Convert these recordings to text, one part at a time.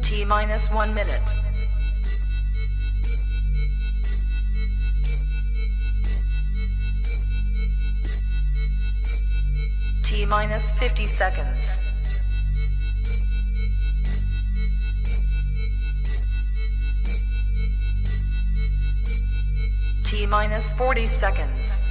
T minus 1 minute. T minus 50 seconds. T minus 40 seconds.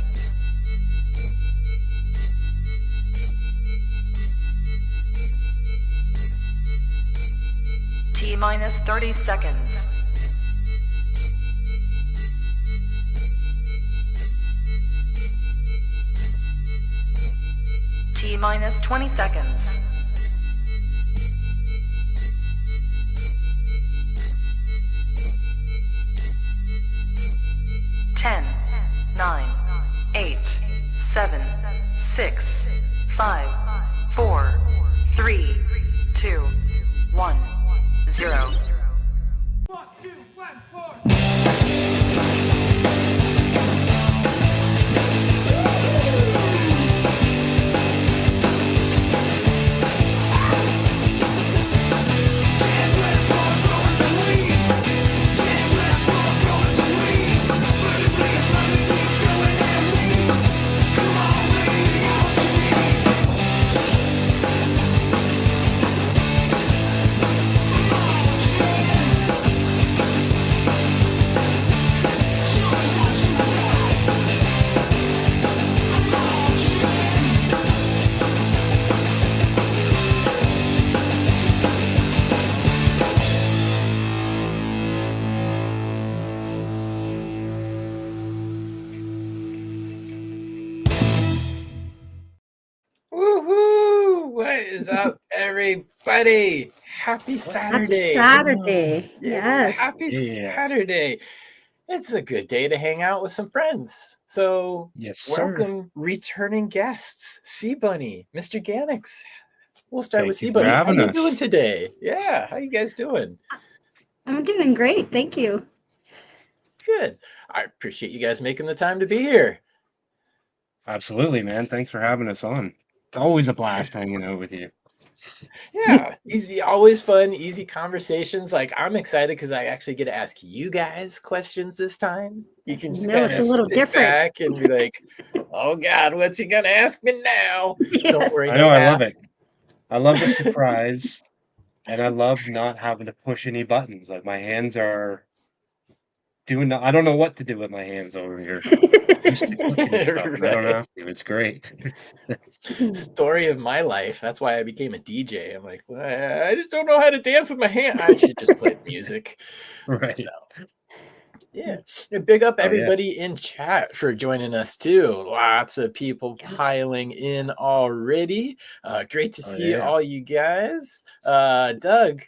T minus 30 seconds. T minus 20 seconds. Ten, 9, 8, 7, 6, 5, 4, 3, 2, 1, 0. Walk to Westport. Woohoo! What is up, everybody? Happy Saturday. Saturday. Yeah, Yes. happy Saturday. It's a good day to hang out with some friends. So, Yes, sir. welcome, returning guests, Cbunny, Mr. Ganiks. We'll start Thank with you for Cbunny. How having you us. doing today? Yeah, how you guys doing? I'm doing great. Thank you. Good. I appreciate you guys making the time to be here. Absolutely, man. Thanks for having us on. It's always a blast hanging out with you. Yeah, easy, always fun, easy conversations. Like, I'm excited because I actually get to ask you guys questions this time. You can just kind it's of a little sit different. back and be like, "Oh God, what's he gonna ask me now?" Don't worry, I no know, I math. love it. I love the surprise, and I love not having to push any buttons. Like, my hands are doing, I don't know what to do with my hands over here. Just to cook and stuff, and I don't Right. have to. It's great. Story of my life. That's why I became a DJ. I'm like, well, I just don't know how to dance with my hand. I should just play music. Right. So, yeah. And big up Oh, yeah. everybody in chat for joining us too. Lots of people piling in already. Great to Oh, see yeah. all you guys. Doug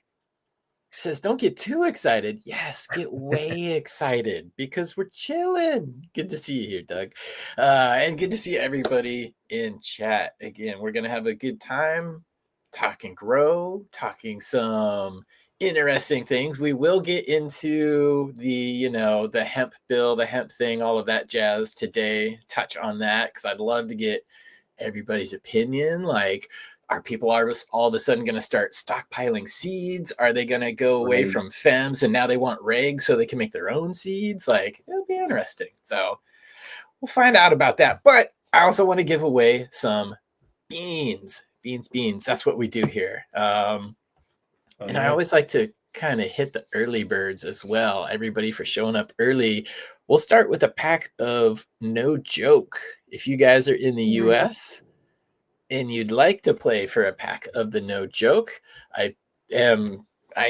says, don't get too excited. Yes, get way excited because we're chilling. Good to see you here, Doug. And good to see everybody in chat. Again, we're going to have a good time talking grow, talking some interesting things. We will get into the hemp bill, the hemp thing, all of that jazz today. Touch on that because I'd love to get everybody's opinion. Like, are people all of a sudden going to start stockpiling seeds? Are they going to go away Right. from FEMS and now they want regs so they can make their own seeds? Like, it'll be interesting. So we'll find out about that. But I also want to give away some beans. Beans. That's what we do here. And I always like to kind of hit the early birds as well. Everybody for showing up early. We'll start with a pack of No Joke. If you guys are in the US and you'd like to play for a pack of the No Joke, I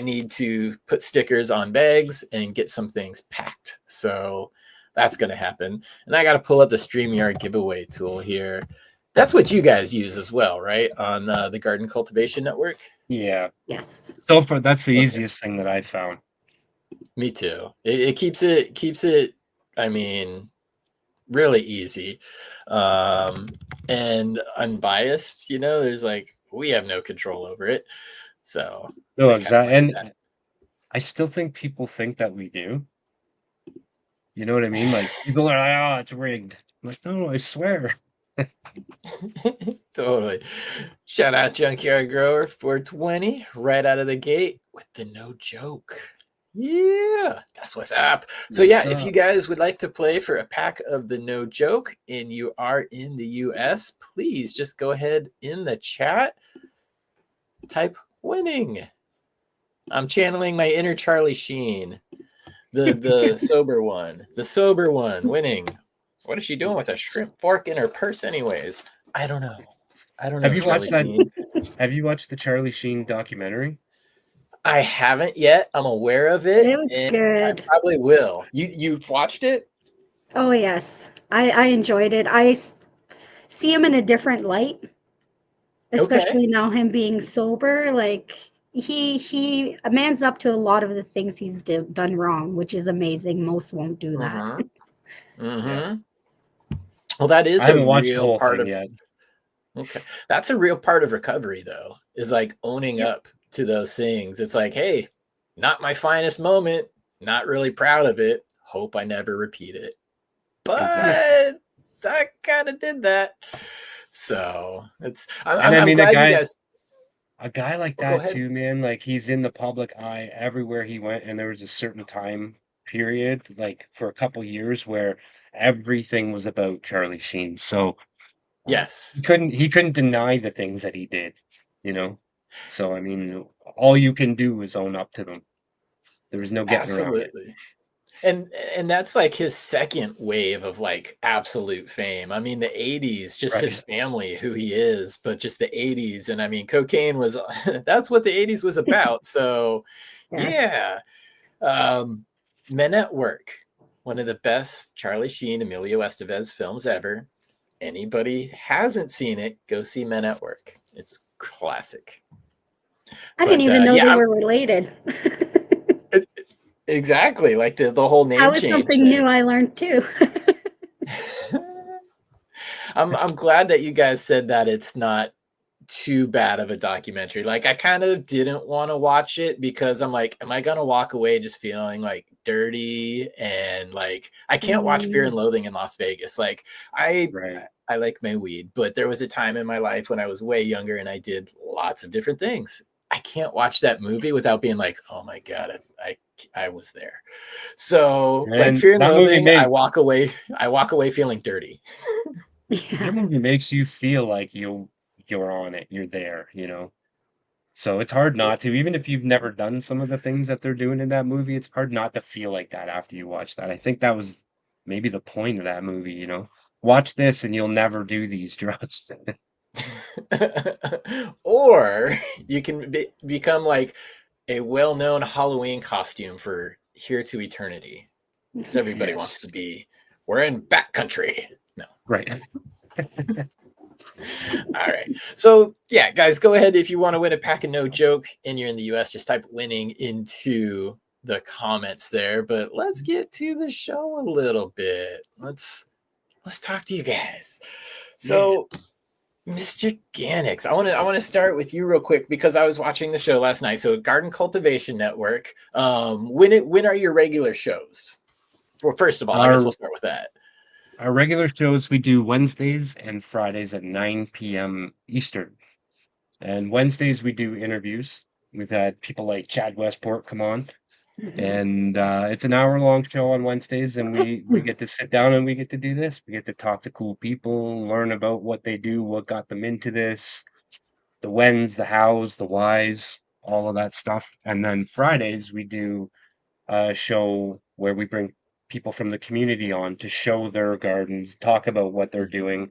need to put stickers on bags and get some things packed. So that's going to happen. And I got to pull up the StreamYard giveaway tool here. That's what you guys use as well, right? On the Garden Cultivation Network? Yeah. Yes. So far, that's the easiest thing that I've found. Me too. It keeps it, I mean, really easy. And unbiased, there's like, we have no control over it. So No, exactly. And I still think people think that we do. You know what I mean? Like, people are like, oh, it's rigged. I'm like, no, I swear. Totally. Shout out Junkyard Grower 420 right out of the gate. with the no joke. Yeah, that's what's up. So yeah, if you guys would like to play for a pack of the no joke and you are in the US, please just go ahead in the chat, type winning. I'm channeling my inner Charlie Sheen, the sober one, winning. What is she doing with a shrimp fork in her purse anyways? I don't know. Have you watched that? Sheen. Have you watched the Charlie Sheen documentary? I haven't yet. I'm aware of it, It was and I good. probably will. You've watched it? Oh yes, I enjoyed it. See him in a different light, Okay. especially now him being sober. Like he a man's up to a lot of the things he's done wrong, which is amazing. Most won't do that. Mm-hmm. Yeah. Mm-hmm. Well, that I is a haven't watched the real whole part thing of yet. okay. That's a real part of recovery, though, is like owning Yep. up to those things. It's like, hey, not my finest moment, not really proud of it. Hope I never repeat it. But Exactly. I kind of did that. So it's And I I'm mean, glad you guys a guy like go that ahead. too, man, like he's in the public eye everywhere he went, and there was a certain time period, like for a couple years, where everything was about Charlie Sheen. So Yes. he couldn't deny the things that he did, you know. So I mean, all you can do is own up to them. There was no getting around it. Absolutely. And that's like his second wave of like absolute fame. I mean, the 80s, just his Right. family, who he is, but just the 80s. And I mean, cocaine was that's what the 80s was about. So Yes. yeah. Men at Work, one of the best Charlie Sheen, Emilio Estevez films ever. Anybody hasn't seen it, go see Men at Work. It's classic. I didn't But even know they yeah, were related. exactly like the whole That name was change something new thing. I learned too. I'm glad that you guys said that it's not too bad of a documentary. Like I kind of didn't want to watch it because I'm like, am I gonna walk away just feeling like dirty and like I can't watch Fear and Mm, Loathing in Las Vegas. Like I Right. I like my weed, but there was a time in my life when I was way younger and I did lots of different things. I can't watch that movie without being like, oh my god, I was there. So like And Fear and Loathing, I walk away feeling dirty. yeah. that movie makes you feel like you're on it, you're there, you know. So it's hard not to, even if you've never done some of the things that they're doing in that movie, it's hard not to feel like that after you watch that. I think that was maybe the point of that movie, you know. Watch this and you'll never do these drugs. Or you can become like a well-known Halloween costume for Here to Eternity because everybody wants Yes. to be. We're in backcountry. No. Right. All right. So yeah, guys, go ahead if you want to win a pack of no joke and you're in the US. Just type winning into the comments there. But let's get to the show a little bit. Let's talk to you guys. Yeah. So Mr. Ganiks, I want to start with you real quick because I was watching the show last night. So Garden Cultivation Network. When are your regular shows? Well, first of all, I guess we'll Our start with that. our regular shows we do Wednesdays and Fridays at 9 p.m. Eastern. And Wednesdays we do interviews. We've had people like Chad Westport come on. Mhm. And it's an hour-long show on Wednesdays, and we get to sit down and we get to do this. We get to talk to cool people, learn about what they do, what got them into this, the whens, the hows, the whys, all of that stuff. And then Fridays we do a show where we bring people from the community on to show their gardens, talk about what they're doing.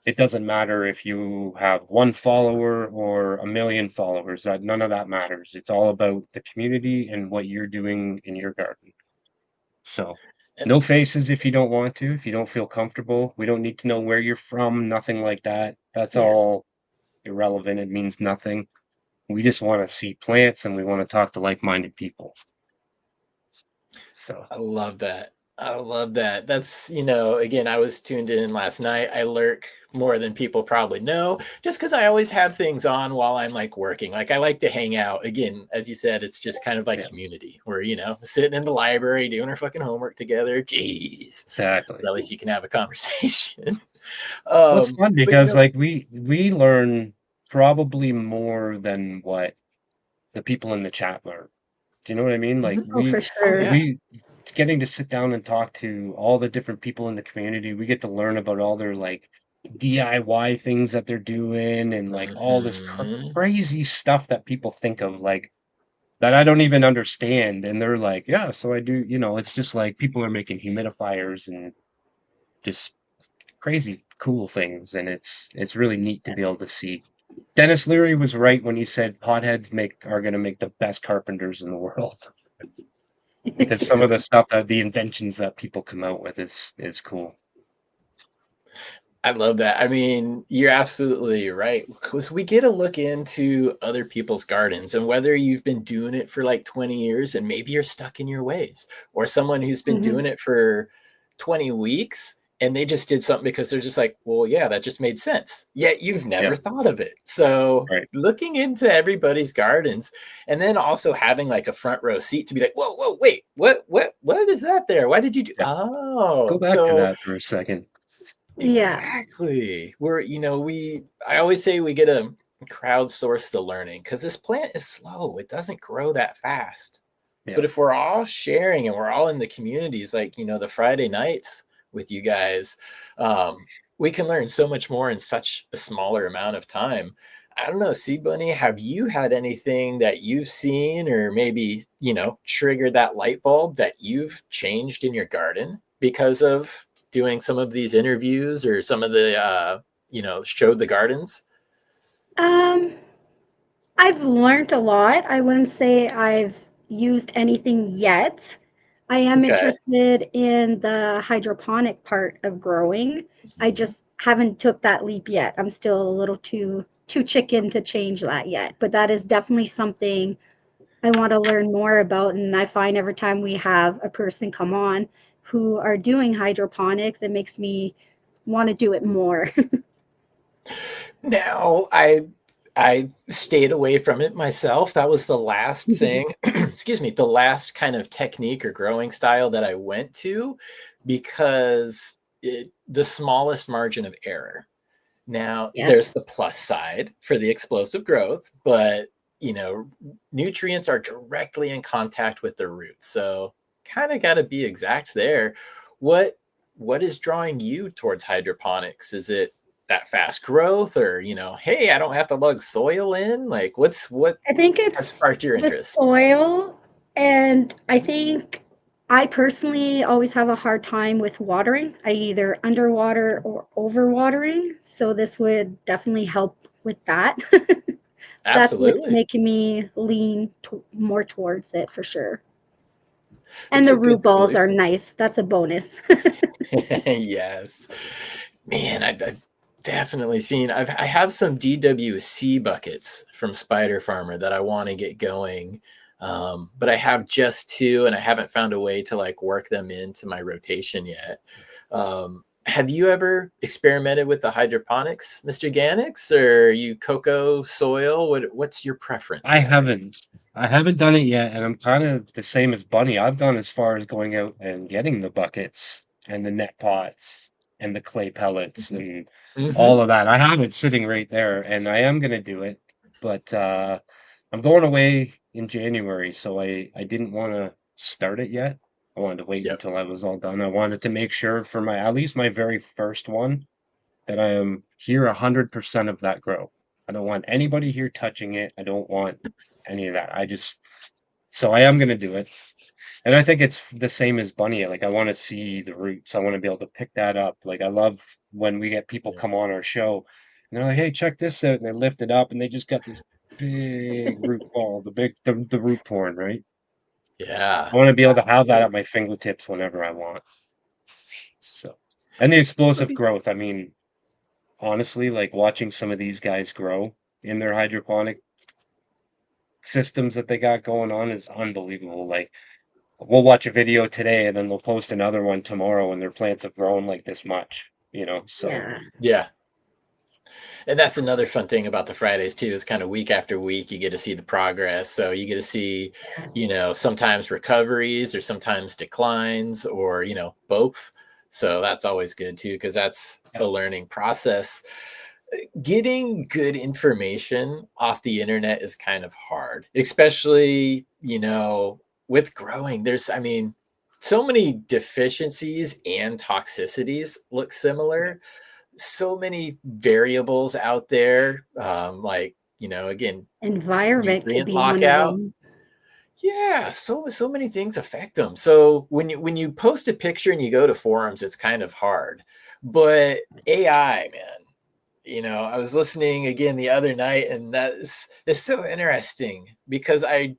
It doesn't matter if you have one follower or a million followers. That none of that matters. It's all about the community and what you're doing in your garden. So, And no faces if you don't want to, if you don't feel comfortable. We don't need to know where you're from, nothing like that. That's Yes. all irrelevant. It means nothing. We just want to see plants and we want to talk to like-minded people. So, I love that. I love that. That's, again, I was tuned in last night. I lurk more than people probably know just because I always have things on while I'm like working. Like I like to hang out. Again, as you said, it's just kind of like yeah, community where, sitting in the library doing our fucking homework together. Jeez. exactly. But at least you can have a conversation. Well, it's fun But because like we learn probably more than what the people in the chat learn. Do you know what I mean? Like Oh, for sure. yeah. we getting to sit down and talk to all the different people in the community. We get to learn about all their like DIY things that they're doing and like all this Mhm. crazy stuff that people think of like that I don't even understand. And they're like, yeah, so I do, it's just like people are making humidifiers and just crazy cool things. And it's really neat to be able to see. Dennis Leary was right when he said potheads are going to make the best carpenters in the world. Because some of the stuff that the inventions that people come out with is cool. I love that. I mean, you're absolutely right. Because we get a look into other people's gardens and whether you've been doing it for like 20 years and maybe you're stuck in your ways, or someone who's been doing it for 20 weeks and they just did something because they're just like, well, yeah, that just made sense. Yet you've Yeah, never thought of it. So right. looking into everybody's gardens and then also having like a front row seat to be like, whoa, wait, what is that there? Why did you do? Yeah. Go Oh, back to so that for a second. Yeah. exactly. I always say we get to crowdsource the learning because this plant is slow. It doesn't grow that fast. Yeah. But if we're all sharing and we're all in the communities, like, the Friday nights with you guys, we can learn so much more in such a smaller amount of time. I don't know, Cbunny, have you had anything that you've seen or maybe, triggered that light bulb that you've changed in your garden because of doing some of these interviews or some of the, showed the gardens? Um, I've learned a lot. I wouldn't say I've used anything yet. I am Okay. interested in the hydroponic part of growing. I Mhm. just haven't took that leap yet. I'm still a little too chicken to change that yet. But that is definitely something I want to learn more about. And I find every time we have a person come on who are doing hydroponics, it makes me want to do it more. Now, I stayed away from it myself. That was the last thing, excuse me, the last kind of technique or growing style that I went to because the smallest margin of error. Now, there's Yes. the plus side for the explosive growth, but nutrients are directly in contact with the roots. So kind of got to be exact there. What what is drawing you towards hydroponics? Is it that fast growth or, hey, I don't have to lug soil in? Like what I think has it's sparked your the interest? soil, and I think I personally always have a hard time with watering. I either underwater or overwatering, so this would definitely help with that. That's what's Absolutely. making me lean more towards it for sure. And It's the a root good balls are solution. nice. That's a bonus. Yes. Man, I've definitely seen. I have some DWC buckets from Spider Farmer that I want to get going, but I have just two, and I haven't found a way to like work them into my rotation yet. Have you ever experimented with the hydroponics, Mr. Ganiks, or you cocoa soil? What's your preference I there? haven't. I haven't done it yet, and I'm kind of the same as Bunny. I've gone as far as going out and getting the buckets and the net pots and the clay pellets and Mm-hmm. all of that. I have it sitting right there, and I am gonna do it, but I'm going away in January, so I didn't want to start it yet. I wanted to wait Yep. until I was all done. I wanted to make sure for my at least my very first one that I am here 100% of that grow. I don't want anybody here touching it. I don't want any of that. So I am going to do it. And I think it's the same as Bunny. Like, I want to see the roots. I want to be able to pick that up. Like, I love when we get people Yeah. come on our show and they're like, hey, check this out. And they lift it up and they just got this big root ball, the root porn, right? Yeah. I want to be able to have that at Absolutely. my fingertips whenever I want. So, and the explosive growth. I mean, honestly, like watching some of these guys grow in their hydroponic systems that they got going on is unbelievable. Like we'll watch a video today and then they'll post another one tomorrow and their plants have grown like this much. So Yeah. Yeah. And that's another fun thing about the Fridays too, is kind of week after week, you get to see the progress. So you get to see, Yes. sometimes recoveries or sometimes declines or, both. So that's always good too, because that's yeah, a learning process. getting good information off the internet is kind of hard, especially, with growing. So many deficiencies and toxicities look similar. So many variables out there, again, Environment could nutrient be one of lockout. them. Yeah, so many things affect them. So when you post a picture and you go to forums, it's kind of hard. But AI, man, I was listening again the other night, and it's so interesting because I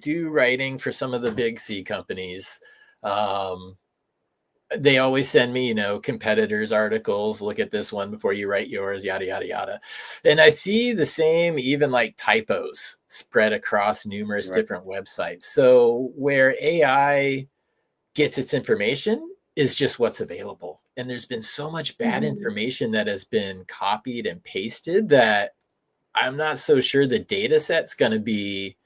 do writing for some of the big C companies. They always send me, competitors articles. Look at this one before you write yours, yada, yada, yada. And I see the same, even like typos spread across numerous Right. different websites. So where AI gets its information is just what's available. And there's been so much bad information that has been copied and pasted that I'm not so sure the data set's going to be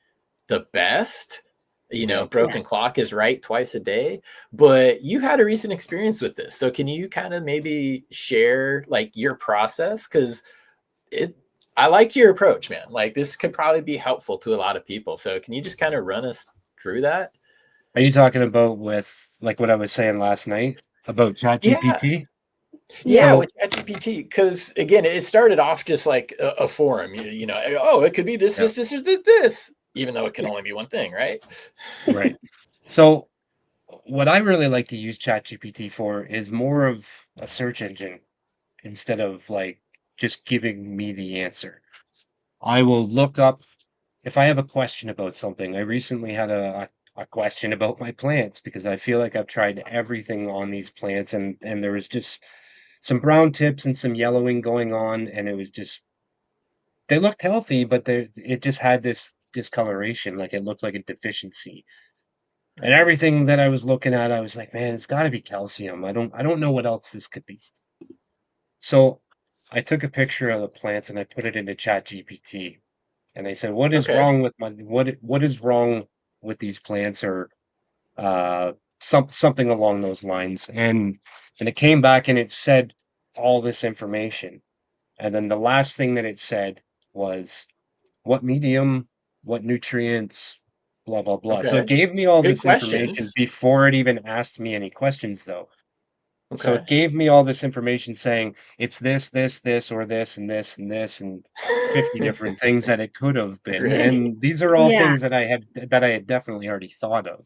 the best. Yeah. Broken clock is right twice a day, but you had a recent experience with this. So can you kind of maybe share like your process? Because I liked your approach, man. Like this could probably be helpful to a lot of people. So can you just kind of run us through that? Are you talking about with like what I was saying last night about Yeah. ChatGPT? Yeah, Yeah. So with ChatGPT, because again, it started off just like a forum. Oh, it could be this, yeah, this, this, or this, even though it can Yeah. only be one thing, right? right. So what I really like to use ChatGPT for is more of a search engine instead of like just giving me the answer. I will look up if I have a question about something. I recently had a question about my plants because I feel like I've tried everything on these plants and there was just some brown tips and some yellowing going on and it was just they looked healthy, but it just had this discoloration, like it looked like a deficiency. And Right. everything that I was looking at, I was like, man, it's got to be calcium. I don't know what else this could be. So I took a picture of the plants and I put it into Chat GPT. And I said, "What is Okay. wrong with what is wrong with these plants?" Or something along those lines. And it came back and it said all this information. And then the last thing that it said was what medium, what nutrients, blah blah blah. So it Okay. gave me all Good this information questions. before it even asked me any questions, though. So Okay. it gave me all this information saying it's this, this, this, or this, and this, and this, and 50 different things that it could have been. Right. And these are all Yeah. things that I had definitely already thought of.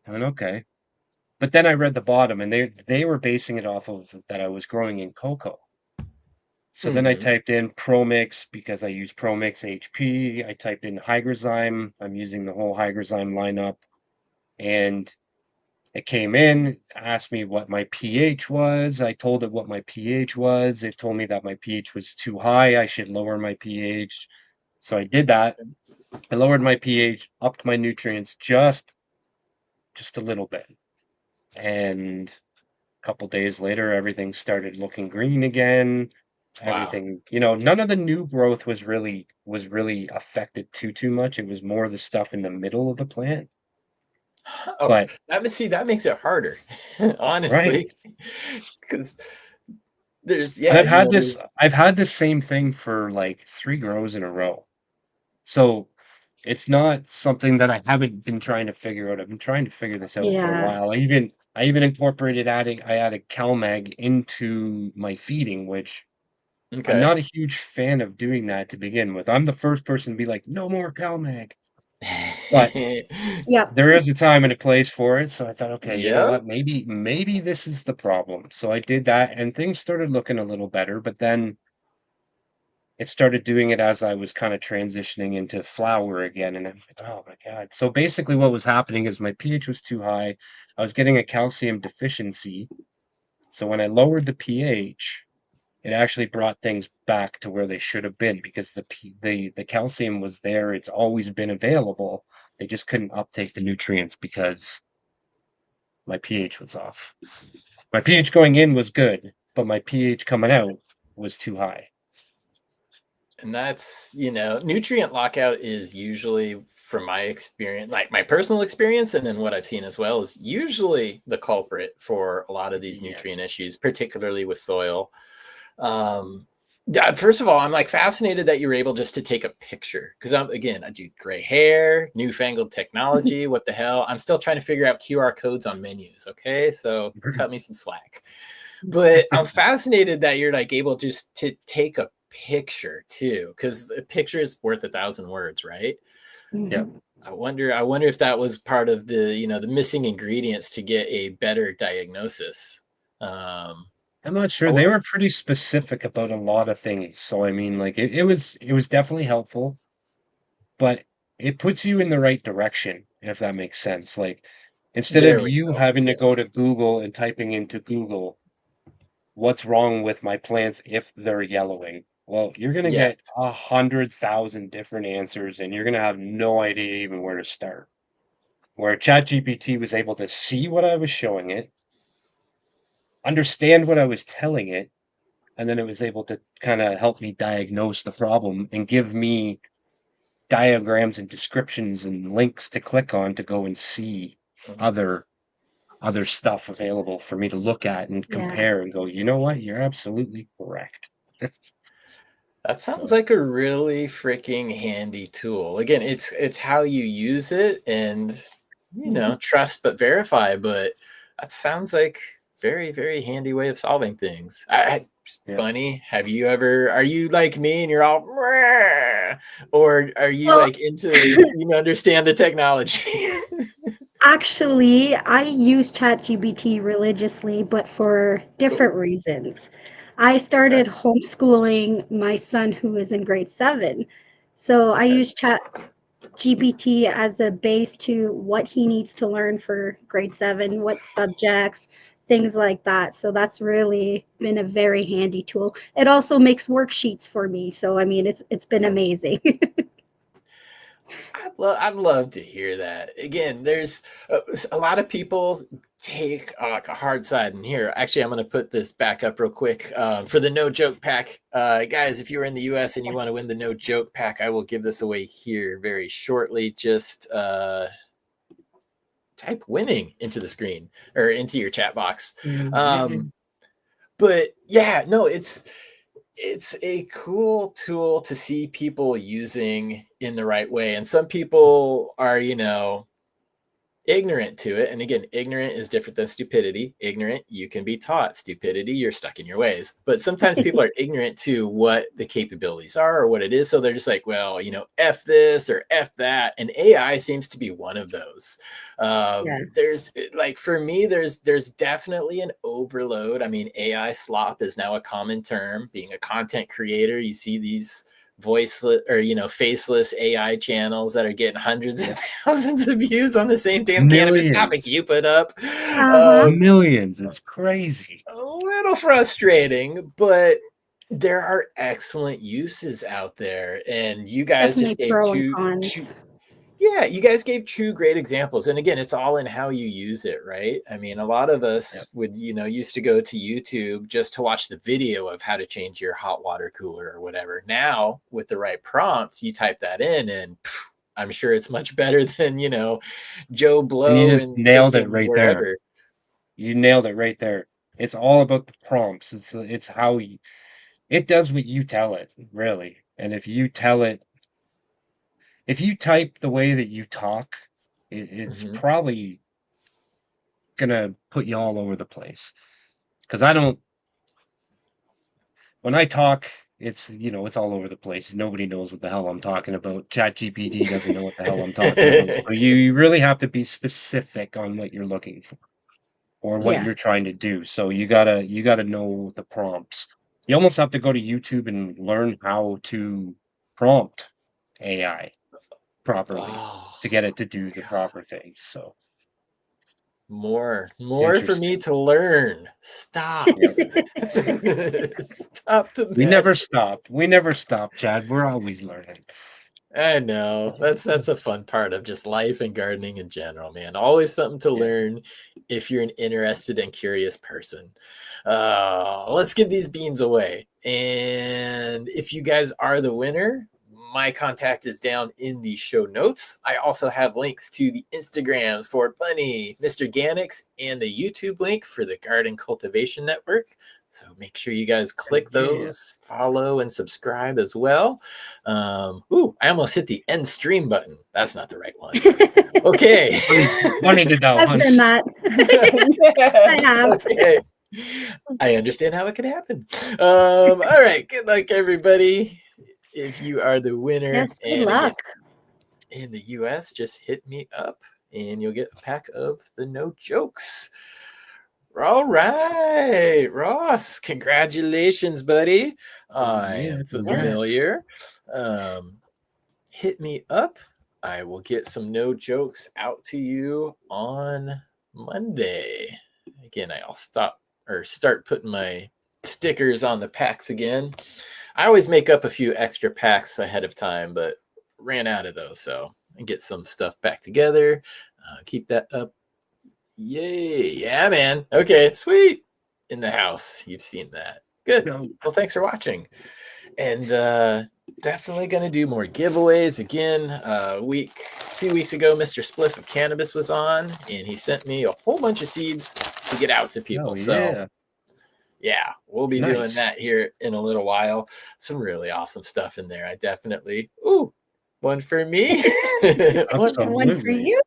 I went, okay. But then I read the bottom and they were basing it off of that I was growing in cocoa. So then I Hmm. typed in ProMix because I use ProMix HP. I typed in Hygrozyme. I'm using the whole Hygrozyme lineup. And it came in, asked me what my pH was. I told it what my pH was. It told me that my pH was too high. I should lower my pH. So I did that. I lowered my pH, upped my nutrients just a little bit. And a couple days later, everything started looking green again. Wow. Everything, none of the new growth was really affected too much. It was more the stuff in the middle of the plant. Oh, But that makes it harder, right. honestly, because there's And yeah, I've had this same thing for like 3 grows in a row. So it's not something that I haven't been trying to figure out. I've been trying to figure this out for a Yeah. while. I even incorporated I added CalMag into my feeding, which I'm okay. not a huge fan of doing that to begin with. I'm the first person to be like, no more CalMag. But Yep. there is a time and a place for it. So I thought, okay, you know Yep. what? Maybe this is the problem. So I did that and things started looking a little better, but then it started doing it as I was kind of transitioning into flower again. And I'm like, oh my God. So basically, what was happening is my pH was too high. I was getting a calcium deficiency. So when I lowered the pH, it actually brought things back to where they should have been because the calcium was there. It's always been available. They just couldn't uptake the nutrients because my pH was off. My pH going in was good, but my pH coming out was too high. And that's, nutrient lockout is usually, from my experience, like my personal experience, and then what I've seen as well, is usually the culprit for a lot of these nutrient Yes. issues, particularly with soil. Um, Yeah, first of all, I'm like fascinated that you were able just to take a picture because I do gray hair, newfangled technology. What the hell? I'm still trying to figure out QR codes on menus. Okay, so cut me some slack. But I'm fascinated that you're like able just to take a picture too, because a picture is worth 1,000 words, right? Yeah. Mhm. I wonder if that was part of the missing ingredients to get a better diagnosis. Um, I'm not sure. I They were pretty specific about a lot of things. So I mean, like it was definitely helpful, but it puts you in the right direction, if that makes sense. Like instead of There we you go. having to Yeah. go to Google and typing into Google, what's wrong with my plants if they're yellowing? Well, you're gonna Yes. get 100,000 different answers and you're gonna have no idea even where to start. Where ChatGPT was able to see what I was showing it, understand what I was telling it, and then it was able to kind of help me diagnose the problem and give me diagrams and descriptions and links to click on to go and see other other stuff available for me to look at and Yeah. compare and go, you know what, you're absolutely correct. That sounds So like a really freaking handy tool. Again, it's how you use it and Mhm. trust but verify, but that sounds like very, very handy way of solving things. yeah. Bunny, are you like me and you're all "Meh," or are you Well, like into understand the technology? actually, I use ChatGPT religiously, but for different Ooh, reasons. I okay, started homeschooling my son who is in grade 7. So I okay. use ChatGPT as a base to what he needs to learn for grade 7, what subjects, things like that. So that's really been a very handy tool. It also makes worksheets for me. So I mean, it's been amazing. I'd love to hear that. Again, there's a lot of people take like a hard side in here. Actually, I'm going to put this back up real quick for the no joke pack. Guys, if you're in the US and you want to win the no joke pack, I will give this away here very shortly. Just type winning into the screen or into your chat box. Mhm. Um, but yeah, no, it's a cool tool to see people using in the right way. And some people are, ignorant to it. And again, ignorant is different than stupidity. Ignorant, you can be taught. Stupidity, you're stuck in your ways. But sometimes people are ignorant to what the capabilities are or what it is. So they're just like, well, F this or F that. And AI seems to be one of those. Yes. There's like for me, there's definitely an overload. I mean, AI slop is now a common term. Being a content creator, you see these voiceless or faceless AI channels that are getting hundreds of thousands of views on the same damn cannabis topic Millions. you put up. Uh-huh. Um, Millions. It's crazy. a little frustrating, but there are excellent uses out there, and you guys Definitely just gave pro and two cons. yeah, you guys gave two great examples. And again, it's all in how you use it, right? I mean, a lot of us Yep. would, used to go to YouTube just to watch the video of how to change your hot water cooler or whatever. Now, with the right prompts, you type that in and I'm sure it's much better than, Joe And you Blow just and nailed it freaking right there. wherever. You nailed it right there. It's all about the prompts. It's how you, it does what you tell it, really. And if you type the way that you talk, it's Mhm. probably gonna put you all over the place. Because I don't, when I talk, it's all over the place. Nobody knows what the hell I'm talking about. ChatGPT doesn't know what the hell I'm talking about. So you really have to be specific on what you're looking for or what you're Yes. trying to do. So you gotta know the prompts. You almost have to go to YouTube and learn how to prompt AI properly Oh, to get it to do the God. proper things. So it's More for me interesting. to learn. Stop. Yep. Stop the We never madness. stop. We never stop, Chad. We're always learning. I know. That's a fun part of just life and gardening in general, man. Always something to Yeah. learn if you're an interested and curious person. Let's give these beans away. And if you guys are the winner, my contact is down in the show notes. I also have links to the Instagrams for Bunny, Mr. Ganiks, and the YouTube link for the Garden Cultivation Network. So make sure you guys click Yeah. those, follow and subscribe as well. Ooh, I almost hit the end stream button. That's not the right one. Okay. Bunny did that I've done once. that. Yes, have. okay. I understand how it could happen. All right. Good luck, everybody. If you are the winner, Yes, good and again, luck. in the US, just hit me up and you'll get a pack of the No Jokes. All right, Ross, congratulations, buddy. I am Congrats. familiar. Hit me up. I will get some No Jokes out to you on Monday. Again, I'll start putting my stickers on the packs again. I always make up a few extra packs ahead of time, but ran out of those, so I get some stuff back together. Keep that up. Yay. Yeah, man. Okay, sweet. In the house. You've seen that. Good. No. Well, thanks for watching. And definitely going to do more giveaways. Again, a few weeks ago, Mr. Spliff of Cannabis was on, and he sent me a whole bunch of seeds to get out to people. Oh, So, yeah. yeah, we'll be doing Nice. that here in a little while. Some really awesome stuff in there. I definitely, ooh, one for me. One for Absolutely. you,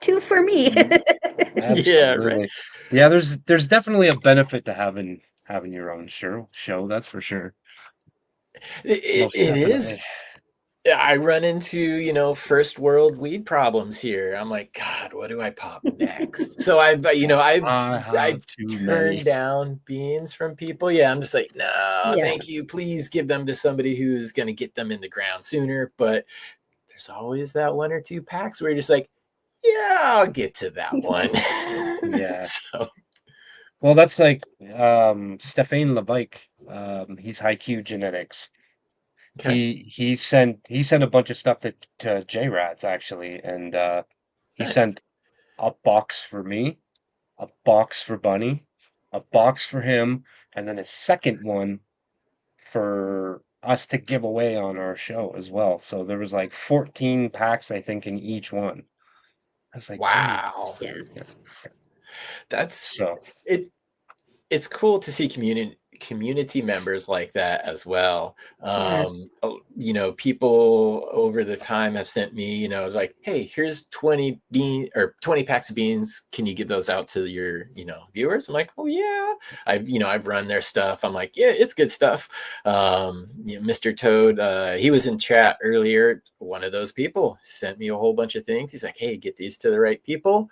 two for me. Yeah, right. Absolutely. Yeah, there's definitely a benefit to having your own show, that's for sure. Most It definitely. is. Yeah, I run into, first world weed problems here. I'm like, God, what do I pop next? So I've I have too many. turned down beans from people. Yeah, I'm just like, no, Yeah. thank you. Please give them to somebody who's gonna get them in the ground sooner. But there's always that one or two packs where you're just like, yeah, I'll get to that one. Yeah. So Well, that's like Stefan Levike. He's High Q Genetics. okay, He sent a bunch of stuff to J-Rats actually, and he nice. sent a box for me, a box for Bunny, a box for him, and then a second one for us to give away on our show as well. So there was like 14 packs, I think, in each one. I was like, Jesus. Wow. Yeah. Yes. That's So it. It's cool to see community members like that as well. Yes. People over the time have sent me, like, hey, here's 20 packs of beans. Can you give those out to your, viewers? I'm like, oh yeah. I've run their stuff. I'm like, yeah, it's good stuff. Mr. Toad, he was in chat earlier. One of those people sent me a whole bunch of things. He's like, hey, get these to the right people.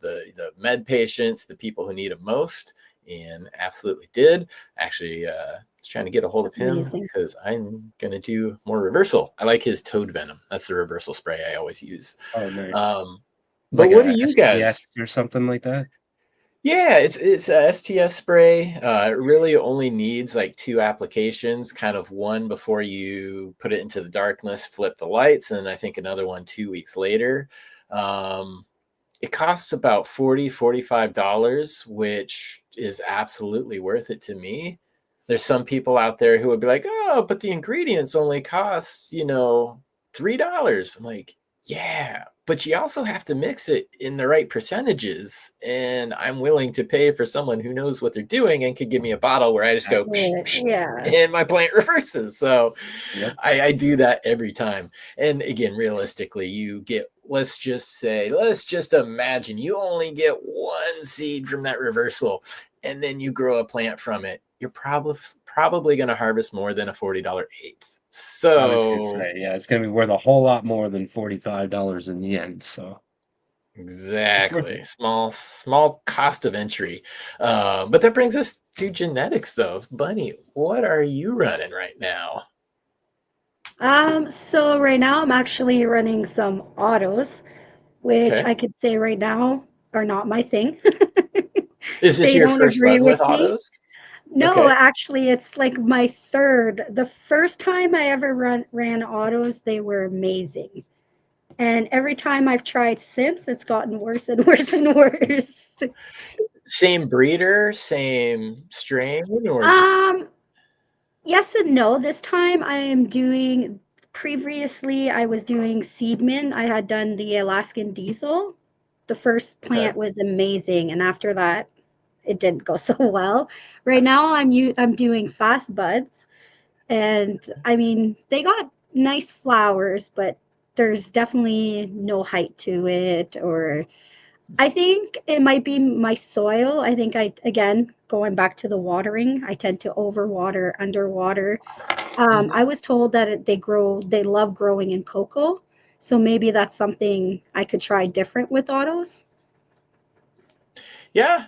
The med patients, the people who need them most, and absolutely did. Actually, was trying to get a hold of him Amazing. because I'm gonna do more reversal. I like his toad venom. That's the reversal spray I always use. oh, nice. But Like what do a you STS guys? or something like that. Yeah, it's a STS spray. It really only needs like 2 applications, kind of one before you put it into the darkness, flip the lights, and then I think another one 2 weeks later. It costs about $45, which is absolutely worth it to me. There's some people out there who would be like, oh, but the ingredients only cost, $3. I'm like, yeah, but you also have to mix it in the right percentages. And I'm willing to pay for someone who knows what they're doing and could give me a bottle where I just go, psh, psh, Yeah. and my plant reverses. So Yep. I do that every time. And again, realistically, let's just imagine you only get one seed from that reversal and then you grow a plant from it. You're probably going to harvest more than a $40 eighth. I was gonna So say, yeah, it's gonna be worth a whole lot more than $45 in the end. So it's worth exactly. it. Small cost of entry. But that brings us to genetics though. Bunny, what are you running right now? So right now I'm actually running some autos, which Okay. I could say right now are not my thing. Is this They your don't first agree run with with me. autos? No, Okay. actually, it's like my third. The first time I ever ran autos, they were amazing. And every time I've tried since, it's gotten worse and worse and worse. Same breeder, same strain, or Um, yes and no. This time I am doing, previously I was doing Seedman. I had done the Alaskan Diesel. The first okay. plant was amazing. And after that, it didn't go so well. Right now, I'm doing fast buds, and I mean they got nice flowers, but there's definitely no height to it. Or I think it might be my soil. I think I again going back to the watering, I tend to overwater, underwater. I was told that they love growing in cocoa. So maybe that's something I could try different with autos. Yeah.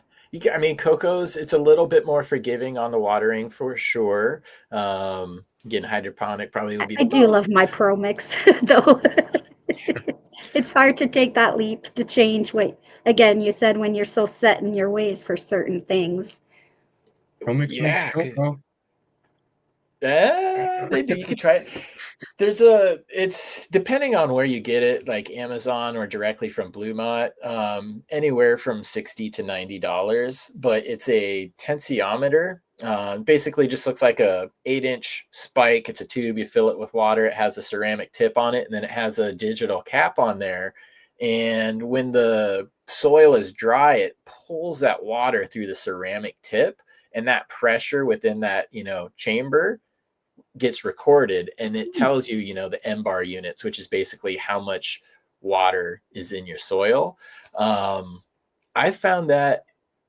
I mean, coco's, it's a little bit more forgiving on the watering for sure. Again, hydroponic probably would be I the do love most. my Pro Mix, though. It's hard to take that leap to change what, again, you said when you're so set in your ways for certain things. Promix makes Yeah. cocoa. They do. You could try it. It's depending on where you get it, like Amazon or directly from Bluemont, anywhere from 60 to $90. But it's a tensiometer. Basically, just looks like a 8-inch spike. It's a tube. You fill it with water. It has a ceramic tip on it, and then it has a digital cap on there. And when the soil is dry, it pulls that water through the ceramic tip, and that pressure within that chamber gets recorded, and it tells you, the MBAR units, which is basically how much water is in your soil. I found that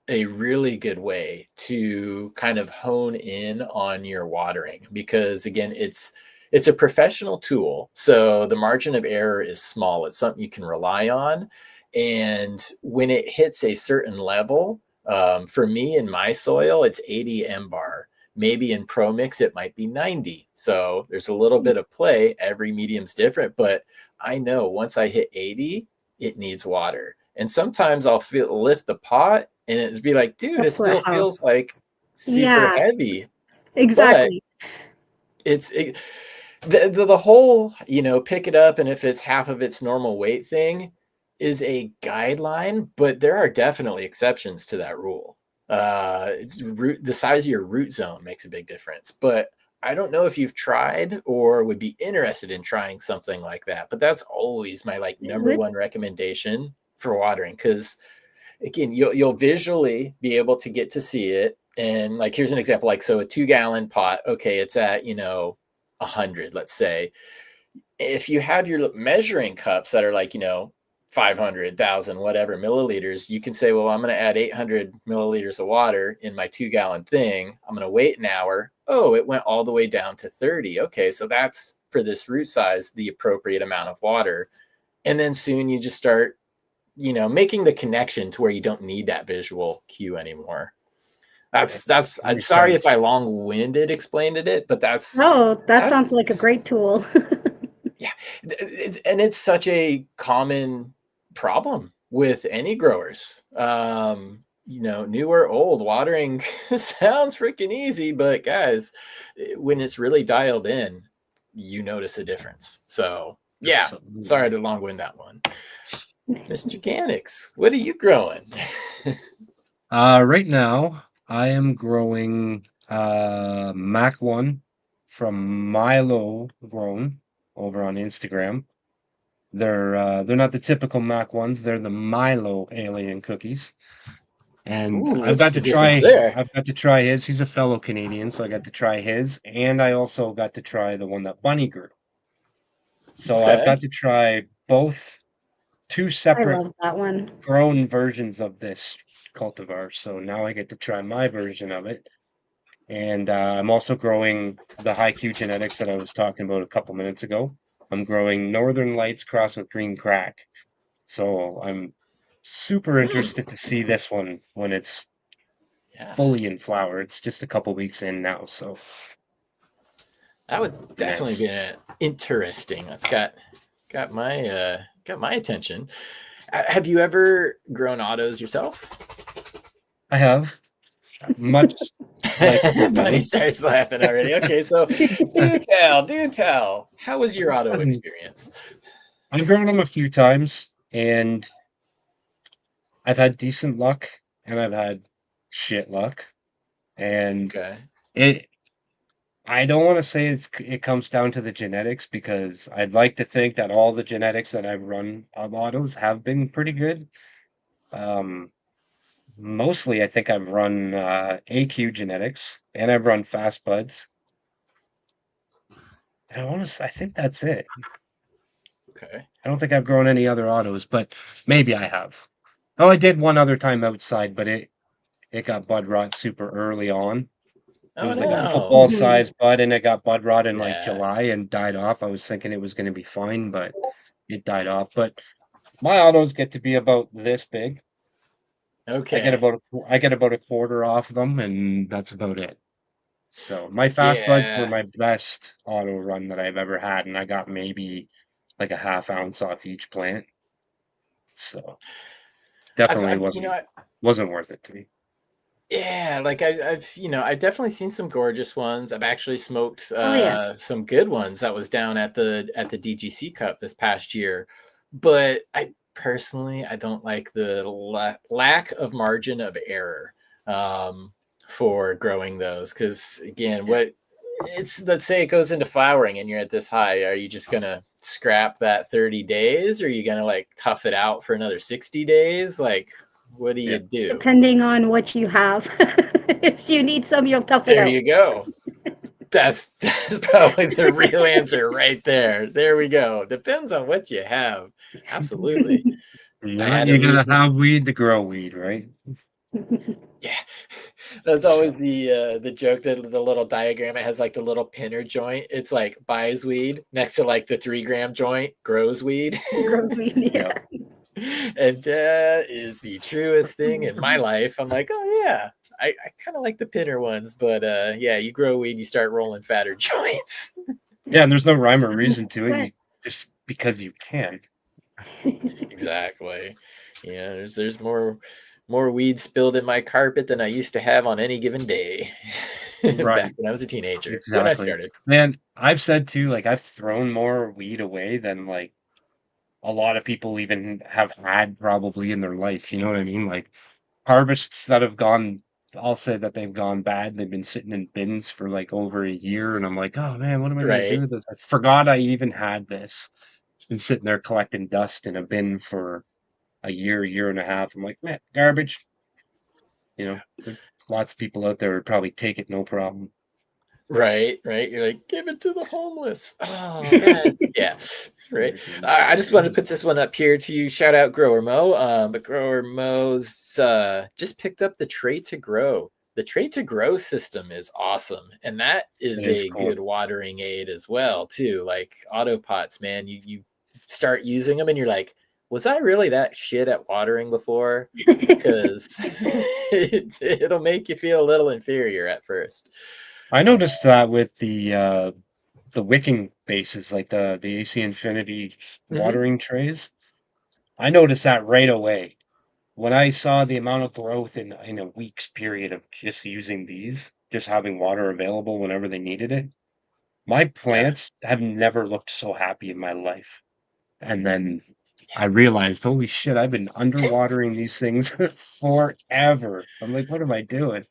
a really good way to kind of hone in on your watering, because again, it's a professional tool, so the margin of error is small. It's something you can rely on, and when it hits a certain level, for me in my soil, it's 80 MBAR. Maybe in Pro Mix, it might be 90. So there's a little bit of play. Every medium's different, but I know once I hit 80, it needs water. And sometimes I'll lift the pot and it'd be like, dude, it That's what still how. feels like super Yeah, heavy. But exactly. it's the whole, pick it up, and if it's half of its normal weight thing is a guideline, but there are definitely exceptions to that rule. The size of your root zone makes a big difference, but I don't know if you've tried or would be interested in trying something like that. But that's always my like It number would. one recommendation for watering, because again, you'll visually be able to get to see it. And like, here's an example, like, so a 2-gallon pot, okay, it's at 100, let's say. If you have your measuring cups that are like 500,000 whatever milliliters, you can say, well, I'm going to add 800 milliliters of water in my 2-gallon thing. I'm going to wait an hour. Oh, it went all the way down to 30. Okay, so that's for this root size the appropriate amount of water. And then soon you just start making the connection to where you don't need that visual cue anymore. That's I'm Makes sorry if sense. I long-winded explained it, but No, that sounds like a great that's tool. yeah. And it's such a common problem with any growers. New or old, watering sounds freaking easy, but guys, when it's really dialed in, you notice a difference. So yeah, sorry Absolutely. to long wind that one. Mr. Ganiks, what are you growing? Right now, I am growing Mac 1 from Milo Grown over on Instagram. They're not the typical Mac ones, they're the Milo alien cookies. And Ooh, what's the difference there? I've got to try his. He's a fellow Canadian, so I got to try his, and I also got to try the one that Bunny grew. So I've Okay. got to try both, two I separate love that one. grown versions of this cultivar. So now I get to try my version of it. And I'm also growing the high Q genetics that I was talking about a couple minutes ago. I'm growing Northern Lights crossed with Green Crack. So I'm super Hmm. interested to see this one when it's Yeah, fully in flower. It's just a couple weeks in now, so that would definitely nice. be interesting. That's got my attention. Have you ever grown autos yourself? I have much like Bunny Cbunny. starts laughing already. Okay, so do tell. How was your auto experience? I've grown them a few times, and I've had decent luck, and I've had shit luck, and Okay. it. I don't want to say it comes down to the genetics because I'd like to think that all the genetics that I've run of autos have been pretty good. Um, Mostly, I think I've run AQ Genetics and I've run Fast Buds. And I think that's it. Okay. I don't think I've grown any other autos, but maybe I have. Oh, I did one other time outside, but it got bud rot super early on. It Oh was like a no. football Mhm. size bud and it got bud rot in like Yeah. July and died off. I was thinking it was going to be fine, but it died off. But my autos get to be about this big. Okay. I get about a quarter off them, and that's about it. So my fast buds were Yeah. my best auto run that I've ever had, and I got maybe like a half ounce off each plant. So definitely I've wasn't worth it to me. yeah, like I've definitely seen some gorgeous ones. I've actually smoked Oh yes. some good ones that was down at the DGC Cup this past year. But I personally I don't like the lack of margin of error um, for growing those because again, Yeah. what it's let's say it goes into flowering and you're at this high, are you just gonna scrap that 30 days or are you gonna like tough it out for another 60 days? Like what do Yeah. you do? Depending on what you have. If you need some, you'll tough it There out. you go. That's probably the real answer right there. There we go. Depends on what you have. Absolutely. I had a You gotta recent have weed to grow weed, right? yeah. That's So always the joke that the little diagram it has like the little pinner joint. It's like buys weed next to like the 3 gram joint grows weed. Grows me. yeah, Yeah. And that is the truest thing in my life. I'm like, oh yeah. I kind of like the pinner ones, but yeah, you grow weed, you start rolling fatter joints. yeah, and there's no rhyme or reason to it. But You just because you can. Exactly. Yeah, there's more weed spilled in my carpet than I used to have on any given day back Right. when I was a teenager. When I Exactly. started. Man, I've said too, like I've thrown more weed away than like a lot of people even have had probably in their life. You know what I mean? Like harvests that have gone, I'll say that they've gone bad. They've been sitting in bins for like over a year, and I'm like, oh man, what am I gonna do Right. with this? I forgot I even had this. It's been sitting there collecting dust in a bin for a year and a half. I'm like, man, garbage. You know, there's lots of people out there would probably take it no problem. Right, right. You're like, give it to the homeless. Oh, that's yeah, right. I just wanted to put this one up here to you. Shout out Grower Mo. But Grower Mo's just picked up the Tray to Grow. The Tray to Grow system is awesome, and that It is is a cool. good watering aid as well, too. Like auto pots, man. You start using them, and you're like, was I really that shit at watering before? Because it'll make you feel a little inferior at first. I Uh, noticed that with the wicking bases, like the AC Infinity mhm. watering trays. I noticed that right away. When I saw the amount of growth in a week's period of just using these, just having water available whenever they needed it, my Yeah. plants have never looked so happy in my life. And then I realized, holy shit, I've been underwatering these things forever. I'm like, what am I doing?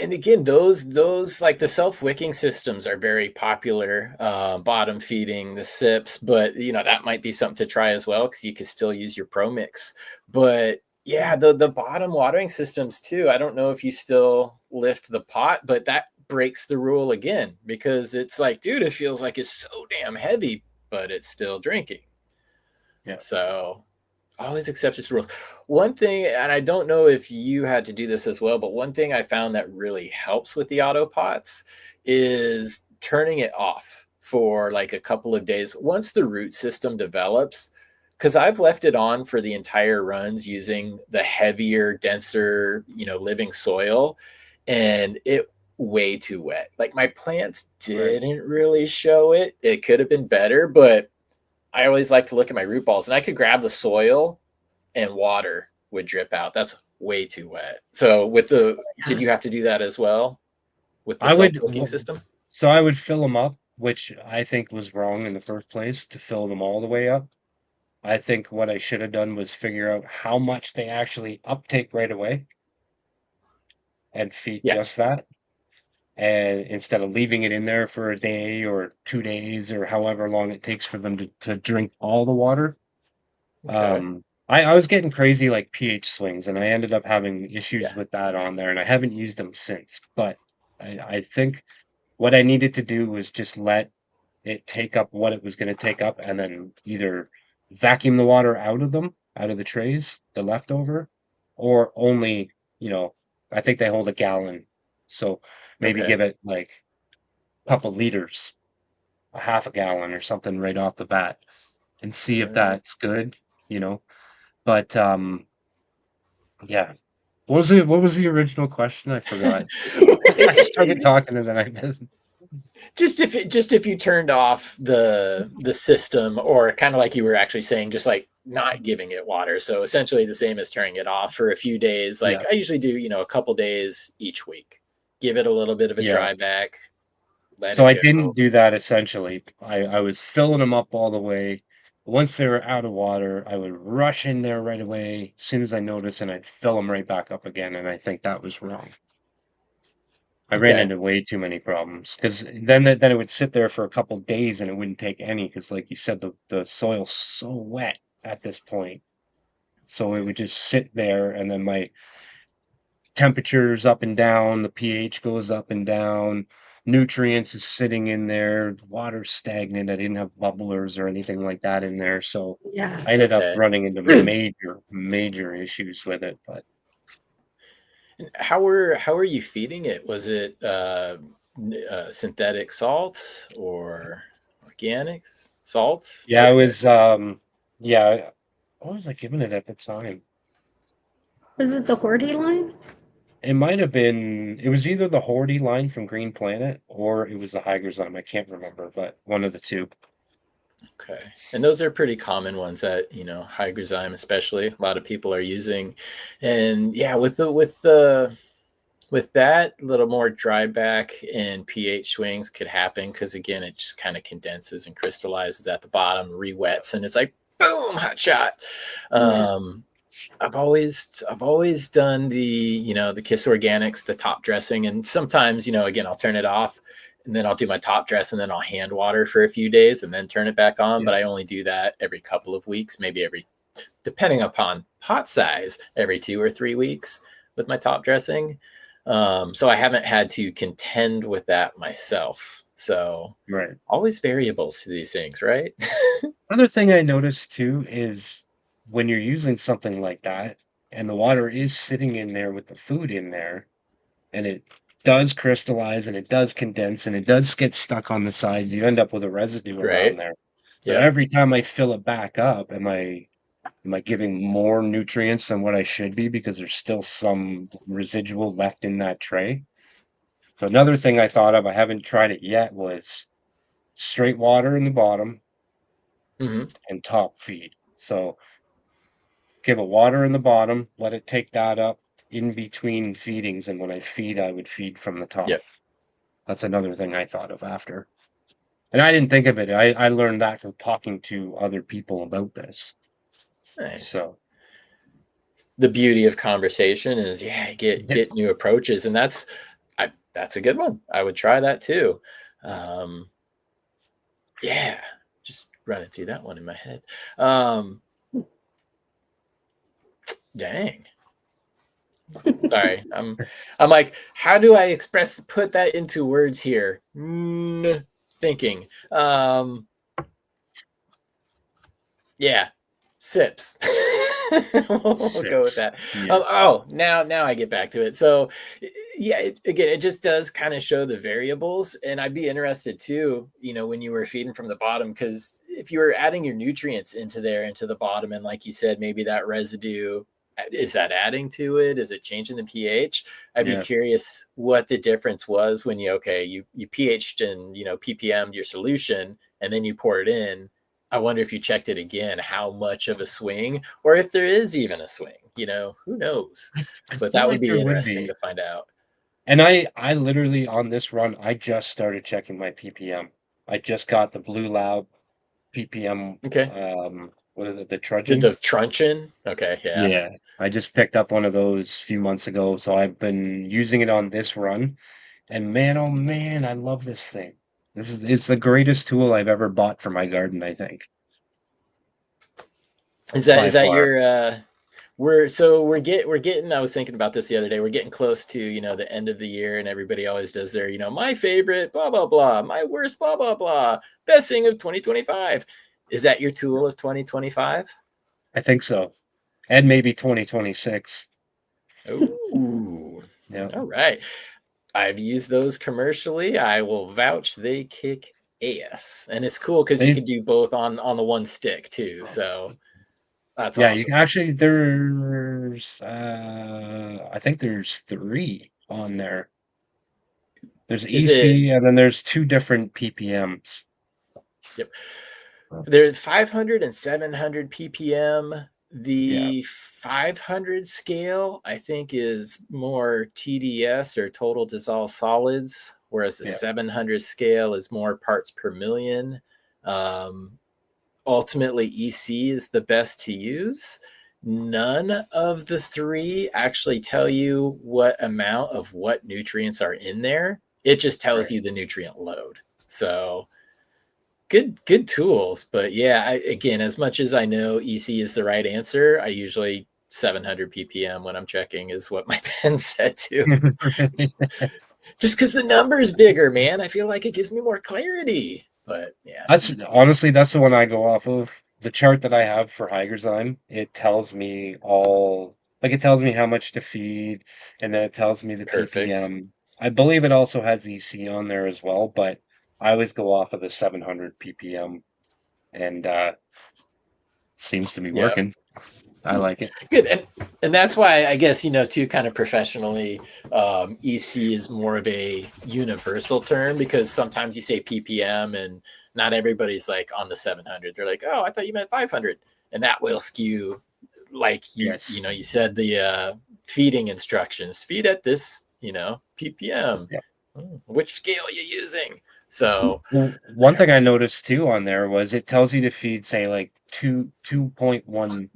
And again, those like the self wicking systems are very popular. Bottom feeding the sips, but that might be something to try as well because you can still use your Pro Mix. But yeah, the bottom watering systems too. I don't know if you still lift the pot, but that breaks the rule again because it's like, dude, it feels like it's so damn heavy, but it's still drinking. Yeah, So always exceptions to rules. One thing, and I don't know if you had to do this as well, but one thing I found that really helps with the auto pots is turning it off for like a couple of days once the root system develops. Because I've left it on for the entire runs using the heavier, denser, living soil, and it way too wet. Like my plants right. didn't really show it. It could have been better, but I always like to look at my root balls and I could grab the soil and water would drip out. That's way too wet. So did Yeah. you have to do that as well with the I self would, cooking system? so I would fill them up, which I think was wrong in the first place to fill them all the way up. I think what I should have done was figure out how much they actually uptake right away and feed Yeah. just that. And instead of leaving it in there for a day or 2 days or however long it takes for them to drink all the water, Okay. I was getting crazy like pH swings, and I ended up having Yeah. issues with that on there, and I haven't used them since. But I think what I needed to do was just let it take up what it was going to take up, and then either vacuum the water out of them, out of the trays, the leftover, or only, I think they hold a gallon. So maybe Okay. give it like a couple liters, a half a gallon or something right off the bat and see All if right. that's good, you know. But yeah. What was the original question? I forgot. I started It- talking and then I missed. just if you turned off the system, or kind of like you were actually saying, just like not giving it water. So essentially the same as turning it off for a few days. Like Yeah, I usually do, a couple days each week. Give it a little bit of a yeah. dry back, let So it I go. didn't do that essentially. I was filling them up all the way. Once they were out of water, I would rush in there right away as soon as I noticed, and I'd fill them right back up again. And I think that was wrong. I ran Okay. into way too many problems because then it would sit there for a couple days and it wouldn't take any because, like you said, the soil's so wet at this point. So it would just sit there, and then my temperatures up and down, the pH goes up and down, nutrients is sitting in there, water's stagnant. I didn't have bubblers or anything like that in there, so Yeah. I ended up Okay. running into major issues with it. But And how are you feeding it? Was it synthetic salts or organics salts? yeah, I Okay. was yeah, what was I giving it at the time? Was it the Horty line? It was either the Horty line from Green Planet or it was the Hygrozyme. I can't remember, but one of the two. Okay. And those are pretty common ones that, Hydrozyme especially, a lot of people are using. And yeah, with that, a little more dry back and pH swings could happen because again, it just kind of condenses and crystallizes at the bottom, re-wets, and it's like boom, hot shot. Yeah. I've always done the Kiss Organics, the top dressing, and sometimes again I'll turn it off and then I'll do my top dress and then I'll hand water for a few days and then turn it back on. Yeah. But I only do that every couple of weeks, maybe depending upon pot size, every 2 or 3 weeks with my top dressing. So I haven't had to contend with that myself. So Right. always variables to these things, right? Another thing I noticed too is when you're using something like that and the water is sitting in there with the food in there and it does crystallize and it does condense and it does get stuck on the sides, you end up with a residue around Right. there. So Yep. every time I fill it back up, am I giving more nutrients than what I should be because there's still some residual left in that tray? So another thing I thought of, I haven't tried it yet, was straight water in the bottom Hmm. and top feed. So give it water in the bottom, let it take that up in between feedings, and when I feed, I would feed from the top. Yep. That's another thing I thought of after. And I didn't think of it. I learned that from talking to other people about this. Nice. So The beauty of conversation is, yeah, get yeah, get new approaches, and that's a good one. I would try that too. Um, yeah, just running through that one in my head. Um, dang. Sorry. I'm like, how do I put that into words here? Thinking. Yeah, sips. We'll go with sips. that. Yes. Now I get back to it. So, yeah, again, it just does kind of show the variables, and I'd be interested too. When you were feeding from the bottom, because if you were adding your nutrients into the bottom, and like you said, maybe that residue is that adding to it? Is it changing the pH? I'd be Yeah. curious what the difference was when you pH'd and ppm'd your solution, and then you pour it in. I wonder if you checked it again, how much of a swing, or if there is even a swing. Who knows? I But feel that would like be there would interesting be. to find out. And I literally on this run, I just started checking my ppm. I just got the Blue Lab ppm. Okay. What is it? The The trudging. truncheon. Okay. Yeah. Yeah, I just picked up one of those a few months ago, so I've been using it on this run, and man, oh man, I love this thing. It's the greatest tool I've ever bought for my garden, I think. Is by that far. your we're getting, I was thinking about this the other day. We're getting close to, the end of the year, and everybody always does their, my favorite blah blah blah, my worst blah blah blah, best thing of 2025. Is that your tool of 2025? I think so. And maybe 2026. Ooh. Yeah. All right. I've used those commercially. I will vouch they kick ass. And it's cool because you They can do both on the one stick too. So that's Yeah, you can awesome. actually there's I think there's 3 on there. There's Is it EC and then there's 2 different PPMs. Yep. There's 500 and 700 ppm. Yeah, The 500 scale, I think, is more TDS or total dissolved solids, whereas the yeah. 700 scale is more parts per million. Um, Ultimately, EC is the best to use. None of the three actually tell you what amount of what nutrients are in there. It just tells Right. you the nutrient load. So good tools, but yeah, again, as much as I know EC is the right answer, I usually 700 ppm when I'm checking is what my pen's set to. Just because the number is bigger, man, I feel like it gives me more clarity. But yeah, That's EC. honestly that's the one I go off of. The chart that I have for Hygrozyme, it tells me it tells me how much to feed, and then it tells me the Perfect. ppm. I believe it also has EC on there as well, but I always go off of the 700 ppm, and seems to be Yeah. working. I like it. Good. And that's why I guess, too, kind of professionally, EC is more of a universal term, because sometimes you say ppm and not everybody's like on the 700. They're like, oh, I thought you meant 500. And that will skew, like Yes. you said, the feeding instructions, feed at this, ppm. Yeah. Which scale are you using? So, Well, one thing I noticed too on there was it tells you to feed, say, like 2.1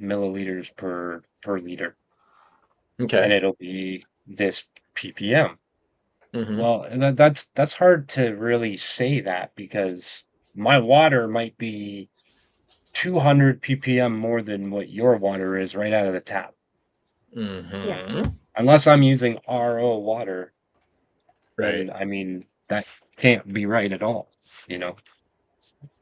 milliliters per liter, and okay. it'll be this ppm. Hmm. Well, that's hard to really say that because my water might be 200 ppm more than what your water is right out of the tap. Yeah. Hmm. Unless I'm using RO water, Right. then I mean that can't be right at all, you know.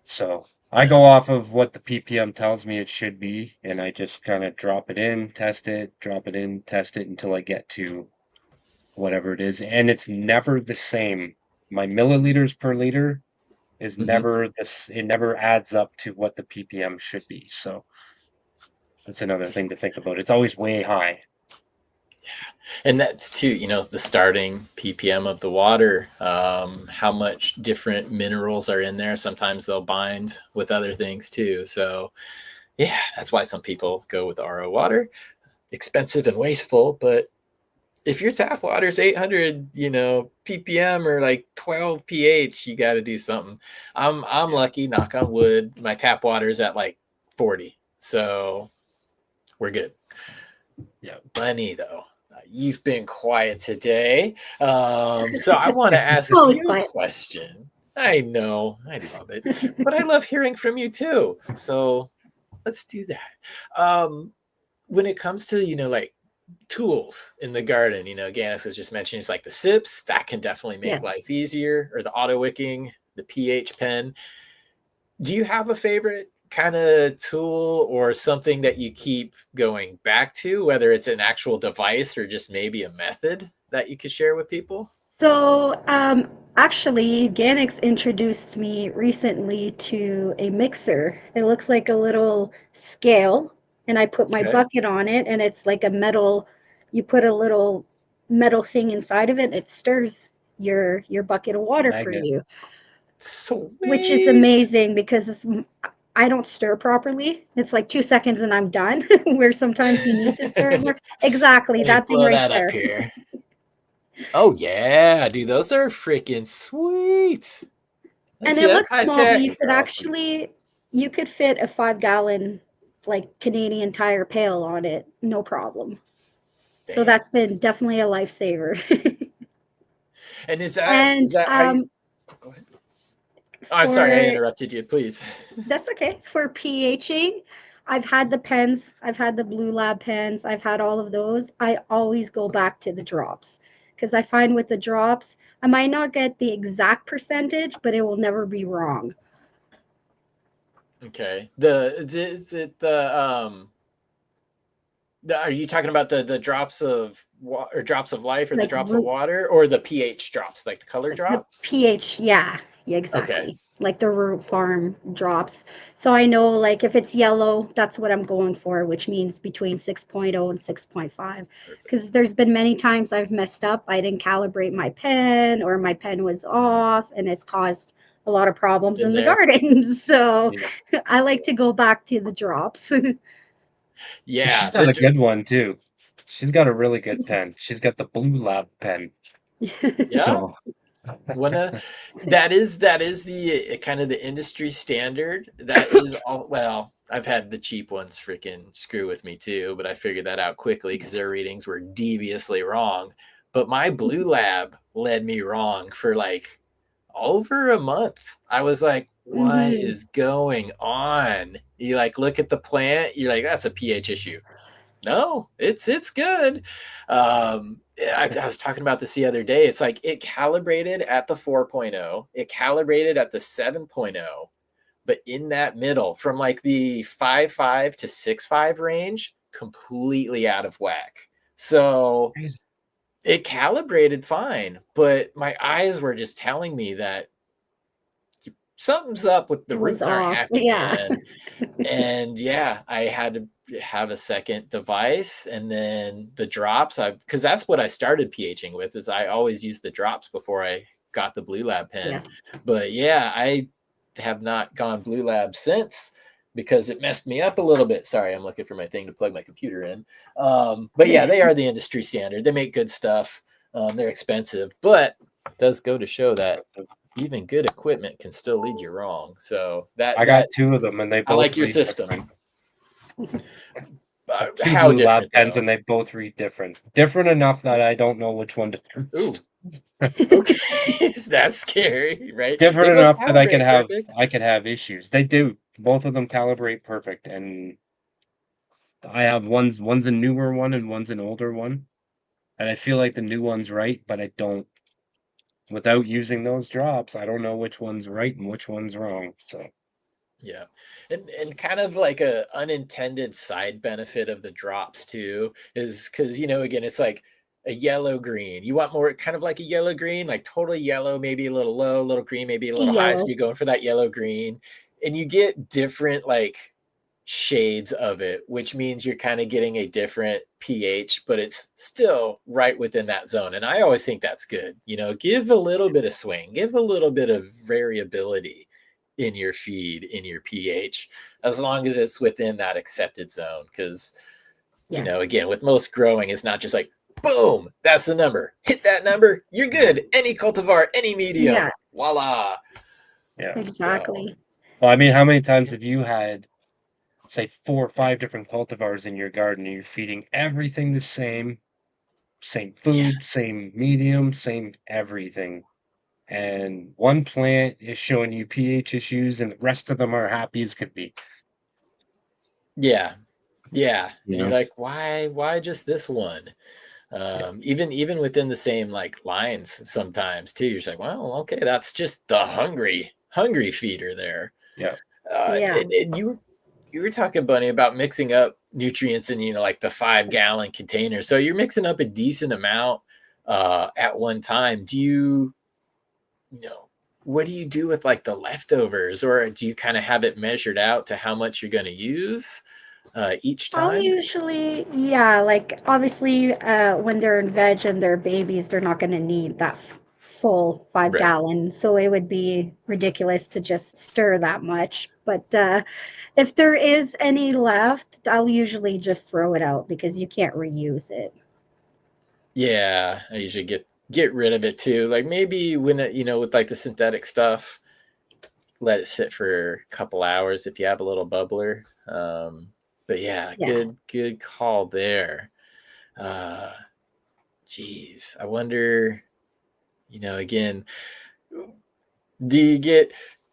So I Yeah. go off of what the ppm tells me it should be, and I just kind of drop it in, test it, drop it in, test it until I get to whatever it is. And it's never the same. My milliliters per liter is Hmm. never this, it never adds up to what the ppm should be. So that's another thing to think about. It's always way high. And that's too, the starting ppm of the water, how much different minerals are in there. Sometimes they'll bind with other things too. So yeah, that's why some people go with RO water. Expensive and wasteful, but if your tap water is 800, ppm or like 12 pH, you got to do something. I'm Yeah. lucky, knock on wood, my tap water is at like 40, so we're good. Yeah. Bunny, though, you've been quiet today. So I want to ask Always you a quiet. question. I know, I love it, but I love hearing from you too. So let's do that. When it comes to, like tools in the garden, Ganiks was just mentioning, it's like the sips that can definitely make Yes. life easier, or the auto wicking, the pH pen. Do you have a favorite kind of tool or something that you keep going back to, whether it's an actual device or just maybe a method that you could share with people? So, actually, Ganix introduced me recently to a mixer. It looks like a little scale, and I put my Okay. bucket on it, and it's like a metal, you put a little metal thing inside of it, it stirs your bucket of water for Magnet. you, which is Sweet. amazing because I don't stir properly. It's like 2 seconds and I'm done, where sometimes you need to stir it Let more. Exactly, me that thing blow right that up there. here. Oh yeah, dude, those are freaking sweet. Let's And see, it that's looks high small, but tech. you could actually you could fit a 5-gallon like Canadian Tire pail on it, no problem. So Damn. that's been definitely a lifesaver. And And is that how you? Go ahead. Oh, I'm sorry, I for interrupted you. Please. that's okay. For pHing, I've had the pens, I've had the Blue Lab pens, I've had all of those. I always go back to the drops because I find with the drops, I might not get the exact percentage, but it will never be wrong. Okay. Is it are you talking about the drops of or drops of life or the Like drops of water or the pH drops, like the color the drops? pH, yeah, Okay. exactly. Like the root farm drops. So I know like if it's yellow, that's what I'm going for, which means between 6.0 and 6.5. Because Perfect. there's been many times I've messed up. I didn't calibrate my pen or my pen was off and it's caused a lot of problems In in the there. garden. So Yeah. I like to go back to the drops. She's Yeah. got a good one too. She's got a really good pen. She's got the Blue Lab pen. Yeah. So One that is the kind of the industry standard. That is all. Well, I've had the cheap ones freaking screw with me too, but I figured that out quickly because their readings were deviously wrong. But my Blue Lab led me wrong for like over a month. I was like, what Mhm. is going on? You like look at the plant, you're like, that's a pH issue. No, it's good. I was talking about this the other day. It's like it calibrated at the 4.0, it calibrated at the 7.0, but in that middle, from like the 5.5 to 6.5 range, completely out of whack. So it calibrated fine, but my eyes were just telling me that something's up with the It was roots aren't off. happy. Yeah. And yeah, I had to have a second device, and then the drops, I because that's what I started pHing with, is I always used the drops before I got the Blue Lab pen. Yes. But yeah, I have not gone Blue Lab since because it messed me up a little bit. Sorry, I'm looking for my thing to plug my computer in. But yeah, they are the industry standard. They make good stuff. They're expensive, but it does go to show that even good equipment can still lead you wrong. So I got two of them and they I both like your read system. different. I have two How Blue Lab different pens though? and they both read different. Different enough that I don't know which one to Ooh, trust. okay. That's scary, right? They Different both enough that calibrate perfect. I could have issues. They do. Both of them calibrate perfect, and I have one's a newer one and one's an older one, and I feel like the new one's right, but I don't. Without using those drops, I don't know which one's right and which one's wrong. So Yeah. And kind of like a unintended side benefit of the drops too is because again, it's like a yellow green. You want more kind of like a yellow green, like totally yellow, maybe a little low, a little green, maybe a little high. So Yellow. you're going for that yellow green. And you get different like shades of it, which means you're kind of getting a different pH, but it's still right within that zone. And I always think that's good. Give a little bit of swing, give a little bit of variability in your feed, in your pH, as long as it's within that accepted zone. Because, Yes. again, with most growing, it's not just like, boom, that's the number. Hit that number, you're good. Any cultivar, any medium, Yeah, voila. yeah. So, exactly. Well, I mean, how many times have you had, say, 4 or 5 different cultivars in your garden and you're feeding everything the same yeah. food, same medium, same everything, and one plant is showing you pH issues and the rest of them are happy as could be. Yeah. Yeah. You And you're know? like, why just this one? Yeah. Even within the same like lines sometimes too, you're just like, well, okay, that's just the hungry feeder there. Yeah. Yeah. And you were talking, Bunny, about mixing up nutrients in like the 5 gallon container. So you're mixing up a decent amount at one time. Do you know what do you do with like the leftovers, or do you kind of have it measured out to how much you're going to use each I'll time? usually, yeah, like obviously, when they're in veg and they're babies, they're not going to need that full five Right. gallon. So it would be ridiculous to just stir that much. But if there is any left, I'll usually just throw it out because you can't reuse it. Yeah, I usually get rid of it too. Like maybe when with like the synthetic stuff, let it sit for a couple hours if you have a little bubbler. But yeah, Yeah. good call there. Uh, Geez, I wonder, again, do you get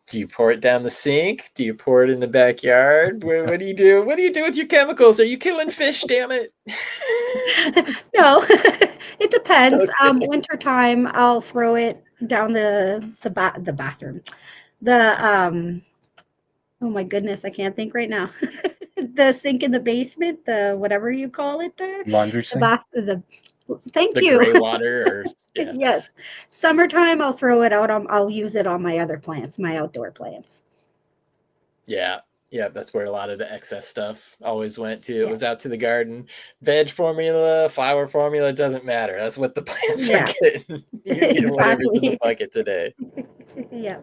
Do you pour it down the sink? Do you pour it in the backyard? What do you do? What do you do with your chemicals? Are you killing fish? Damn it! No, it depends. Okay. Wintertime, I'll throw it down the bathroom. The oh my goodness, I can't think right now. The sink in the basement, the whatever you call it there, Laundry the sink. bath, the thank The you. gray water, or yeah, Yes. Summertime, I'll throw it out on, I'll use it on my other plants, my outdoor plants. yeah, yeah. That's where a lot of the excess stuff always went to. It Yeah. was out to the garden. Veg formula, flower formula, it doesn't matter. That's what the plants are Yeah, getting. You're getting whatever's in the exactly. bucket today. Yeah.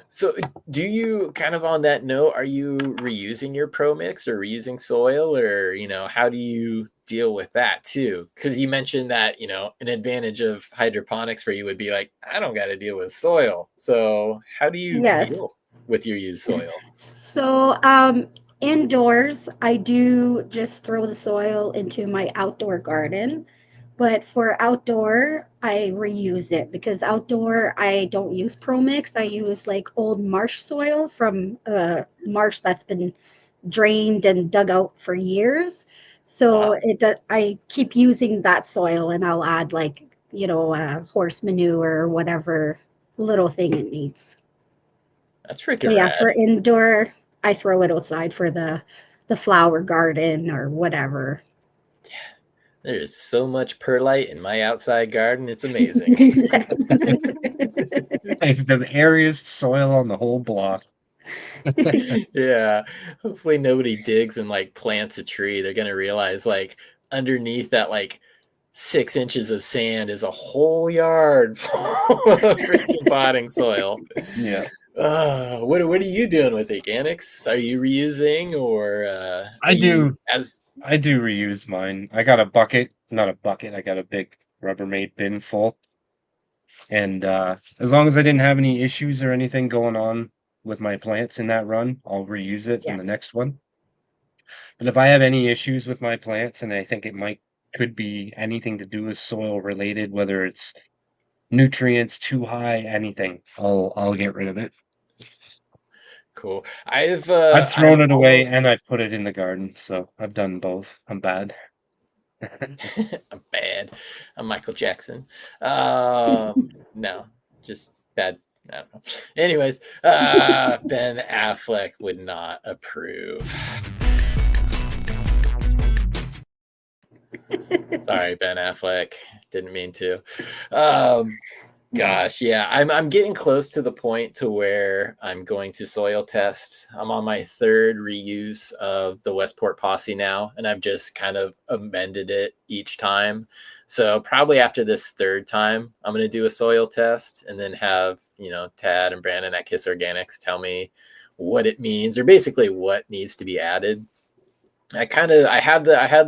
So, do you kind of on that note, are you reusing your pro mix or reusing soil, or how do you deal with that too? Because you mentioned that an advantage of hydroponics for you would be like, I don't got to deal with soil. So, how do you Yes. deal with your used soil? So, indoors, I do just throw the soil into my outdoor garden. But for outdoor, I reuse it because outdoor, I don't use Pro Mix. I use like old marsh soil from marsh that's been drained and dug out for years. So I keep using that soil and I'll add like, horse manure or whatever little thing it needs. That's But freaking yeah, for rad. indoor, I throw it outside for the flower garden or whatever. There is so much perlite in my outside garden. It's amazing. Yes. It's the airiest soil on the whole block. Yeah. Hopefully nobody digs and like plants a tree. They're gonna realize like underneath that like 6 inches of sand is a whole yard full of freaking potting soil. Yeah. What are you doing with it, Ganiks? Are you reusing or are I you do as I do reuse mine. I got a bucket, not a bucket, I got a big Rubbermaid bin full. And as long as I didn't have any issues or anything going on with my plants in that run, I'll reuse it in the Yes. next one. But if I have any issues with my plants and I think could be anything to do with soil related, whether it's nutrients too high, anything, I'll get rid of it. cool? I've I'm thrown it away almost and I've put it in the garden, so I've done both. I'm bad. I'm bad. I'm Michael Jackson. No, just bad. I don't know. Anyways, Ben Affleck would not approve. Sorry, Ben Affleck. Didn't mean to. Gosh, yeah, I'm getting close to the point to where I'm going to soil test. I'm on my third reuse of the Westport posse now, and I've just kind of amended it each time. So probably after this third time, I'm going to do a soil test and then have, Tad and Brandon at Kiss Organics tell me what it means or basically what needs to be added. I had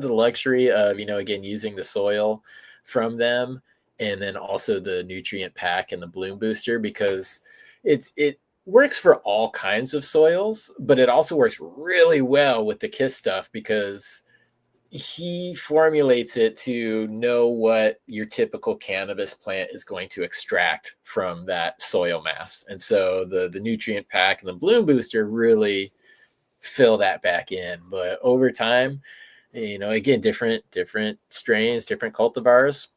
the luxury of, again, using the soil from them and then also the nutrient pack and the bloom booster because it works for all kinds of soils, but it also works really well with the Kiss stuff because he formulates it to know what your typical cannabis plant is going to extract from that soil mass. And so the nutrient pack and the bloom booster really fill that back in. But over time, again, different strains, different cultivars,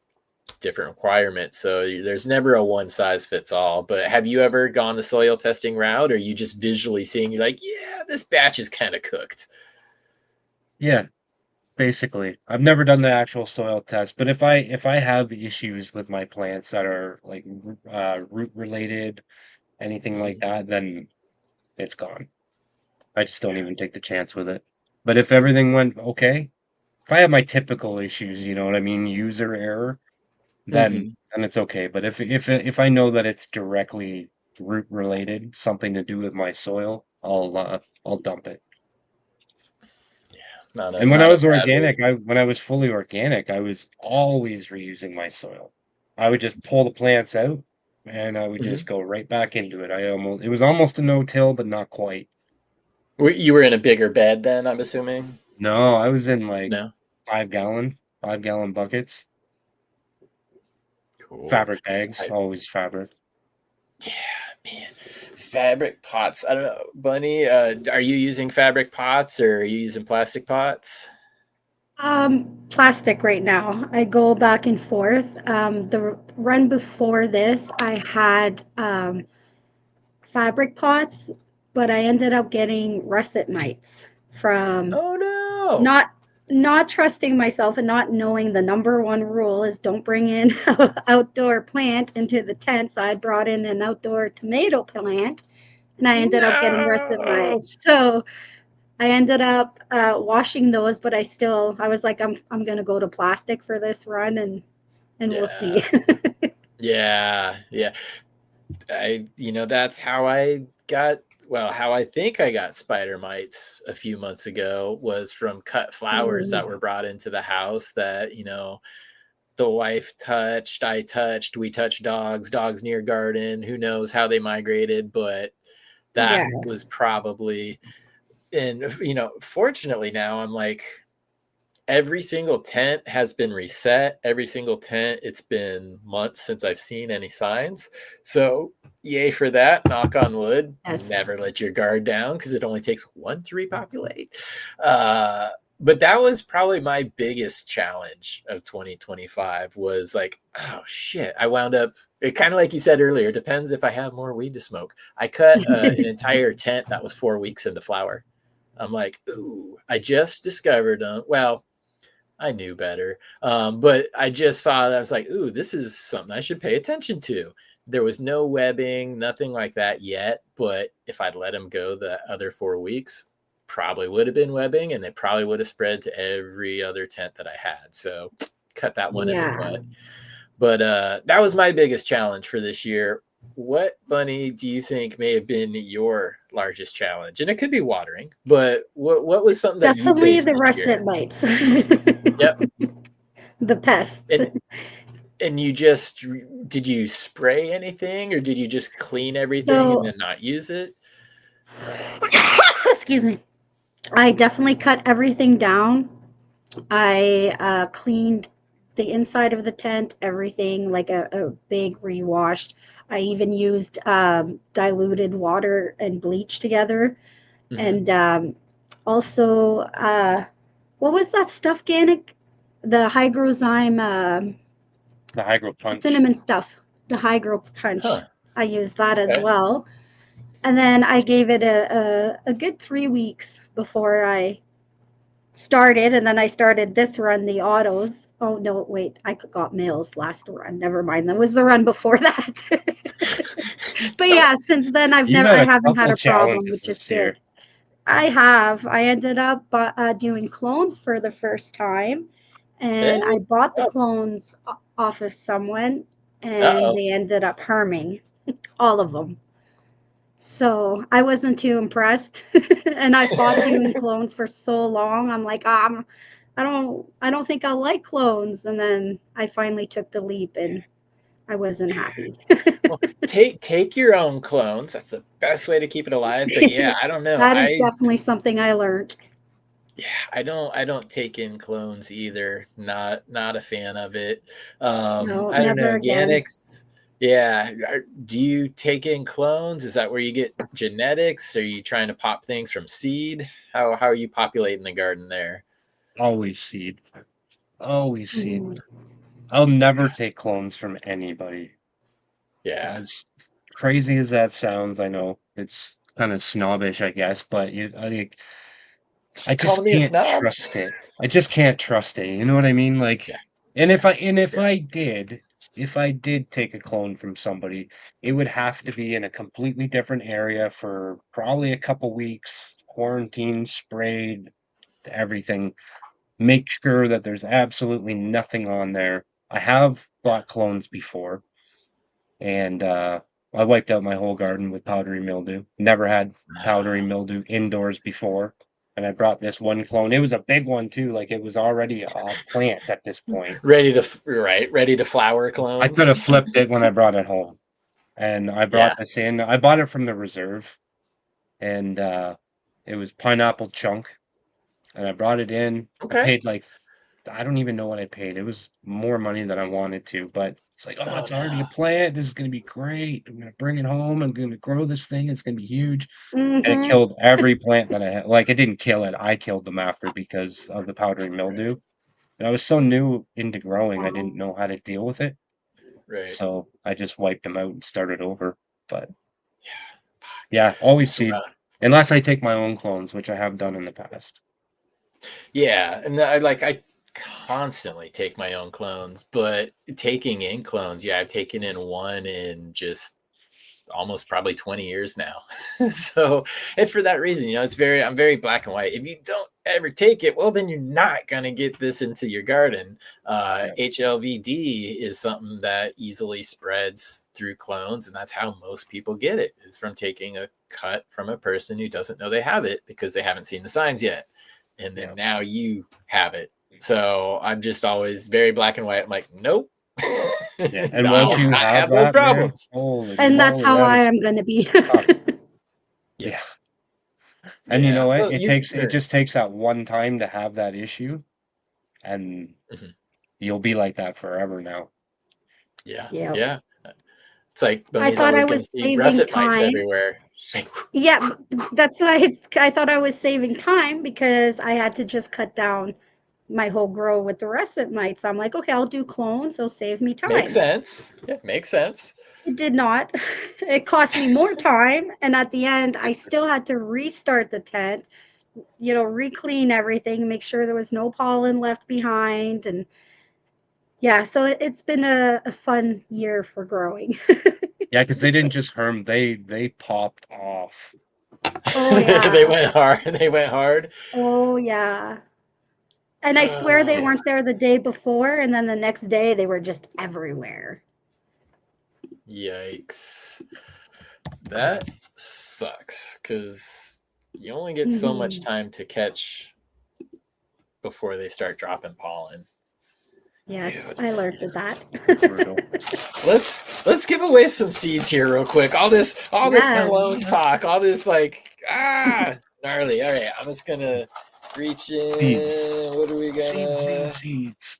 different requirements. So there's never a one size fits all. But have you ever gone the soil testing route, or you just visually seeing, you're like, yeah, this batch is kind of cooked? Yeah, basically. I've never done the actual soil test, but if I have issues with my plants that are like root related, anything like Mhm. that, then it's gone. I just don't even take the chance with it. But if everything went okay, if I have my typical issues, you know what I mean, user error, then Mhm. then it's okay. But if I know that it's directly root related, something to do with my soil, I'll dump it. And when I Not a was bad way. organic, when I was fully organic, I was always reusing my soil. I would just pull the plants out and I would Mhm. just go right back into it. It was almost a no-till, but not quite. You were in a bigger bed then, I'm assuming? No, I was in like No? 5 gallon buckets, Cool. fabric bags, I, always fabric. yeah, man. Fabric pots. I don't know, Bunny. Are you using fabric pots or are you using plastic pots? Plastic right now. I go back and forth. The run before this, I had fabric pots, but I ended up getting russet mites from Oh no. not not trusting myself and not knowing the number one rule is don't bring in outdoor plant into the tent. So I brought in an outdoor tomato plant and I ended up getting russet No. mites. So I ended up washing those, but I was like, I'm gonna go to plastic for this run, and we'll Yeah. see. Yeah. Yeah. That's how I got, well, how I think I got spider mites a few months ago was from cut flowers that Ooh, were brought into the house that, the wife touched, I touched, we touched dogs near garden. Who knows how they migrated, but that yeah, was probably, and, fortunately now I'm like, every single tent has been reset. Every single tent, it's been months since I've seen any signs. So, yay for that. Knock on wood. Never yes. let your guard down because it only takes one to repopulate. Uh, but that was probably my biggest challenge of 2025 was like, oh shit. I wound up, it kind of like you said earlier, it depends if I have more weed to smoke. I cut an entire tent that was 4 weeks into flower. I'm like, ooh, I just discovered them. Well, I knew better. But I just saw that I was like, ooh, this is something I should pay attention to. There was no webbing, nothing like that yet. But if I'd let him go the other 4 weeks, probably would have been webbing and it probably would have spread to every other tent that I had. So cut that one in the Yeah. butt. But that was my biggest challenge for this year. What, Bunny, do you think may have been your largest challenge? And it could be watering, but what was something that you Definitely faced the this year? russet mites. Yep. The pests. And you just did you spray anything or did you just clean everything and So, then not use it? excuse me. I definitely cut everything down. I cleaned the inside of the tent, everything like a big rewashed. I even used diluted water and bleach together. Hmm. And also, what was that stuff, Ganic? The hygrozyme, The hydro punch. cinnamon stuff, the hygro punch. Huh. I used that as Okay. well. And then I gave it a good 3 weeks before I started. And then I started this run, the autos. Oh, no, wait, I got males last run. Never mind. That was the run before that. But Don't. yeah, since then You've I had a haven't had couple a problem, challenges which is this year. good. I have. I ended up doing clones for the first time, Eh? and I bought the Oh. clones off of someone, and Uh-oh. they ended up harming all of them. So I wasn't too impressed, and I fought doing clones for so long. I'm like, I don't think I like clones, and then I finally took the leap, and I wasn't happy. Well, take your own clones. That's the best way to keep it alive. But yeah, I don't know. That is definitely something I learned. Yeah, I don't take in clones either. Not a fan of it. No, I don't never know. again. Ganiks. Yeah. Do you take in clones? Is that where you get genetics? Are you trying to pop things from seed? How are you populating the garden there? Always seed. Always seed. Mm. I'll never take clones from anybody. Yeah. As crazy as that sounds, I know it's kind of snobbish, I guess, but I Calling just me a can't snob? trust it. I just can't trust it. You know what I mean? Like, Yeah. and if Yeah. if I did take a clone from somebody, it would have to be in a completely different area for probably a couple weeks, quarantine, sprayed, everything. Make sure that there's absolutely nothing on there. I have bought clones before, and I wiped out my whole garden with powdery mildew. Never had powdery mildew indoors before, and I brought this one clone. It was a big one too, like it was already a plant at this point. Ready to flower I could clones. have flipped it when I brought it home, and I brought Yeah. this in. I bought it from the reserve, and it was pineapple chunk, and I brought it in. I Okay. paid like I don't even know what I paid. It was more money than I wanted to, but it's like, oh, Oh it's already no. a plant. This is gonna be great. I'm gonna bring it home. I'm gonna grow this thing. It's gonna be huge. And it Mm-hmm. killed every plant that I had. Like, it didn't kill it. I killed them after because of the powdery mildew. And I was so new into growing, I didn't know how to deal with it. Right. So I just wiped them out and started over. But Fuck. yeah, always Mess seed. around. Unless I take my own clones, which I have done in the past. Yeah, and I constantly take my own clones, but taking in clones, yeah, I've taken in one in just almost probably 20 years now. So, and for that reason, I'm very black and white. If you don't ever take it, well, then you're not going to get this into your garden. Yeah. HLVD is something that easily spreads through clones. And that's how most people get it, is from taking a cut from a person who doesn't know they have it because they haven't seen the signs yet. And then Yeah. now you have it. So I'm just always very black and white. I'm like, nope. Yeah. And once I'll you not have have those that, man, problems. holy And that's moly, how that I is am going to be. tough. Yeah. Yeah. And you Yeah. know what? Well, It just takes that one time to have that issue, and Mhm. you'll be like that forever now. Yeah. Yeah. Yeah. It's like I Bunny's thought I always going was to see saving russet mites time. everywhere. Yeah, that's why I thought I was saving time because I had to just cut down my whole grow with the russet mites. I'm like, okay, I'll do clones. They'll save me Makes time. sense. Yeah, makes sense. It did not. It cost me more time. And at the end, I still had to restart the tent, re-clean everything, make sure there was no pollen left behind. And yeah, so it's been a fun year for growing. Yeah, because they didn't just herm, they popped off. Oh, They yeah. went hard. They went hard. Oh, yeah. And I swear they Yeah. weren't there the day before, and then the next day they were just everywhere. Yikes. That sucks because you only get so much Mhm. time to catch before they start dropping pollen. Yes, Dude, I learned that. Brutal. let's give away some seeds here real quick. All this Yes. clone talk, all this gnarly. All right, I'm just gonna reach Seeds. in. What are we gonna? Seeds.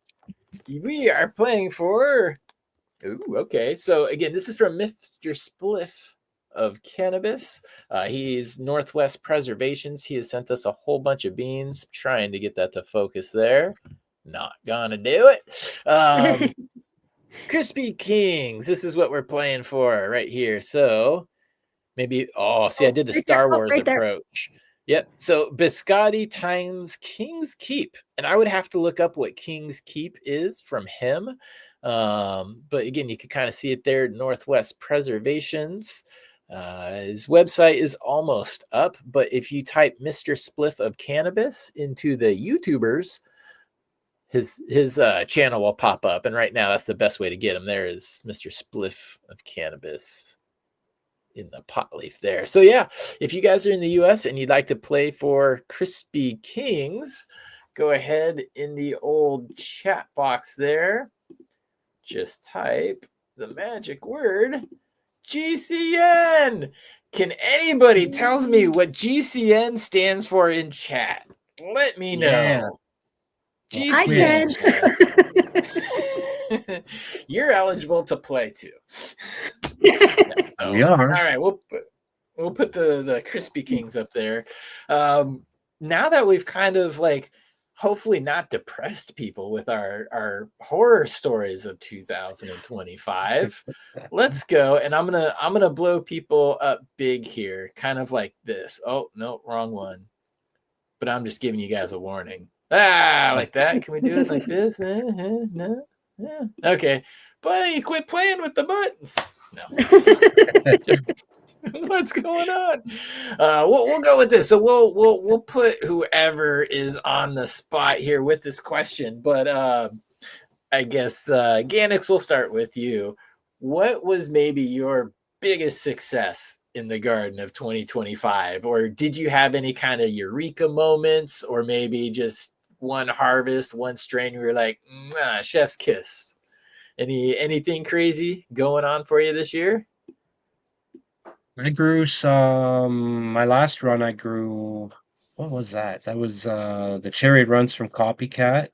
We are playing for. Ooh, okay. So again, this is from Mr. Spliff of Cannabis. He's Northwest Preservations. He has sent us a whole bunch of beans. Trying to get that to focus there. Not gonna do it. Crispy Kings. This is what we're playing for right here. So maybe. Oh, see, I Oh, did the right there. Star Oh, Wars right there. approach. Yep. So Biscotti times King's Keep, and I would have to look up what King's Keep is from him. But again, you can kind of see it there. Northwest Preservations. His website is almost up, but if you type Mr. Spliff of Cannabis into the YouTubers, his channel will pop up, and right now that's the best way to get him. There is Mr. Spliff of Cannabis in the pot leaf there. So yeah, if you guys are in the US and you'd like to play for Crispy Kings, go ahead in the old chat box there. Just type the magic word GCN. Can anybody tells me what GCN stands for in chat? Let me Yeah. know. Well, I GCN, can. quiz. guys. You're eligible to play too. So, We are. all right, we'll put the Crispy Kings up there. Now that we've kind of hopefully not depressed people with our horror stories of 2025, let's go. And I'm gonna blow people up big here, kind of like this. Oh no, wrong one. But I'm just giving you guys a warning. Like that. Can we do it like this? No. Yeah. Okay. Buddy, quit playing with the buttons. No. What's going on? We'll go with this. So we'll put whoever is on the spot here with this question. But I guess Ganiks, we'll start with you. What was maybe your biggest success in the garden of 2025? Or did you have any kind of eureka moments, or maybe just one harvest, one strain where you're like, chef's kiss? Anything crazy going on for you this year? I grew my last run I grew, what was that? That was the cherry runs from Copycat.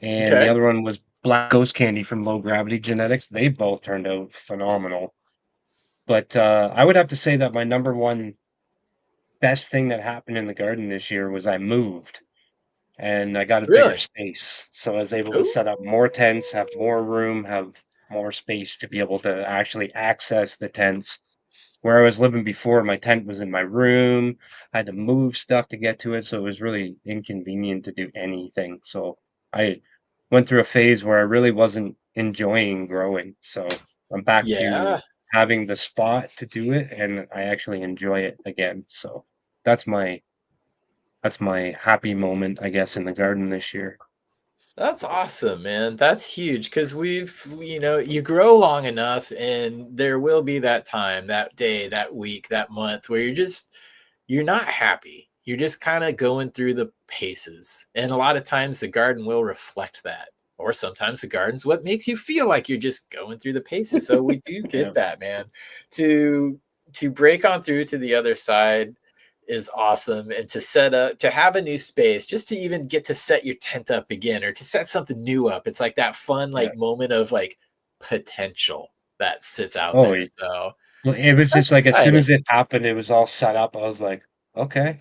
and the Okay. other one was Black Ghost Candy from Low Gravity Genetics. They both turned out phenomenal. But I would have to say that my number one best thing that happened in the garden this year was I moved and I got a bigger Really? space. So I was able to Oh, set up more tents, have more room, have more space to be able to actually access the tents. Where I was living before, my tent was in my room. I had to move stuff to get to it, so it was really inconvenient to do anything. So I went through a phase where I really wasn't enjoying growing. So I'm back to yeah. having the spot to do it, and I actually enjoy it again. So that's my that's my happy moment, I guess, in the garden this year. That's awesome, man. That's huge because you grow long enough and there will be that time, that day, that week, that month where you're not happy. You're just kind of going through the paces. And a lot of times the garden will reflect that. Or sometimes the garden's what makes you feel like you're just going through the paces. So we do Yeah. get that, man. To to break on through to the other side is awesome, and to have a new space, just to even get to set your tent up again or to set something new up, it's like that fun Yeah. like moment of like potential that sits out Oh, there. So well, it was that's just like as soon exciting. as it happened, it was all set up. I was like, okay,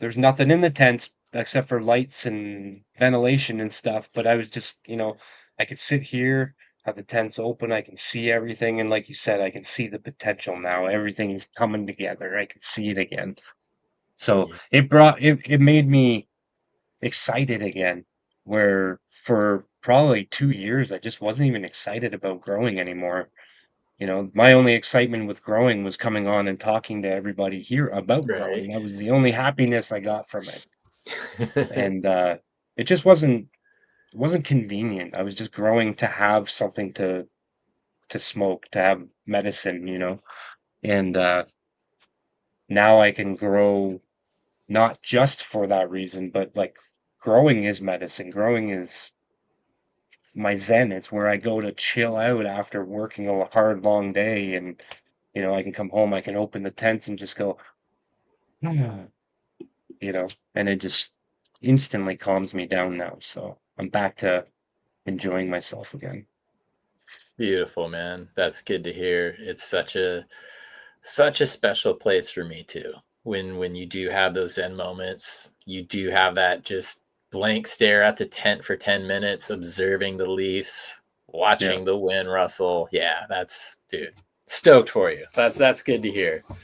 there's nothing in the tents except for lights and ventilation and stuff. But I was just, I could sit here, have the tents open, I can see everything. And like you said, I can see the potential now. Everything's coming together. I can see it again. So Yeah, it made me excited again, where for probably 2 years, I just wasn't even excited about growing anymore. My only excitement with growing was coming on and talking to everybody here about right. growing. That was the only happiness I got from it. And it just wasn't convenient. I was just growing to have something to smoke, to have medicine. And now I can grow not just for that reason, but like growing is medicine. Growing is my zen. It's where I go to chill out after working a hard long day, and I can come home, I can open the tents and just go, "Ah," and it just instantly calms me down now. So I'm back to enjoying myself again. Beautiful, man. That's good to hear. It's such a special place for me too. When you do have those zen moments, you do have that just blank stare at the tent for 10 minutes, observing the leaves, Yeah. watching the wind rustle. Yeah, that's dude. Stoked for you. That's good to hear. Oh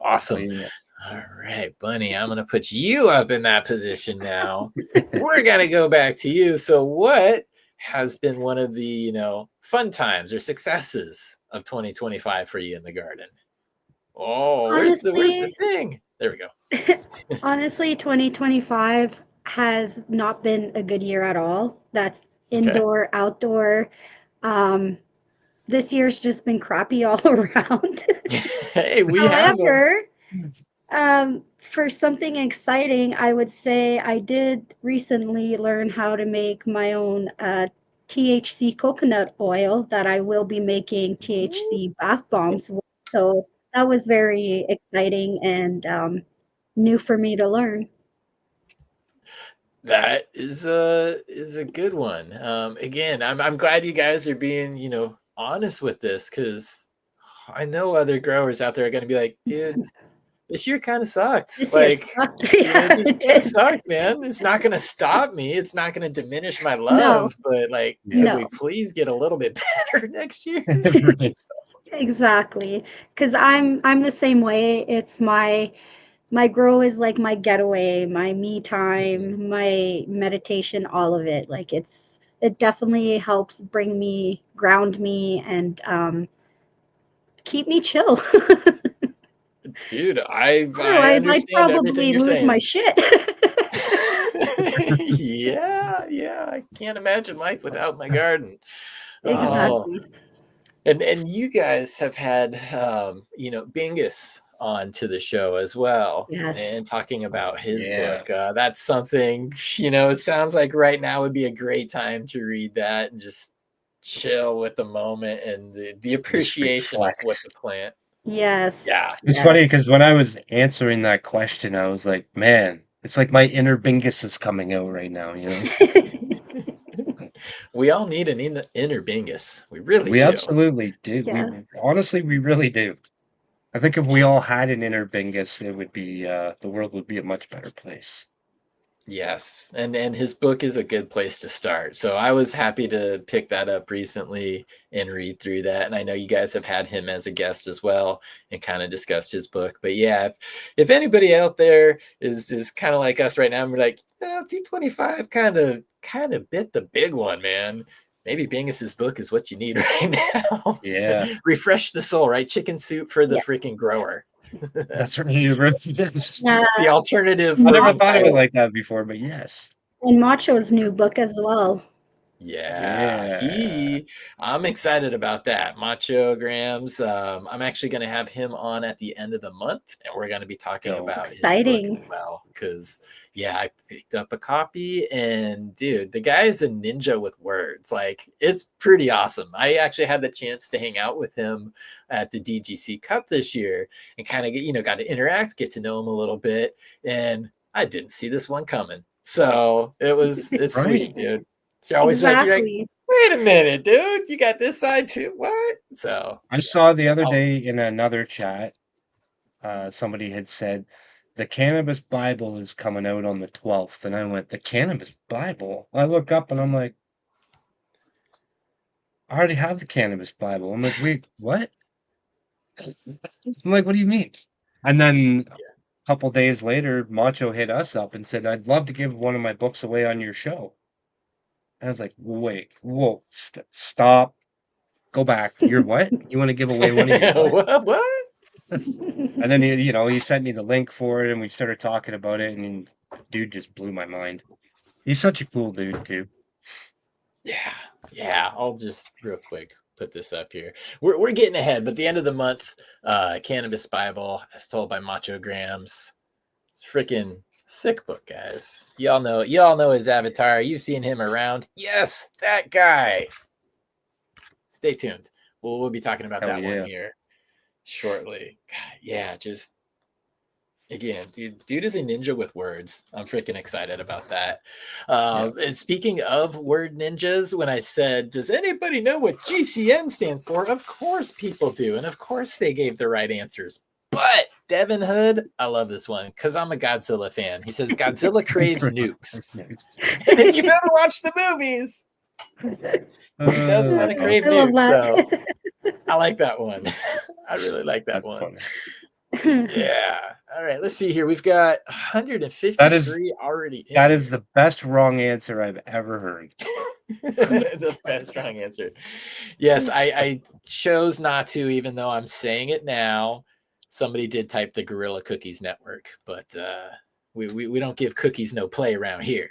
Awesome. yeah. All right, Bunny, I'm going to put you up in that position now. We're going to go back to you. So, what has been one of the, fun times or successes of 2025 for you in the garden? Oh, where's the Honestly, thing? There we go. honestly, 2025 has not been a good year at all. That's Okay. indoor, outdoor. Um, this year's just been crappy all around. Hey, we have them. However, for something exciting, I would say I did recently learn how to make my own THC coconut oil that I will be making THC bath bombs with. So that was very exciting and new for me to learn. That is a good one. Again, I'm glad you guys are being, honest with this because I know other growers out there are going to be like, dude, this year kind of sucked. This year Like, sucked. it Yeah, just it kind of did. sucked, man. It's not going to stop me. It's not going to diminish my No, love, but like, could we no. please get a little bit better next year? Right. Exactly. Because I'm the same way. It's my grow is like my getaway, my me Mhm. time, my meditation, all of it. Like it definitely helps bring me, ground me, and keep me chill. Dude, I Otherwise, I'd understand everything probably you're lose my saying. shit. Yeah, yeah. I can't imagine life without my garden. Oh, Exactly. and you guys have had Bingus on to the show as well Yes. and talking about his Yeah. book. That's something, it sounds like right now would be a great time to read that and just chill with the moment and the Just appreciation of what reflect. the plant. Yeah. Yes. It's Yes. funny because when I was answering that question, I was like, man, it's like my inner Bingus is coming out right now. We all need an inner Bingus. We really We do. absolutely do. Yes. We really do. I think if we all had an inner Bingus, it would be the world would be a much better place. Yes, and his book is a good place to start. So I was happy to pick that up recently and read through that. And I know you guys have had him as a guest as well and kind of discussed his book. But yeah, if anybody out there is kind of like us right now, we're like, oh, 225 kind of bit the big one, man. Maybe Bingus's book is what you need right now. Yeah, Refresh the soul, right? Chicken soup for the Yes. freaking grower. that's right. It really is. The alternative. I never fucking thought of it title. like that before, but yes. And Macho's new book as well. Yeah, I'm excited about that. Macho Grams. I'm actually going to have him on at the end of the month, and we're going to be talking Yo. about his book Exciting. as well. Because, yeah, I picked up a copy, and dude, the guy is a ninja with words. Like, it's pretty awesome. I actually had the chance to hang out with him at the DGC Cup this year and kind of got to interact, get to know him a little bit, and I didn't see this one coming. So it's Right. sweet, dude. You're always you're like, Exactly. wait a minute, dude. You got this side too? What? So I saw the other I'll- day in another chat, somebody had said the Cannabis Bible is coming out on the 12th, and I went, the Cannabis Bible? I look up and I'm like, I already have the Cannabis Bible. I'm like, wait, what? I'm like, what do you mean? And then a couple days later, Macho hit us up and said, I'd love to give one of my books away on your show. And I was like, wait, whoa, stop, go back. You're what? You want to give away one of your what? what? And then he sent me the link for it, and we started talking about it, and dude just blew my mind. He's such a cool dude too. Yeah. I'll just real quick put this up here. We're getting ahead, but the end of the month, Cannabis Bible, as told by Macho Grams. It's freaking sick book, guys. Y'all know his avatar. You've seen him around. Yes, that guy. Stay tuned. We'll be talking about that one here shortly. God, yeah, just again, dude is a ninja with words. I'm freaking excited about that. And speaking of word ninjas, when I said, does anybody know what GCN stands for? Of course people do. And of course they gave the right answers. But Devin Hood, I love this one because I'm a Godzilla fan. He says Godzilla craves nukes. And if you've ever watched the movies, he does kind of crave I love nukes. that. So I like that one. I really like that That's one. funny. Yeah. All right. Let's see here. We've got 153 already in. That is the best wrong answer I've ever heard. The best wrong answer. Yes, I chose not to, even though I'm saying it now. Somebody did type the Gorilla Cookies Network, but we don't give cookies no play around here.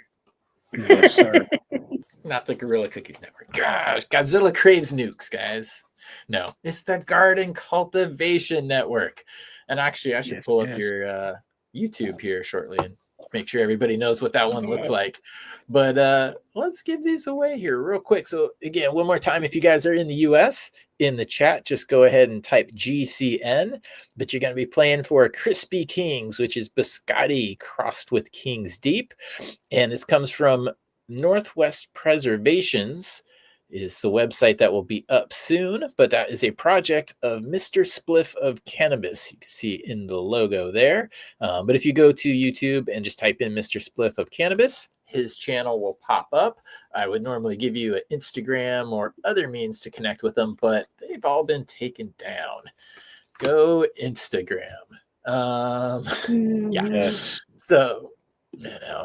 No, sir. It's not the Gorilla Cookies Network. Gosh, Godzilla craves nukes, guys. No, it's the Garden Cultivation Network. And actually, I should pull up your YouTube here shortly and make sure everybody knows what that one looks like. But let's give these away here real quick. So again, one more time, if you guys are in the US, in the chat, just go ahead and type GCN. But you're going to be playing for Crispy Kings, which is biscotti crossed with King's Deep. And this comes from Northwest Preservations, is the website that will be up soon, but that is a project of Mr. Spliff of Cannabis. You can see in the logo there. But if you go to YouTube and just type in Mr. Spliff of Cannabis, his channel will pop up. I would normally give you an Instagram or other means to connect with them, but they've all been taken down. Go Instagram. Yeah. Yes. So,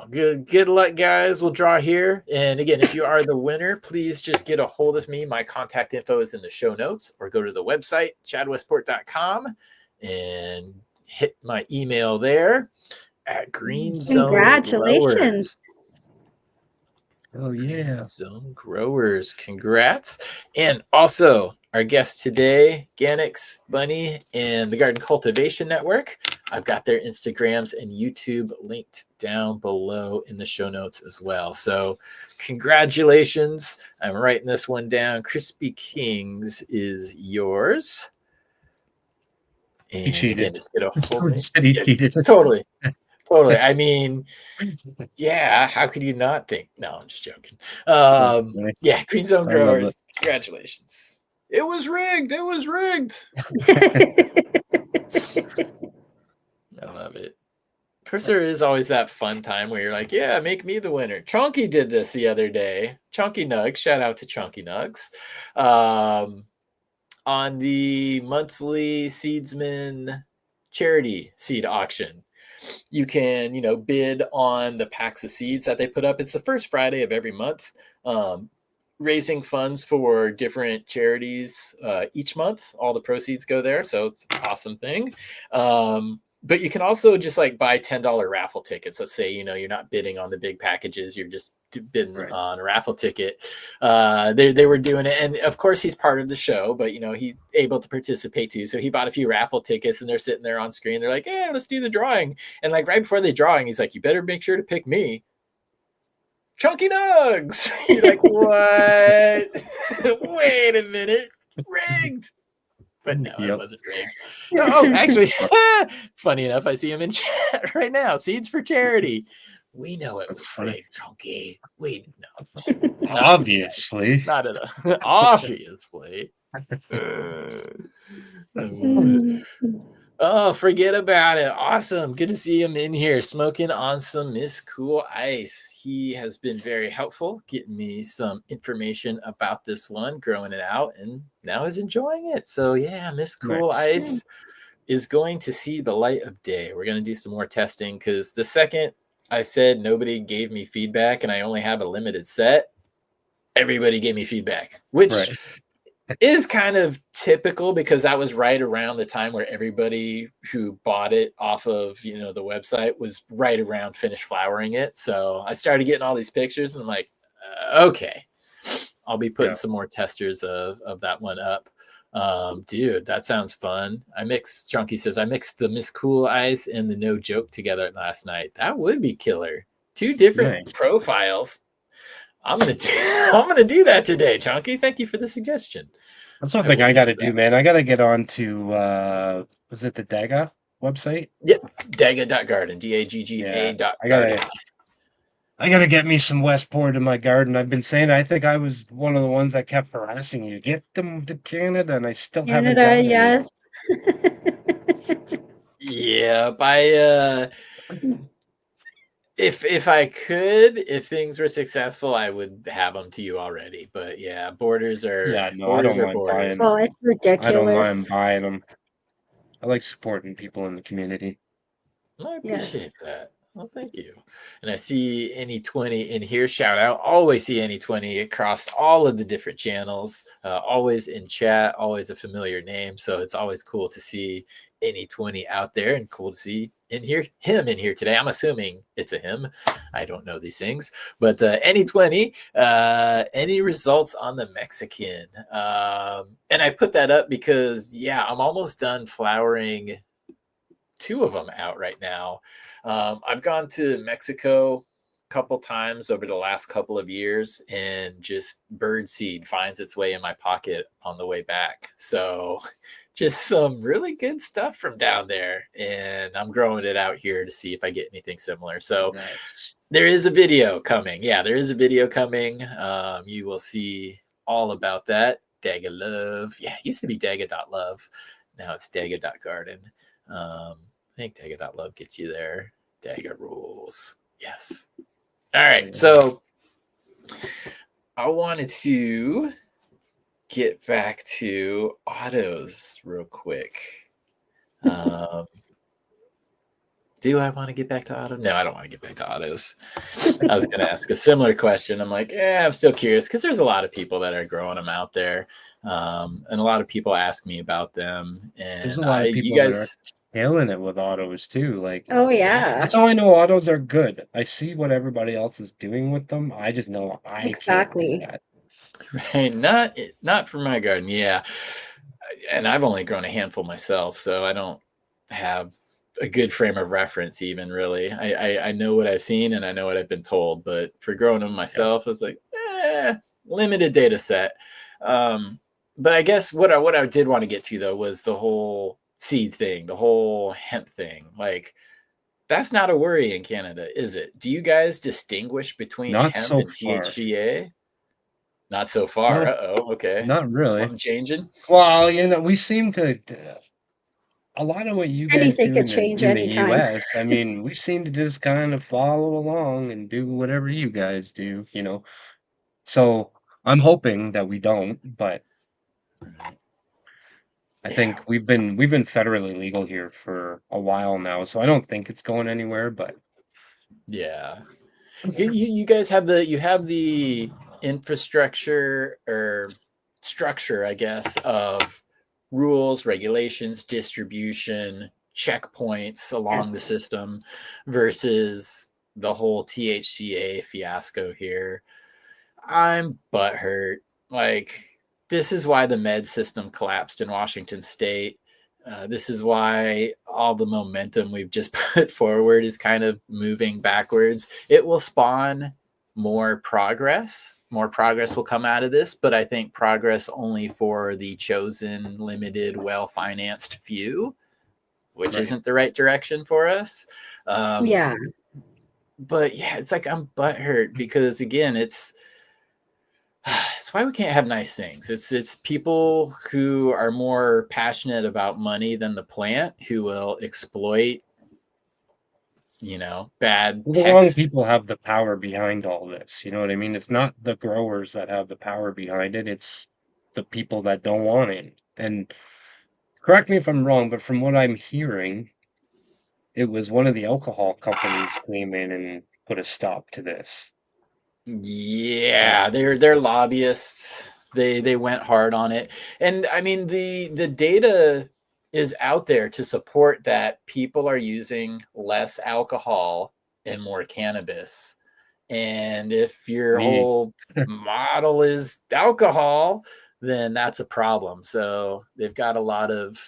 good luck, guys. We'll draw here. And again, if you are the winner, please just get a hold of me. My contact info is in the show notes, or go to the website, chadwestport.com, and hit my email there at Green Zone Congratulations. Growers. Oh, yeah. Green Zone Growers. Congrats. And also, our guests today, Ganiks, Cbunny, and the Garden Cultivation Network. I've got their Instagrams and YouTube linked down below in the show notes as well. So congratulations. I'm writing this one down. Crispy Kings is yours. And He cheated. again, just get a hold of He said he cheated. Totally. Totally. I mean, yeah, how could you not think? No, I'm just joking. Yeah, Green Zone I love it. growers, congratulations. It was rigged. It was rigged. I love it. Of course, there is always that fun time where you're like, yeah, make me the winner. Chunky did this the other day. Chunky Nugs, shout out to Chunky Nugs. On the monthly Seedsman charity seed auction. You can, bid on the packs of seeds that they put up. It's the first Friday of every month, raising funds for different charities each month. All the proceeds go there, so it's an awesome thing. But you can also just like buy $10 raffle tickets. Let's say, you're not bidding on the big packages. You're just bidding on a raffle ticket. They were doing it. And of course he's part of the show, but he's able to participate too. So he bought a few raffle tickets and they're sitting there on screen. They're like, yeah, let's do the drawing. And like right before the drawing, he's like, you better make sure to pick me. Chunky Nugs. You're like, what? Wait a minute. Rigged. But no, it wasn't rigged. Oh, actually, funny enough, I see him in chat right now. Seeds for charity. We know it was rigged, Chunky. Obviously. Not at all. Obviously. Oh, forget about it. Awesome. Good to see him in here smoking on some Miss Cool Ice. He has been very helpful getting me some information about this one, growing it out, and now is enjoying it. So yeah, Miss Cool Ice is going to see the light of day. We're going to do some more testing because the second I said nobody gave me feedback and I only have a limited set, everybody gave me feedback, which is kind of typical because that was right around the time where everybody who bought it off of the website was right around finished flowering it. So I started getting all these pictures and I'm like, okay, I'll be putting some more testers of that one up. Dude, that sounds fun. Chunky says I mixed the Miss Cool Ice and the No Joke together last night. That would be killer. 2 different profiles. I'm gonna do that today, Chunky. Thank you for the suggestion. That's something I got to do, man. I got to get on to was it the Daga website? Yep, Daga.garden, DAGGA.garden. I gotta get me some Westport in my garden. I've been saying I think I was one of the ones that kept harassing you. Get them to Canada, and I still haven't got it. Yes. Yeah, if I could, if things were successful, I would have them to you already. But yeah, borders are I don't mind buying. Oh, it's ridiculous. I don't mind buying them. I like supporting people in the community. I appreciate that. Well, thank you. And I see Any20 in here. Shout out. Always see Any20 across all of the different channels. Always in chat. Always a familiar name. So it's always cool to see Any20 out there and cool to see him in here today. I'm assuming it's a him. I don't know these things. But Any20, any results on the Mexican? And I put that up because, I'm almost done flowering 2 of them out right now. I've gone to Mexico a couple times over the last couple of years, and just bird seed finds its way in my pocket on the way back. So just some really good stuff from down there, and I'm growing it out here to see if I get anything similar. So there is a video coming. Yeah, there is a video coming. You will see all about that. Daga Love. Yeah, it used to be Daga.love. Now it's Daga.garden. I think Daga.love gets you there. Daga rules. Yes. All right. So I wanted to get back to autos real quick. Do I want to get back to auto? No, I don't want to get back to autos. I was going to ask a similar question. I'm like, I'm still curious because there's a lot of people that are growing them out there. And a lot of people ask me about them. And there's a lot of people that are killing it with autos too. Like, that's how I know autos are good. I see what everybody else is doing with them. I just know I can't do that. Right, not for my garden. Yeah, and I've only grown a handful myself, so I don't have a good frame of reference even really. I know what I've seen and I know what I've been told, but for growing them myself, I was like, limited data set. But I guess what I did want to get to though was the whole seed thing, the whole hemp thing. Like that's not a worry in Canada, is it? Do you guys distinguish between Not hemp so and far. THCA? Not so far. No, Uh-oh, okay. not really. Something changing? Well, we seem to a lot of what you guys Anything do could change in the anytime. US, I mean, we seem to just kind of follow along and do whatever you guys do, you know. So I'm hoping that we don't, but I Yeah. think we've been federally legal here for a while now, so I don't think it's going anywhere, but Yeah. You guys have the infrastructure or structure, I guess, of rules, regulations, distribution, checkpoints along the Yes. system versus the whole THCA fiasco here. I'm butthurt. Like, this is why the med system collapsed in Washington State. This is why all the momentum we've just put forward is kind of moving backwards. It will spawn more progress. More progress will come out of this, but I think progress only for the chosen, limited, well financed few, which right. isn't the right direction for us. Um, Yeah. but yeah, it's like I'm butthurt because, again, it's why we can't have nice things. It's people who are more passionate about money than the plant who will exploit, bad Well, the wrong text. people have the power behind all this, you know what I mean? It's not the growers that have the power behind it, it's the people that don't want it. And correct me if I'm wrong, but from what I'm hearing, it was one of the alcohol companies came in and put a stop to this. Yeah, they're lobbyists. They went hard on it. And I mean the data is out there to support that people are using less alcohol and more cannabis. And if your Me, whole model is alcohol, then that's a problem. So they've got a lot of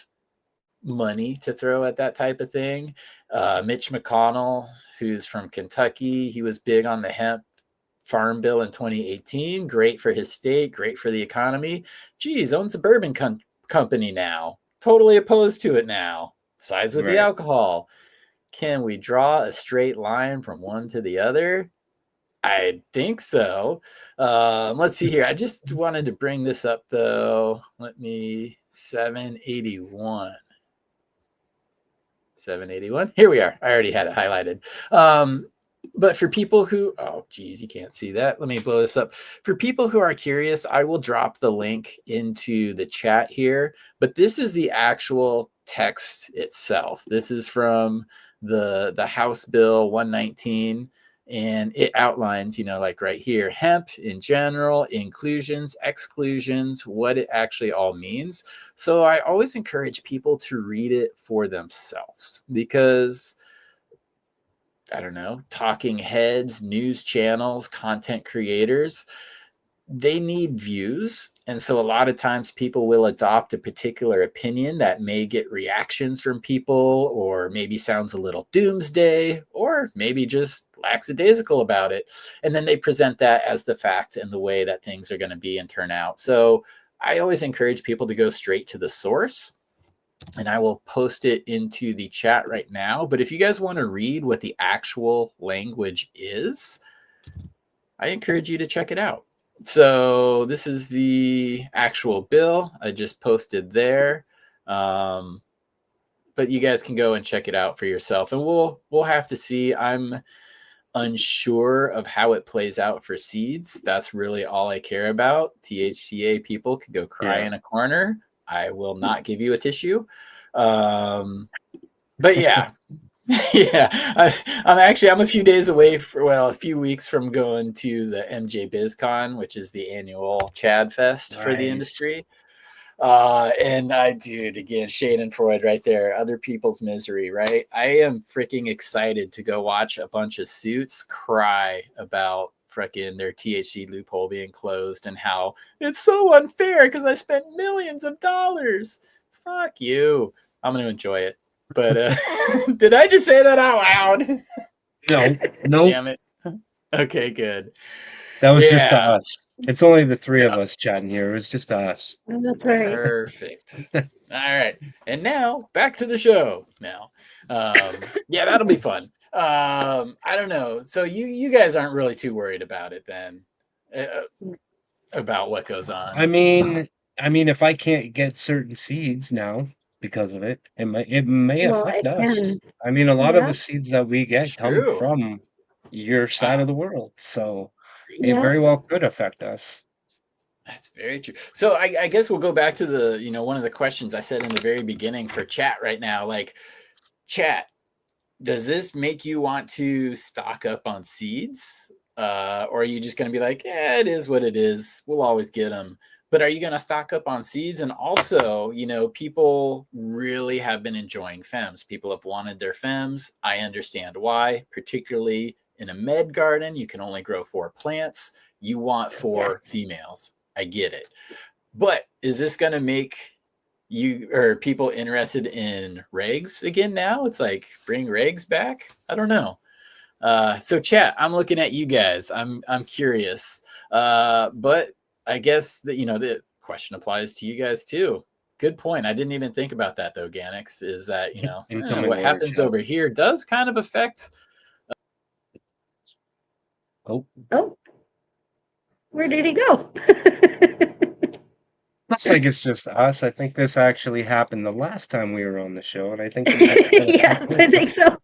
money to throw at that type of thing. Mitch McConnell, who's from Kentucky, he was big on the hemp farm bill in 2018. Great for his state, great for the economy. Geez, owns a bourbon company now. Totally opposed to it now. Sides with the right. alcohol. Can we draw a straight line from one to the other? I think so. Let's see here. I just wanted to bring this up though. Let me 781. 781. Here we are. I already had it highlighted. But for people who, oh, geez, you can't see that. Let me blow this up. For people who are curious, I will drop the link into the chat here. But this is the actual text itself. This is from the House Bill 119. And it outlines, like right here, hemp in general, inclusions, exclusions, what it actually all means. So I always encourage people to read it for themselves because, I don't know, talking heads, news channels, content creators, they need views. And so a lot of times people will adopt a particular opinion that may get reactions from people, or maybe sounds a little doomsday, or maybe just lackadaisical about it. And then they present that as the fact and the way that things are going to be and turn out. So I always encourage people to go straight to the source. And I will post it into the chat right now. But if you guys want to read what the actual language is, I encourage you to check it out. So this is the actual bill I just posted there. But you guys can go and check it out for yourself. And we'll have to see. I'm unsure of how it plays out for seeds. That's really all I care about. THCA people could go cry Yeah. in a corner. I will not give you a tissue. But yeah, yeah, I'm a few days away a few weeks from going to the MJ BizCon, which is the annual Chad Fest for the Nice. industry. And dude, again, Shade and Freud right there, other people's misery, right? I am freaking excited to go watch a bunch of suits cry about freaking their THC loophole being closed and how it's so unfair because I spent millions of dollars. Fuck you. I'm going to enjoy it. But did I just say that out loud? No, nope. Damn it. Okay, good. That was just to Yeah. us. It's only the three of us chatting here. It was just to us. That's right. Perfect. All right. And now back to the show. Now, Yeah, that'll be fun. I don't know. So you guys aren't really too worried about it then, uh, about what goes on. I mean, if I can't get certain seeds now because of it, it may Well, affect it us. can. I mean, a lot of Yeah. the seeds that we get come True. from your side of Wow. the world, so it Yeah. very well could affect us. That's very true. So I guess we'll go back to the, one of the questions I said in the very beginning for chat right now. Like, chat, does this make you want to stock up on seeds? Or are you just going to be like, yeah, it is what it is. We'll always get them. But are you going to stock up on seeds? And also, people really have been enjoying FEMs. People have wanted their FEMs. I understand why, particularly in a med garden, you can only grow 4 plants. You want 4 Yes. females. I get it. But is this going to make you or people interested in regs again now? It's like, bring regs back? I don't know. So chat, I'm looking at you guys. I'm curious. But I guess that the question applies to you guys too. Good point. I didn't even think about that though, Ganiks, is that, Incoming what order happens chat. over here does kind of affect. Oh, Oh, where did he go? looks like it's just us. I think this actually happened the last time we were on the show, and I think he just kind of Yes, popped I in. think so.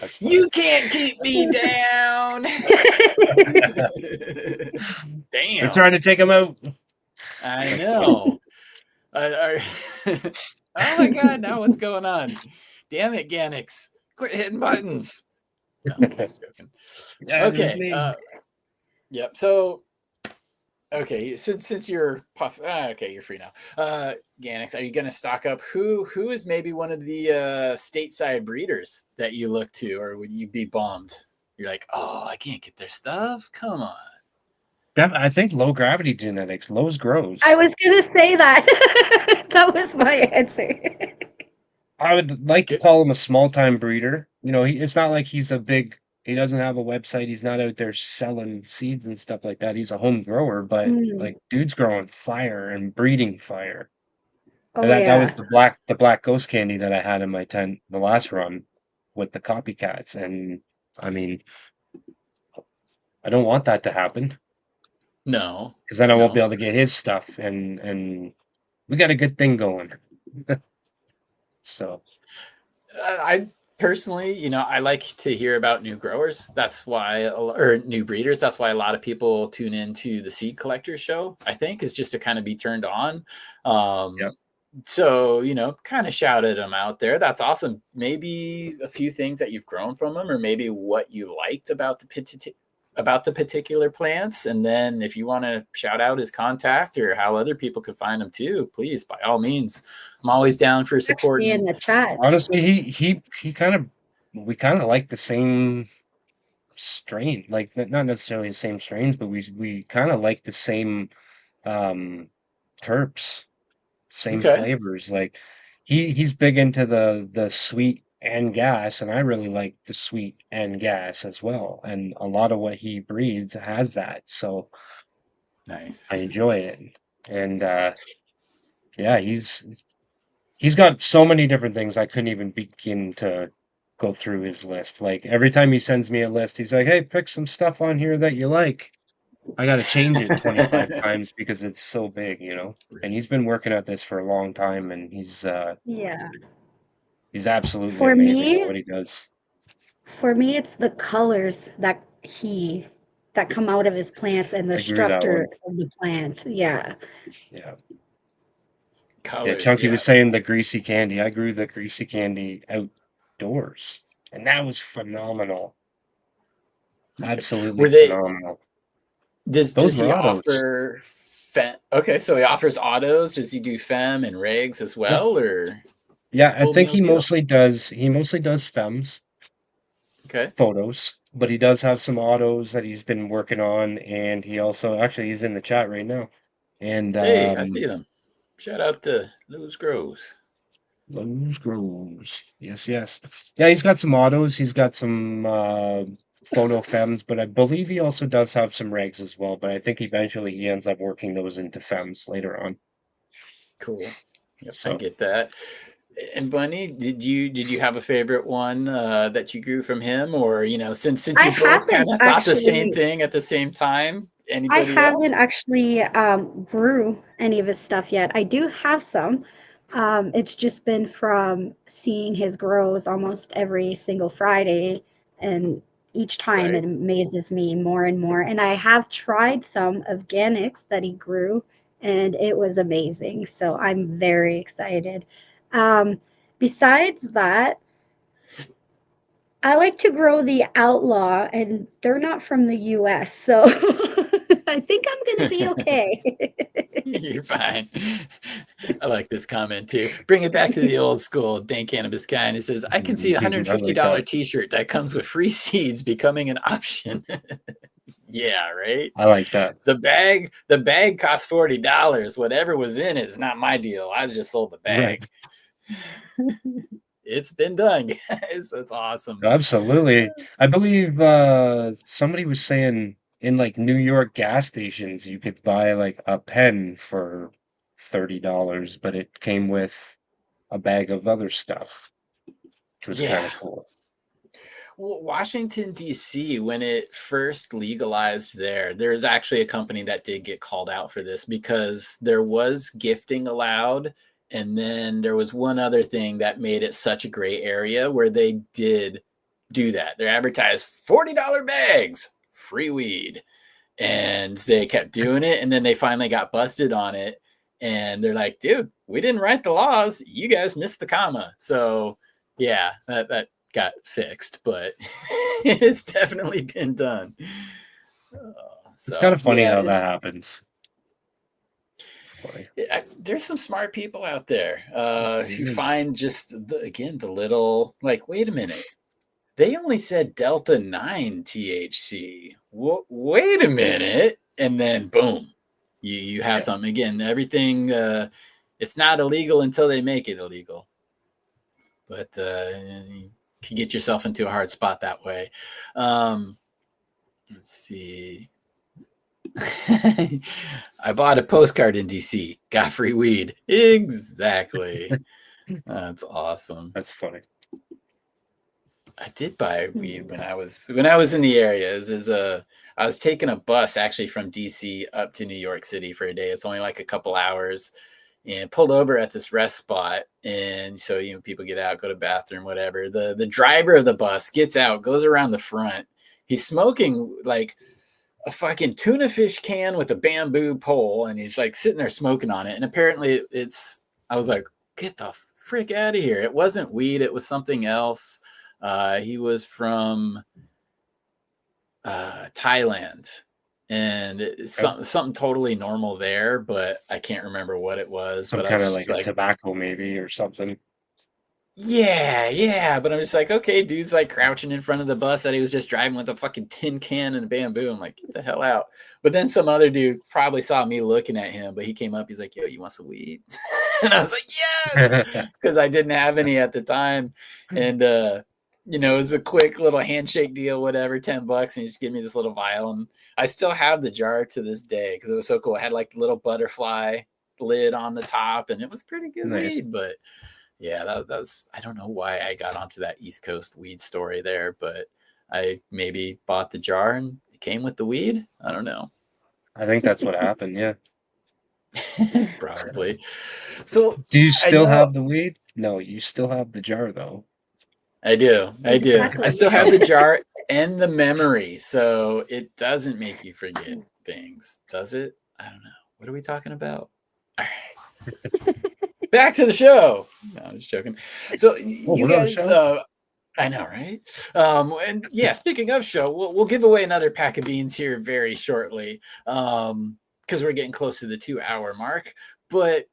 That's funny. You can't keep me down. They're Damn. trying to take him out. I know. Uh, oh my god, now what's going on? Damn it, Ganiks. Quit hitting buttons. No, I'm just joking. Yeah, there's Okay. me. Yep. So okay, since you're puff okay, you're free now. Ganiks, are you gonna stock up? Who is maybe one of the stateside breeders that you look to, or would you be bummed? You're like, oh, I can't get their stuff? Come on. I think low gravity genetics, Lowe's grows. I was gonna say that. That was my answer. I would like to Good. call him a small time breeder. It's not like he doesn't have a website. He's not out there selling seeds and stuff like that. He's a home grower, but Mm. like dude's growing fire and breeding fire. And Oh that was yeah. the black ghost candy that I had in my tent the last run with the copycats. And I mean, I don't want that to happen No. because then I won't be No. able to get his stuff. And we got a good thing going. So I personally, I like to hear about new growers. That's why, or new breeders. That's why a lot of people tune into the Seed Collector Show. I think is just to kind of be turned on. yeah. So kind of shouted them out there. That's awesome. Maybe a few things that you've grown from them, or maybe what you liked about the particular plants. And then if you want to shout out his contact or how other people can find him too, please, by all means. I'm always down for Actually in supporting. the chat. Honestly, he kind of we kind of like the same strain, like not necessarily the same strains, but we kind of like the same um terps, same Okay. flavors. Like he's big into the sweet and gas, and I really like the sweet and gas as well. And a lot of what he breeds has that, so I Nice. enjoy it. And yeah, he's got so many different things I couldn't even begin to go through his list. Like every time he sends me a list, he's like, "Hey, pick some stuff on here that you like." I got to change it 25 times because it's so big. And he's been working at this for a long time, and Yeah. he's absolutely For amazing at me, what he does. it's the colors that come out of his plants and the I agree with that structure one. of the plant. Yeah. Yeah. Yeah, Colors, Chunky yeah. was saying the greasy candy. I grew the greasy candy outdoors, and that was phenomenal. Okay. Absolutely Were they phenomenal. does Those he were autos. offer fem? Okay, so he offers autos. Does he do fem and regs as Yeah. well, or Yeah, I full think meal deal? he mostly does femmes, Okay. photos, but he does have some autos that he's been working on, and he also actually he's in the chat right now. And Hey, I see them. Shout out to Lewis Groves. Lowe's grows. Yes, yes. Yeah, he's got some autos, he's got some photo femmes, but I believe he also does have some regs as well, but I think eventually he ends up working those into femmes later on. Cool. Yep, I So get that. And Bunny, did you have a favorite one that you grew from him, or since I you both kind haven't of thought the same actually. thing at the same time? I Anybody haven't else? actually grew any of his stuff yet. I do have some. It's just been from seeing his grows almost every single Friday, and each time Right. it amazes me more and more. And I have tried some of Ganiks that he grew, and it was amazing. So I'm very excited. Um, Besides that, I like to grow the outlaw, and they're not from the US, so I think I'm gonna be okay. You're fine. I like this comment too. Bring it back to the old school dank cannabis guy, and it says, "I can see a I like that. $150 T-shirt that comes with free seeds becoming an option." Yeah, right. I like that. The bag costs $40. Whatever was in it is not my deal. I just sold the Right. bag. It's been done, guys. That's awesome. Absolutely. I believe somebody was saying in like New York gas stations you could buy like a pen for $30, but it came with a bag of other stuff, which was kind Yeah. of cool. Well, Washington, D.C., when it first legalized there's actually a company that did get called out for this because there was gifting allowed. And then there was one other thing that made it such a gray area where they did do that. They advertised $40 bags, free weed. And they kept doing it. And then they finally got busted on it. And they're like, dude, we didn't write the laws. You guys missed the comma. So, yeah, that got fixed, but it's definitely been done. It's kind So of funny yeah, how that happens. It's funny. there's some smart people out there who It is. find just again the little like, wait a minute, they only said Delta 9 THC. Wait a minute, and then boom, you have Yeah. something again. Everything it's not illegal until they make it illegal, but you can get yourself into a hard spot that way. Let's see. I bought a postcard in DC, got free weed. Exactly. That's awesome. That's funny. I did buy weed when I was in the area. I was taking a bus actually from DC up to New York City for a day. It's only like a couple hours, and pulled over at this rest spot. And so people get out, go to the bathroom, whatever. The driver of the bus gets out, goes around the front. He's smoking like a fucking tuna fish can with a bamboo pole, and he's like sitting there smoking on it. And apparently I was like, get the frick out of here. It wasn't weed, it was something else. He was from Thailand, and it's Okay. something totally normal there, but I can't remember what it was. Some But I kind was of just like a like, tobacco maybe or something. yeah. But I'm just like, okay, dude's like crouching in front of the bus that he was just driving with a fucking tin can and a bamboo. I'm like, get the hell out. But then some other dude probably saw me looking at him, but he came up, he's like, yo, you want some weed? And I was like, yes, because I didn't have any at the time. And it was a quick little handshake deal, whatever, $10, and he just gave me this little vial. And I still have the jar to this day because it was so cool. It had like little butterfly lid on the top, and it was pretty good Nice. weed. But yeah, that was, I don't know why I got onto that East Coast weed story there, but I maybe bought the jar and it came with the weed. I don't know. I think that's what happened. Yeah. Probably. So Do you I still know have the weed? No, you still have the jar though. I do. I do. I Exactly. still have the jar and the memory, so it doesn't make you forget things, does it? I don't know. What are we talking about? All right. Back to the show. No, I'm just joking. So Oh, you we're on a guys, show? I know, right? And yeah, speaking of show, we'll give away another pack of beans here very shortly, because we're getting close to the 2-hour mark. But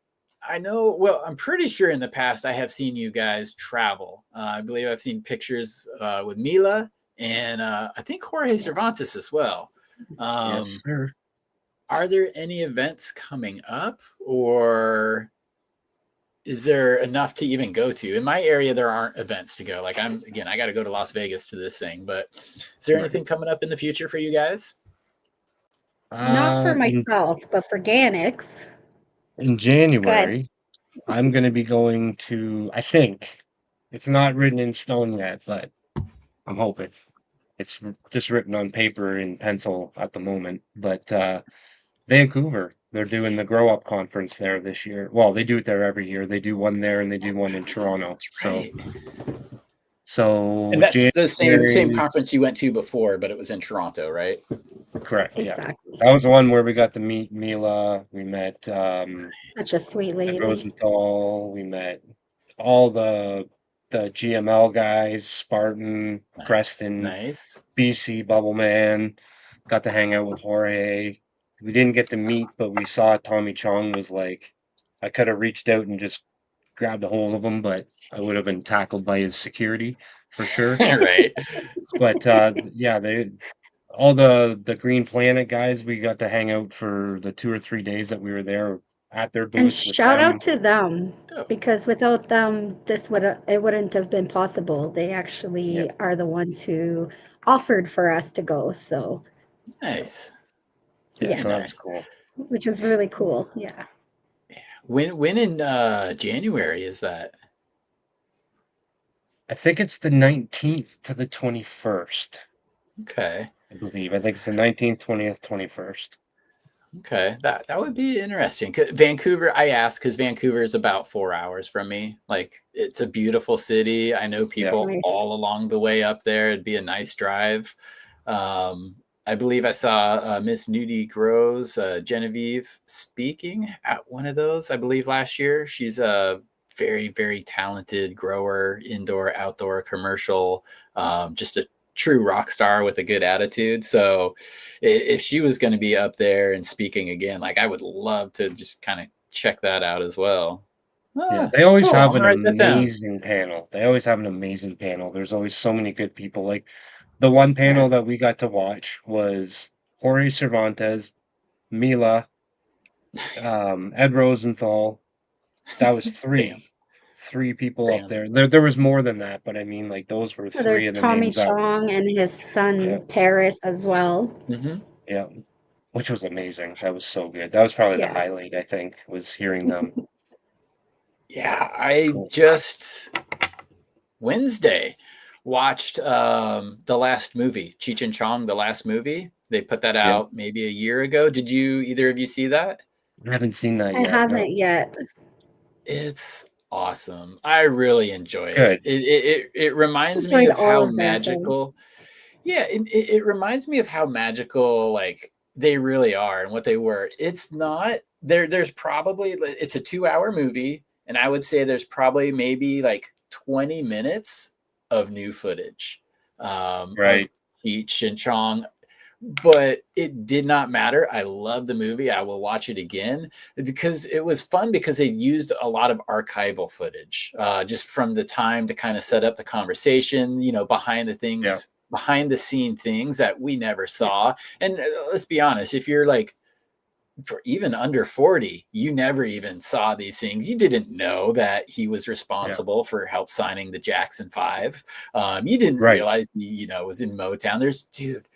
I know, well, I'm pretty sure in the past I have seen you guys travel. I believe I've seen pictures with Mila and I think Jorge Cervantes as well. Yes, sir. Are there any events coming up, or is there enough to even go to? In my area, there aren't events to go. Like I got to go to Las Vegas to this thing. But is there Right. anything coming up in the future for you guys? Not for In myself, but for Ganiks. in Go ahead. January, I'm going to be going to, I think, it's not written in stone yet, but I'm hoping. It's just written on paper in pencil at the moment. But Vancouver, they're doing the Grow Up Conference there this year. Well, they do it there every year. They do one there and they do one in Toronto. So, Right. so And that's the same January, conference you went to before, but it was in Toronto, right? correct, yeah. Exactly. That was the one where we got to meet Mila. We met Such a sweet Ed lady. Rosenthal. We met all the GML guys, Spartan, Nice. Preston, Nice. BC, Bubble Man. Got to hang out with Jorge. We didn't get to meet, but we saw Tommy Chong was like, I could have reached out and just grabbed a hold of him, but I would have been tackled by his security for sure. Right. But yeah, they all the Green Planet guys, we got to hang out for the 2 or 3 days that we were there at their And booth with shout out them. to them Oh, because without them, this would it wouldn't have been possible. They Yeah, actually are the ones who offered for us to go. So nice. yeah, Very so yes, that was nice. cool. which was really cool. Yeah. When in January is that? I think it's the 19th to the 21st, Okay. I believe. I think it's the 19th, 20th, 21st. Okay. That would be interesting. Vancouver, I asked because Vancouver is about 4 hours from me. Like it's a beautiful city. I know Yeah. people Nice. all along the way up there. It'd be a nice drive. Um, I believe I saw Miss Nudie Grows, Genevieve, speaking at one of those, I believe last year. She's a very, very talented grower, indoor, outdoor, commercial, just a true rock star with a good attitude. So if she was going to be up there and speaking again, like I would love to just kind of check that out as well. Yeah, Ah, they always cool. I'm have gonna an write that down. amazing panel. They always have an amazing panel. There's always so many good people. Like the one panel Yes. that we got to watch was Jorge Cervantes, Mila, Nice. Ed Rosenthal. That was Bam. three people up Bam. there. There was more than that, but I mean, like those were three There's of the Tommy names that, Chong and his yeah, son Paris as well. Hmm. yeah, which was amazing. That was so good. That was probably the Yeah. highlight, I think, was hearing them. Yeah, I Cool. just Wednesday watched the last movie, Cheech and Chong, the last movie. They put that Yeah, out maybe a year ago. Did you either of you see that? I haven't seen that I yet. No. haven't yet. It's awesome. I really enjoy it. Good. It reminds me Enjoyed of all how of their films. magical. Yeah, it reminds me of how magical like they really are and what they were. It's not there. There's probably it's a 2 hour movie, and I would say there's probably maybe like 20 minutes of new footage of Right. Cheech and Chong, but it did not matter. I love the movie. I will watch it again because it was fun because they used a lot of archival footage just from the time to kind of set up the conversation, behind the Yeah. things, behind the scene things that we never Yeah. saw. And let's be honest, if you're like even under 40, you never even saw these things. You didn't know that he was Yeah. responsible for help signing the Jackson 5. You didn't Right. realize he, was in Motown. Dude,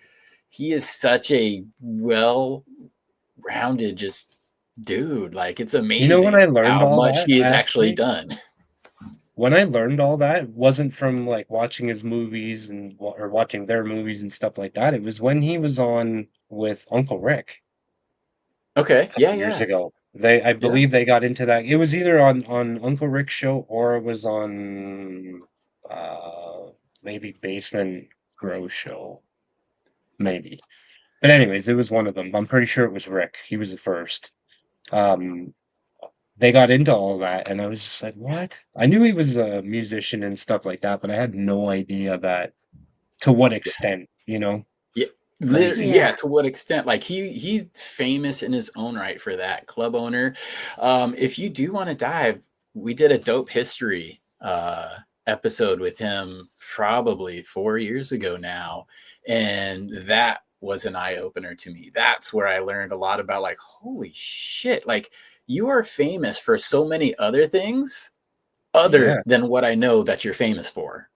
he is such a well-rounded just dude. Like it's You know when I amazing learned how all much that, he has actually actually? done. When I learned all that, it wasn't from like watching his movies and or watching their movies and stuff like that. It was when he was on with Uncle Rick Okay. a Yeah, couple years yeah. ago. I Yeah. believe they got into that. It was either on Uncle Rick's show or it was on uh maybe Basement Grow show, maybe. But anyways, it was one of them. I'm pretty sure it was Rick. He was the first. Um, they got into all that, and I was just like, "What?" I knew he was a musician and stuff like that, but I had no idea that to what extent, you know? Yeah. Crazy. Yeah, Yeah. to what extent? Like he's famous in his own right for that. Club owner. If you do want to dive, we did a dope history episode with him probably 4 years ago now. And that was an eye-opener to me. That's where I learned a lot about like, holy shit, like you are famous for so many other things other Yeah. than what I know that you're famous for.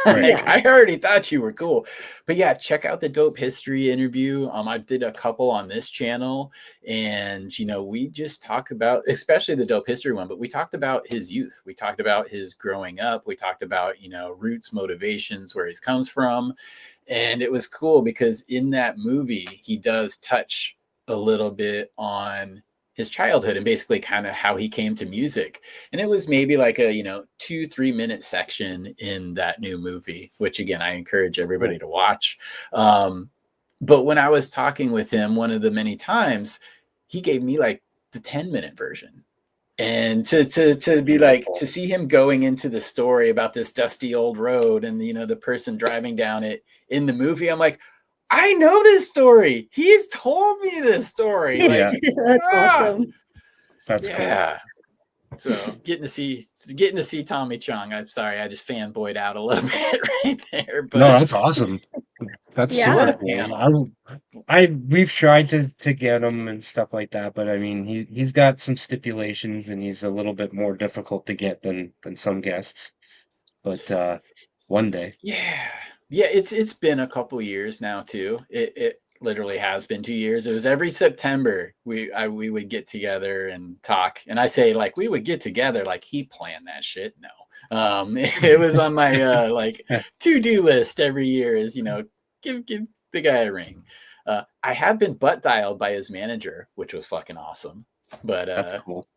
Right. Like, Yeah. I already thought you were cool. But yeah, check out the Dope History interview. I did a couple on this channel, and we just talk about, especially the Dope History one, but we talked about his youth. We talked about his growing up. We talked about, roots, motivations, where he comes from. And it was cool because in that movie, he does touch a little bit on his childhood and basically kind of how he came to music. And it was maybe like a 2-3 minute section in that new movie, which again I encourage everybody to watch. But when I was talking with him one of the many times, he gave me like the 10-minute version. And to be like, to see him going into the story about this dusty old road and the person driving down it in the movie, I'm like, I know this story. He's told me this story. Yeah. Like, That's awesome. That's cool. yeah. So getting to see Tommy Chong. I'm sorry, I just fanboyed out a little bit right there. But No, that's awesome. That's Yeah. what super a cool. panel. We've tried to get him and stuff like that, but I mean he's got some stipulations and he's a little bit more difficult to get than some guests. But one day. Yeah. Yeah, it's been a couple years now too. It literally has been 2 years. It was every September we would get together and talk. And I say like we would get together like he planned that shit. No. It was on my like to-do list every year is, give the guy a ring. I have been butt dialed by his manager, which was fucking awesome. But That's cool.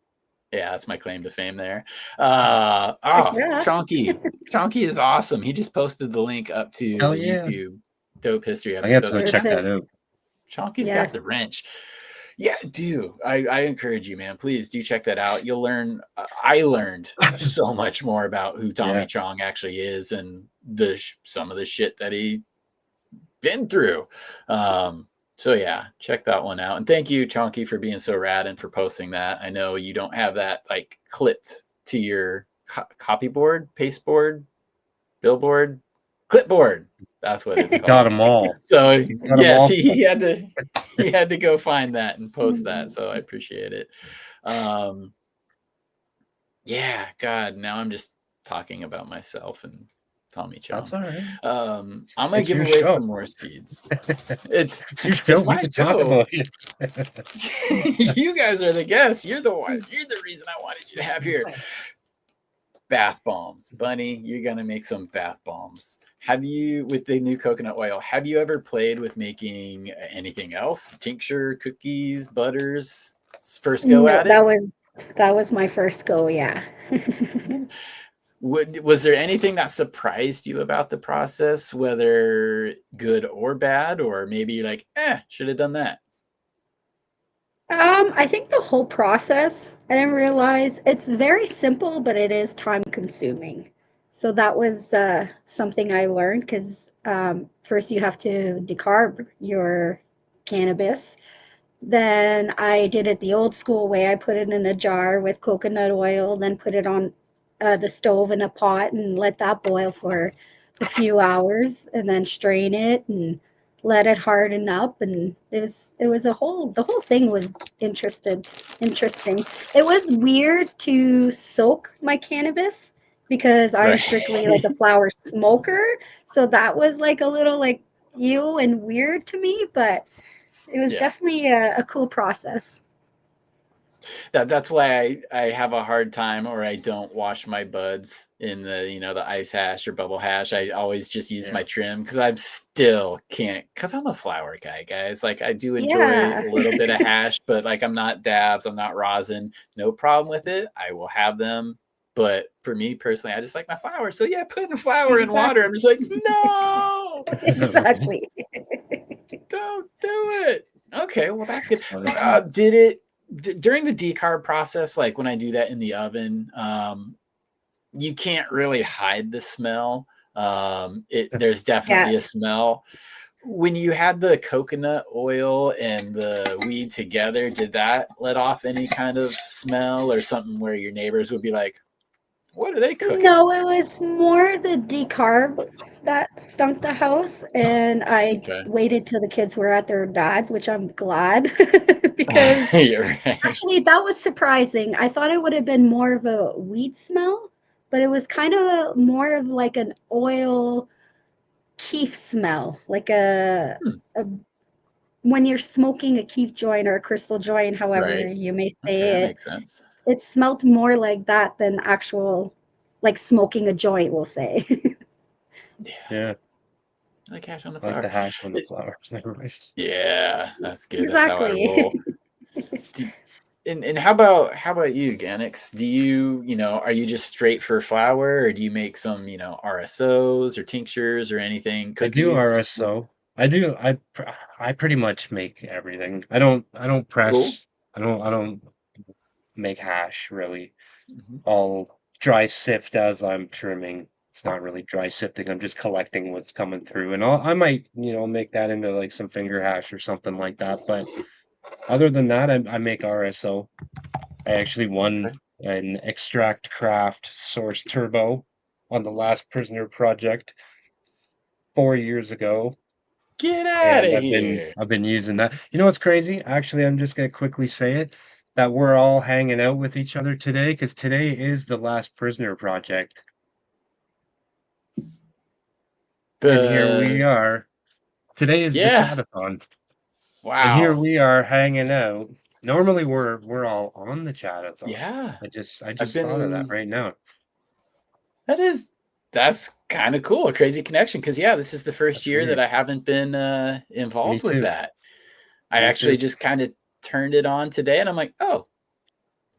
yeah, that's my claim to fame there. Yeah. Chonky is awesome. He just posted the link up to Hell the yeah. YouTube Dope History I have to episode. go check that Perfect. out. Chonky's Yes. got the wrench. Yeah, do. I encourage you, man. Please do check that out. You'll learn. I learned so much more about who Tommy Yeah. Chong actually is and some of the shit that he been through. So yeah, check that one out. And thank you, Chonky, for being so rad and for posting that. I know you don't have that like clipped to your copyboard, pasteboard, billboard, clipboard. That's what it's He called. got them all. So He's got 'em yes, all. he had to go find that and post that. So I appreciate it. Yeah, God, now I'm just talking about myself and Tommy Chong. That's all right. I'm gonna It's give your away show. some more seeds. It's It's your show. We my can talk show. about it. You guys are the guests. You're the one. You're the reason I wanted you to have here. Bath bombs, Bunny. You're gonna make some bath bombs. Have you, with the new coconut oil? Have you ever played with making anything else? Tincture, cookies, butters. First go No, at it. that was my first go. Yeah. Was there anything that surprised you about the process, whether good or bad, or maybe you're like, should have done that? I think the whole process, I didn't realize it's very simple, but it is time consuming. So that was something I learned because first you have to decarb your cannabis. Then I did it the old school way. I put it in a jar with coconut oil, then put it on the stove in a pot and let that boil for a few hours, and then strain it and let it harden up. And it was the whole thing was interesting. It was weird to soak my cannabis because I'm Right. strictly like a flower smoker, so that was like a little like ew and weird to me, but it was Yeah. definitely a cool process. That's why I have a hard time, or I don't wash my buds in the ice hash or bubble hash. I always just use my trim because I still can't, because I'm a flower guy, guys. Like I do enjoy Yeah. a little bit of hash, but like I'm not dabs, I'm not rosin. No problem with it. I will have them. But for me personally, I just like my flower. So yeah, putting flour in water, I'm just like, no, Exactly. don't do it. Okay, well that's good. That's Did it during the decarb process? Like when I do that in the oven, you can't really hide the smell. There's definitely a smell. When you had the coconut oil and the weed together, did that let off any kind of smell or something where your neighbors would be like, what are they cooking? No, it was more the decarb that stunk the house, and I waited till the kids were at their dad's, which I'm glad because You're right. actually that was surprising. I thought it would have been more of a weed smell, but it was kind of more of like an oil keef smell, like a when you're smoking a keef joint or a crystal joint, however Right. you may Okay, say that it. makes sense. It smelled more like that than actual, like smoking a joint, we'll say. Yeah. Yeah, I like hash on the I like flower. the hash on the flowers. Right. Yeah, that's good. That's how I roll. Exactly. And how about you, Ganiks? Do you are you just straight for flower, or do you make some, RSOs or tinctures or anything, I do cookies? RSO. I pretty much make everything. I don't Cool. press. I don't make hash really. Mhm. I'll dry sift as I'm trimming. It's not really dry sifting. I'm just collecting what's coming through, and I might make that into like some finger hash or something like that. But other than that, I make RSO. I actually won Okay. an Extract Craft Source Turbo on the last Prisoner project 4 years ago, Get out and of here. I've been using that. You know what's crazy? Actually, I'm just gonna quickly say it that we're all hanging out with each other today because today is the last Prisoner project, and here we The are. Today is the Yeah. chatathon, and here Wow. we are hanging out. Normally, we're all on the chatathon. Yeah. I I've just thought of that been right now. that is that's kind of cool, a crazy connection, because yeah, this is the first That's year that weird. I haven't been Me involved with too. that. I Me actually too. just kind of turned it on today and I'm like, oh,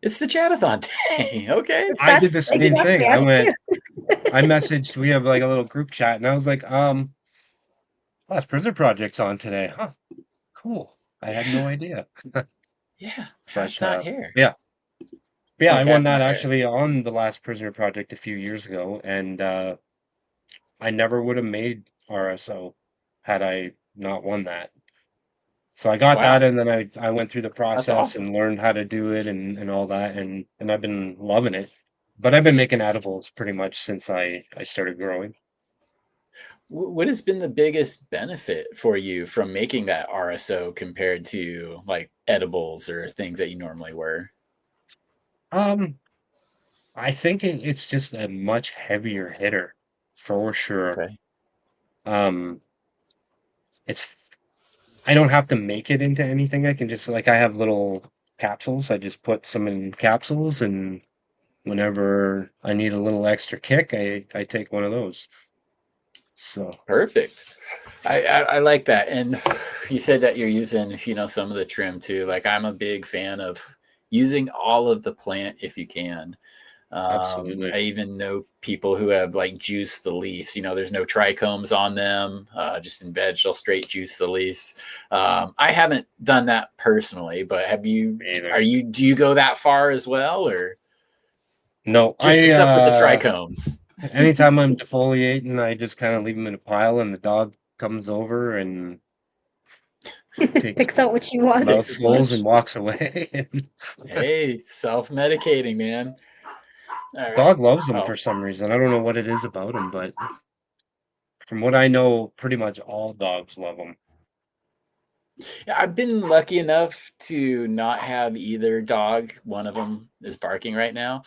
it's the chatathon day. Okay. I That's did the same exactly thing. us too. I messaged, we have like a little group chat, and I was like, last Prisoner Project's on today. Huh, cool. I had Yeah. no idea. Yeah. But Hash not hair. yeah. Yeah, I Smoke won hash that not hair. actually on the last Prisoner Project a few years ago, and I never would have made RSO had I not won that. So I got that, Wow. and then I went through the That's process awesome. and learned how to do it and all that, and I've been loving it. But I've been making edibles pretty much since I started growing. What has been the biggest benefit for you from making that RSO compared to like edibles or things that you normally were? Um, I think it's just a much heavier hitter for sure. Okay. Um, it's I don't have to make it into anything. I can just like I have little capsules. I just put some in capsules, and whenever I need a little extra kick, I take one of those. So Perfect. I like that. And you said that you're using, some of the trim too. Like I'm a big fan of using all of the plant if you can. absolutely. I even know people who have like juice the leaves. There's no trichomes on them. Just in veg, they'll straight juice the leaves. I haven't done that personally, but have you? Me either. Do you go that far as well, or No, just the stuff with the trichomes? anytime I'm defoliating, I just kind of leave them in a pile, and the dog comes over and takes Picks out what you want. Takes as mouthfuls and much. walks away. Hey, self-medicating, man. All right. Dog loves them Wow. for some reason. I don't know what it is about them, but from what I know, pretty much all dogs love them. Yeah, I've been lucky enough to not have either dog. One of them is barking right now.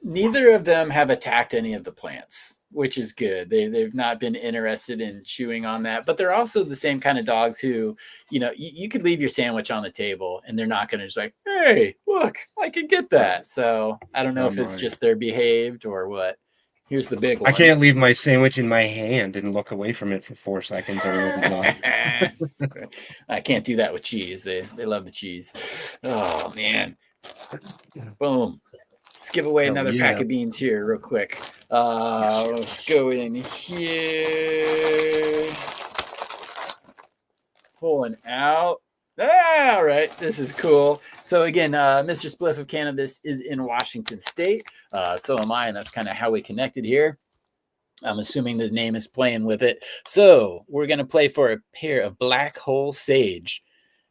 Neither of them have attacked any of the plants, which is good. They've not been interested in chewing on that, but they're also the same kind of dogs who, you could leave your sandwich on the table and they're not going to just like, hey, look, I can get that. So I don't know Not if it's mine. just they're behaved or what. Here's the big I one. can't leave my sandwich in my hand and look away from it for 4 seconds or whatnot. I can't do that with cheese. They love the cheese. Oh man. Boom. Let's give away Oh another pack yeah. of beans here real quick. Yes, Let's yes. go in here. Pulling out. All right, this is cool. So again, Mr. Spliff of Cannabis is in Washington State. So am I, and that's kind of how we connected here. I'm assuming the name is playing with it. So we're going to play for a pair of Black Hole Sage.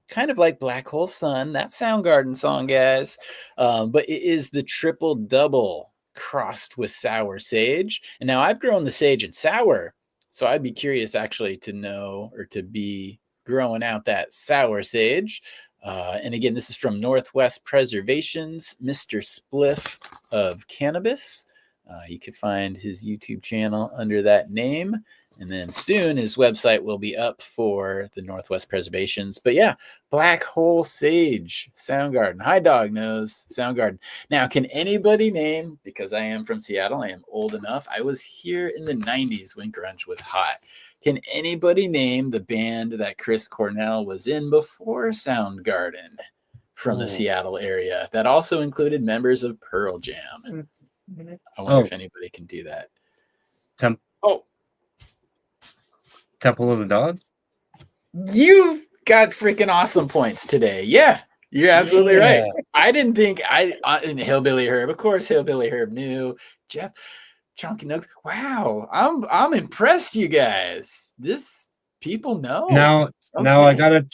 Kind of like Black Hole Sun, that Soundgarden song, guys. But it is the triple double crossed with sour sage. And now I've grown the sage in sour. So I'd be curious actually to know or to be growing out that sour sage. And again, this is from Northwest Preservations, Mr. Spliff of Cannabis. You can find his YouTube channel under that name. And then soon his website will be up for the Northwest Preservations. But yeah, Black Hole Sage, Soundgarden. Hi, Dog Nose, Soundgarden. Now, can anybody name, because I am from Seattle, I am old enough. I was here in the 90s when grunge was hot. Can anybody name the band that Chris Cornell was in before Soundgarden from the Seattle area that also included members of Pearl Jam? I wonder if anybody can do that. Temple of the Dog? You got freaking awesome points today. Yeah, you're absolutely right. I didn't think in Hillbilly Herb. Of course, Hillbilly Herb knew. Jeff Chunky Nugs. Wow, I'm impressed, you guys. This people know. Now I gotta.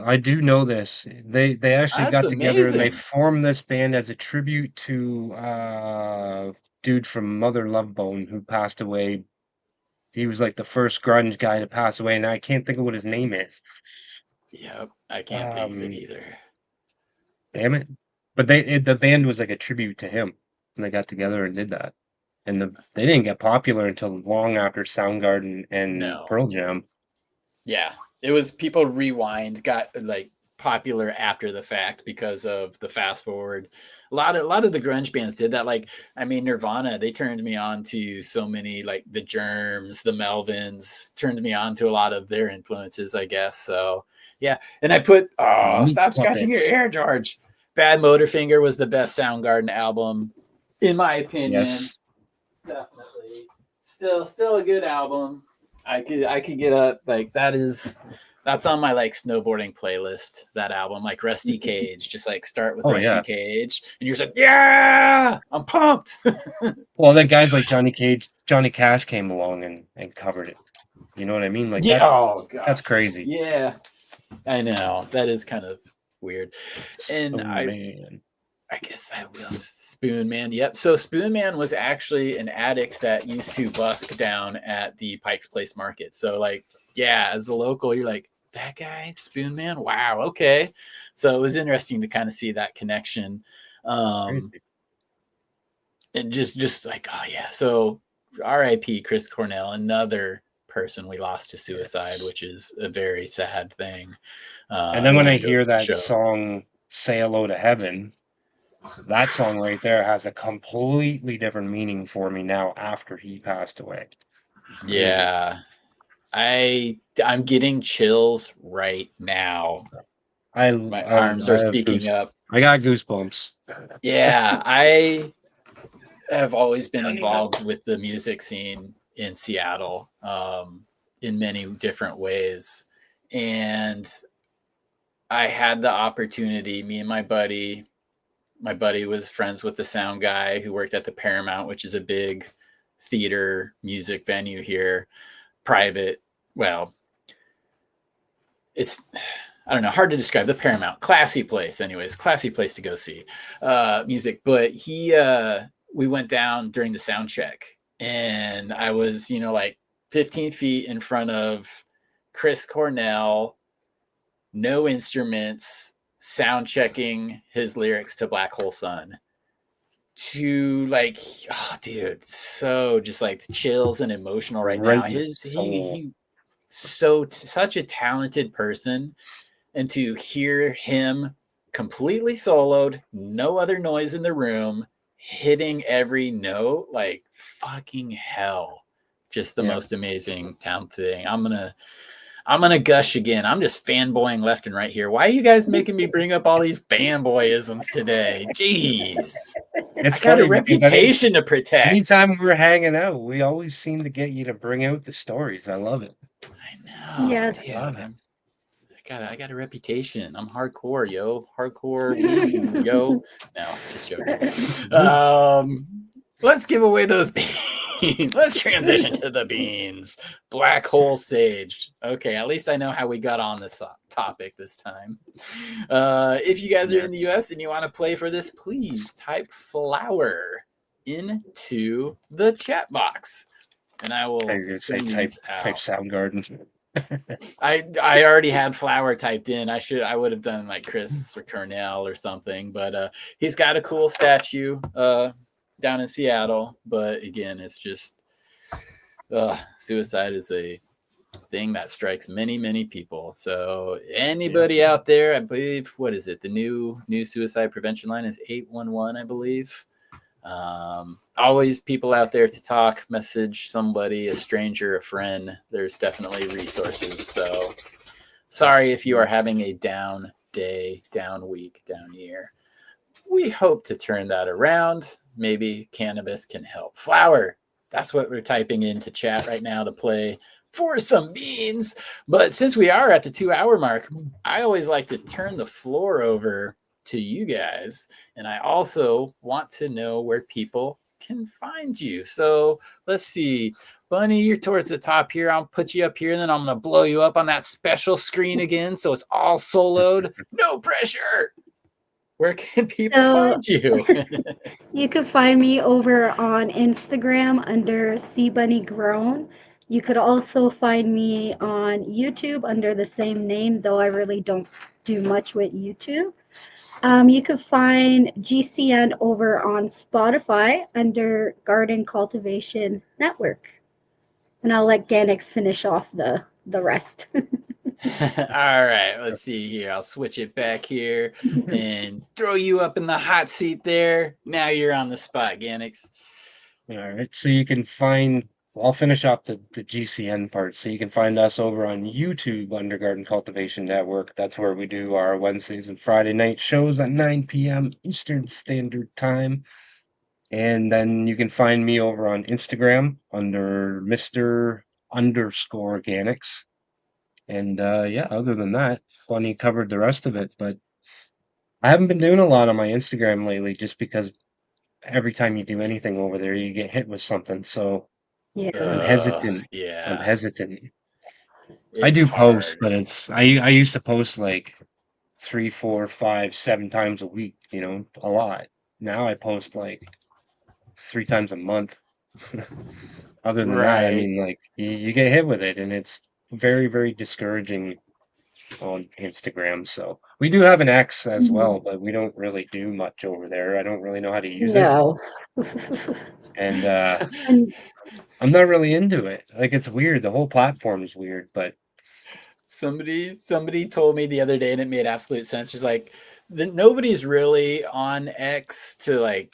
I do know this. They actually That's got together and they amazing. formed this band as a tribute to dude from Mother Love Bone who passed away. He was like the first grunge guy to pass away, and I can't think of what his name is. Yep, I can't think of it either. Damn it! But the band was like a tribute to him, and they got together and did that. And they didn't get popular until long after Soundgarden and Pearl Jam. Yeah, it was people rewind, got like popular after the fact because of the fast forward. A lot of the grunge bands did that. Like, I mean, Nirvana, they turned me on to so many, like the Germs, the Melvins, turned me on to a lot of their influences, I guess. So yeah. And I put stop scratching your hair, George. Bad Motorfinger was the best Soundgarden album, in my opinion. Yes. Definitely. Still a good album. I could get up like that's on my like snowboarding playlist, that album, like Rusty Cage. Just like start with Rusty Cage and you're just like, yeah, I'm pumped. Well, then guys like Johnny Cash came along and covered it. You know what I mean? Like that's crazy. Yeah. I know. That is kind of weird. And I guess I will. Spoon Man. Yep. So Spoon Man was actually an addict that used to busk down at the Pike's Place Market. So like, yeah, as a local, you're like, that guy, Spoon Man? Wow. Okay. So it was interesting to kind of see that connection. And just like, oh yeah. So RIP Chris Cornell, another person we lost to suicide, which is a very sad thing. And then when I hear that song, Say Hello to Heaven, that song right there has a completely different meaning for me now after he passed away. Yeah. I'm getting chills right now. My arms are speaking up. I got goosebumps. Yeah, I have always been involved with the music scene in Seattle in many different ways. And I had the opportunity, me and my buddy was friends with the sound guy who worked at the Paramount, which is a big theater music venue here. Private, well, it's, I don't know, hard to describe. The Paramount, classy place anyways, classy place to go see music. But we went down during the sound check and I was, like 15 feet in front of Chris Cornell, no instruments, sound checking his lyrics to Black Hole Sun. To like, oh dude, so just like chills and emotional right now. He such a talented person, and to hear him completely soloed, no other noise in the room, hitting every note, like fucking hell, just the most amazing talent thing. I'm gonna gush again. I'm just fanboying left and right here. Why are you guys making me bring up all these fanboyisms today? Jeez. It's got a reputation to protect. Anytime we're hanging out, we always seem to get you to bring out the stories. I love it. I know. Yes. Dude, I got a reputation. I'm hardcore, yo. Hardcore, yo. No, just joking. Let's give away those beans. Let's transition to the beans. Black Hole Sage. Okay, at least I know how we got on this topic this time. If you guys are in the US and you want to play for this, please type flower into the chat box. And I will send these out. Type Soundgarden. I already had flower typed in. I would have done like Chris or Cornell or something, but he's got a cool statue down in Seattle. But again, it's just suicide is a thing that strikes many people. So anybody out there, I believe, what is it? The new suicide prevention line is 811, I believe. Always people out there to talk, message somebody, a stranger, a friend. There's definitely resources. So sorry if you are having a down day, down week, down year. We hope to turn that around. Maybe cannabis can help. Flower, that's what we're typing into chat right now to play for some beans. But since we are at the 2-hour mark, I always like to turn the floor over to you guys. And I also want to know where people can find you. So let's see. Bunny, you're towards the top here. I'll put you up here, and then I'm going to blow you up on that special screen again. So it's all soloed. No pressure. Where can people find you? You could find me over on Instagram under Cbunny Grown. You could also find me on YouTube under the same name, though I really don't do much with YouTube. You could find GCN over on Spotify under Garden Cultivation Network. And I'll let Ganiks finish off the rest. All right, let's see here. I'll switch it back here and throw you up in the hot seat there. Now you're on the spot, Ganiks. All right. So you can find, I'll finish off the GCN part. So you can find us over on YouTube under Garden Cultivation Network. That's where we do our Wednesdays and Friday night shows at 9 p.m. Eastern Standard Time. And then you can find me over on Instagram under Mr. _ Ganiks. And yeah, other than that, Bunny covered the rest of it. But I haven't been doing a lot on my Instagram lately just because every time you do anything over there, you get hit with something. So Yeah. I'm hesitant. Yeah. I'm hesitant. I It's do post, hard. but I used to post like 3, 4, 5, 7 times a week, you know, a lot. Now I post like 3 times a month. Other than that, I Right. mean, like you get hit with it, and it's very discouraging on Instagram. So we do have an X as well, but we don't really do much over there. I don't really know how to use it, No. and And I'm not really into it. Like it's weird. The whole platform is weird, but Somebody told me the other day, and it made absolute sense. She's like, nobody's really on X to like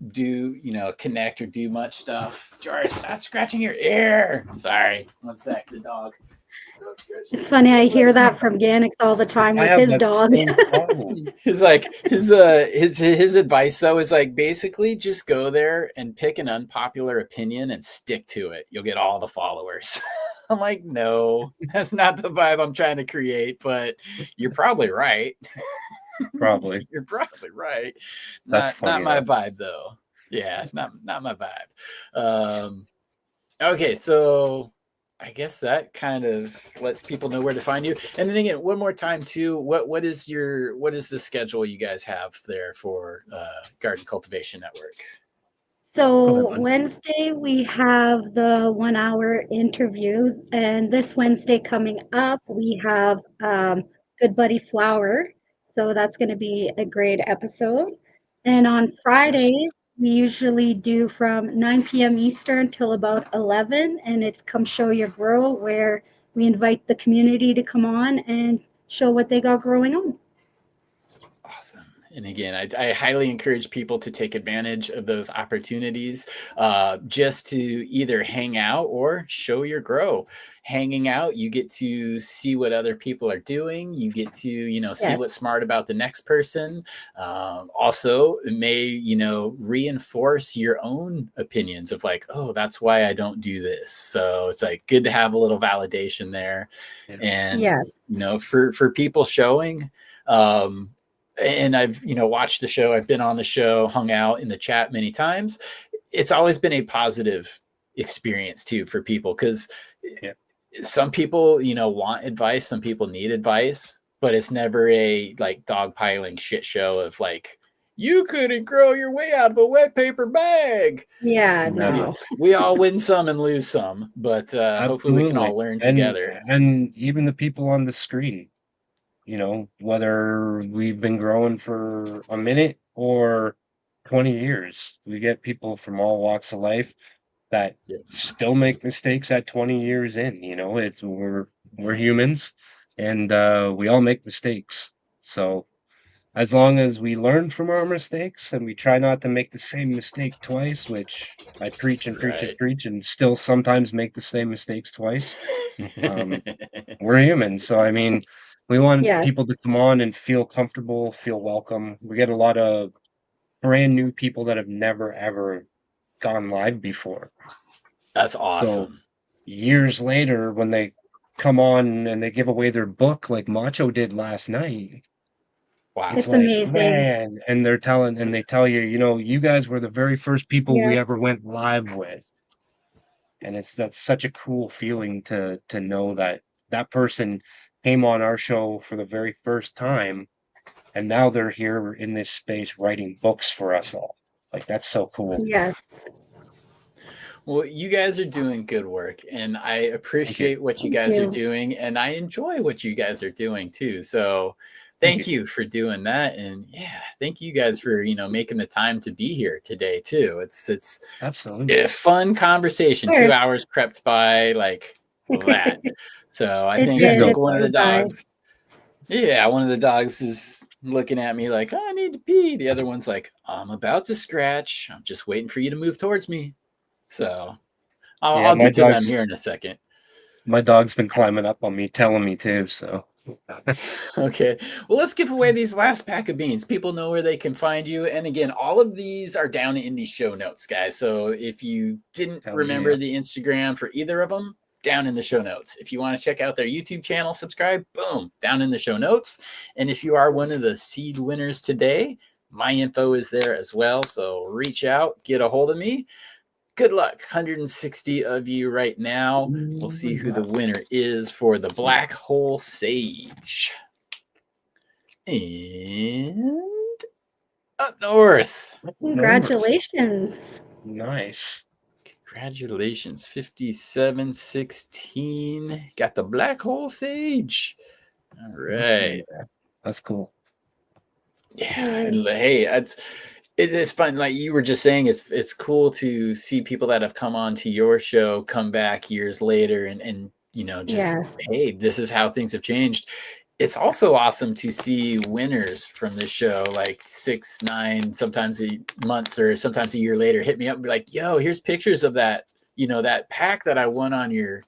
do, connect or do much stuff. George, stop scratching your ear. Sorry, 1 sec, the dog. it's funny, I hear that from Ganiks all the time I with have his that dog. same problem. His advice though is like basically just go there and pick an unpopular opinion and stick to it. You'll get all the followers. I'm like, no, that's not the vibe I'm trying to create, but you're probably right. Probably. You're probably right. That's Not funny my though. vibe though. Yeah, not my vibe. Okay, so I guess that kind of lets people know where to find you. And then again, one more time too, what is the schedule you guys have there for Garden Cultivation Network? Go ahead, So bud. Wednesday we have the 1 hour interview, and this Wednesday coming up we have Good Buddy Flower. So that's going to be a great episode. And on Yes. Fridays we usually do from 9 p.m. Eastern till about 11, and it's Come Show Your Grow, where we invite the community to come on and show what they got growing on. Awesome. And again, I highly encourage people to take advantage of those opportunities just to either hang out or show your grow. Hanging out, you get to see what other people are doing. You get to, see what's Yes. smart about the next person. Also, it may, reinforce your own opinions of like, oh, that's why I don't do this. So it's like good to have a little validation there. Yeah. And, Yes. for people showing, and I've watched the show, I've been on the show, hung out in the chat many times. It's always been a positive experience too for people, because Yeah. some people want advice, some people need advice, but it's never a like dogpiling shit show of like you couldn't grow your way out of a wet paper bag. Yeah, No. no. We all win some and lose some, but hopefully we can all learn together. And even the people on the screen, you know, whether we've been growing for a minute or 20 years, we get people from all walks of life that Yeah. still make mistakes at 20 years in. You know, it's we're humans, and we all make mistakes. So as long as we learn from our mistakes and we try not to make the same mistake twice, which I preach and preach and Right. preach and still sometimes make the same mistakes twice, um, we're human. So I mean, we want Yeah. people to come on and feel comfortable, feel welcome. We get a lot of brand new people that have never ever gone live before. That's So awesome. years later, when they come on and they give away their book like Macho did last night, Wow. it's It's like, amazing. man, and they tell you, you know, you guys were the very first people we Yes. ever went live with. And that's such a cool feeling to know that that person came on our show for the very first time, and now they're here in this space writing books for us all. Like that's so cool. Yes. Well, you guys are doing good work, and I Thank you. appreciate what you Thank guys are you. doing, and I enjoy what you guys are doing too. So, Thank you. thank you for doing that, and yeah, thank you guys for making the time to be here today too. It's Absolutely. a fun conversation. Sure. 2 hours crept by like that. So I It think Yeah, I did. no, think It one of the flew by. dogs. Yeah, one of the dogs is looking at me like, I need to pee. The other one's like, I'm about to scratch. I'm just waiting for you to move towards me. So yeah, I'll get to them here in a second. my dog's been climbing up on me, telling me to, so Okay. Well, let's give away these last pack of beans. People know where they can find you. And again, all of these are down in the show notes, guys. So if you didn't hell remember yeah. the Instagram for either of them, down in the show notes. If you want to check out their YouTube channel, subscribe, boom, down in the show notes. And if you are one of the seed winners today, my info is there as well. So reach out, get a hold of me. Good luck. 160 of you right now. We'll see who the winner is for the Black Hole Sage. And up north. Congratulations. Nice. Congratulations. 5716. Got the Black Hole Sage. All right. Yeah, that's cool. Yeah. Yes. Hey, it's fun. Like you were just saying, it's cool to see people that have come on to your show come back years later and just Yes. hey, this is how things have changed. It's also awesome to see winners from this show, like 6, 9, sometimes months or sometimes a year later, hit me up and be like, yo, here's pictures of that, that pack that I won on your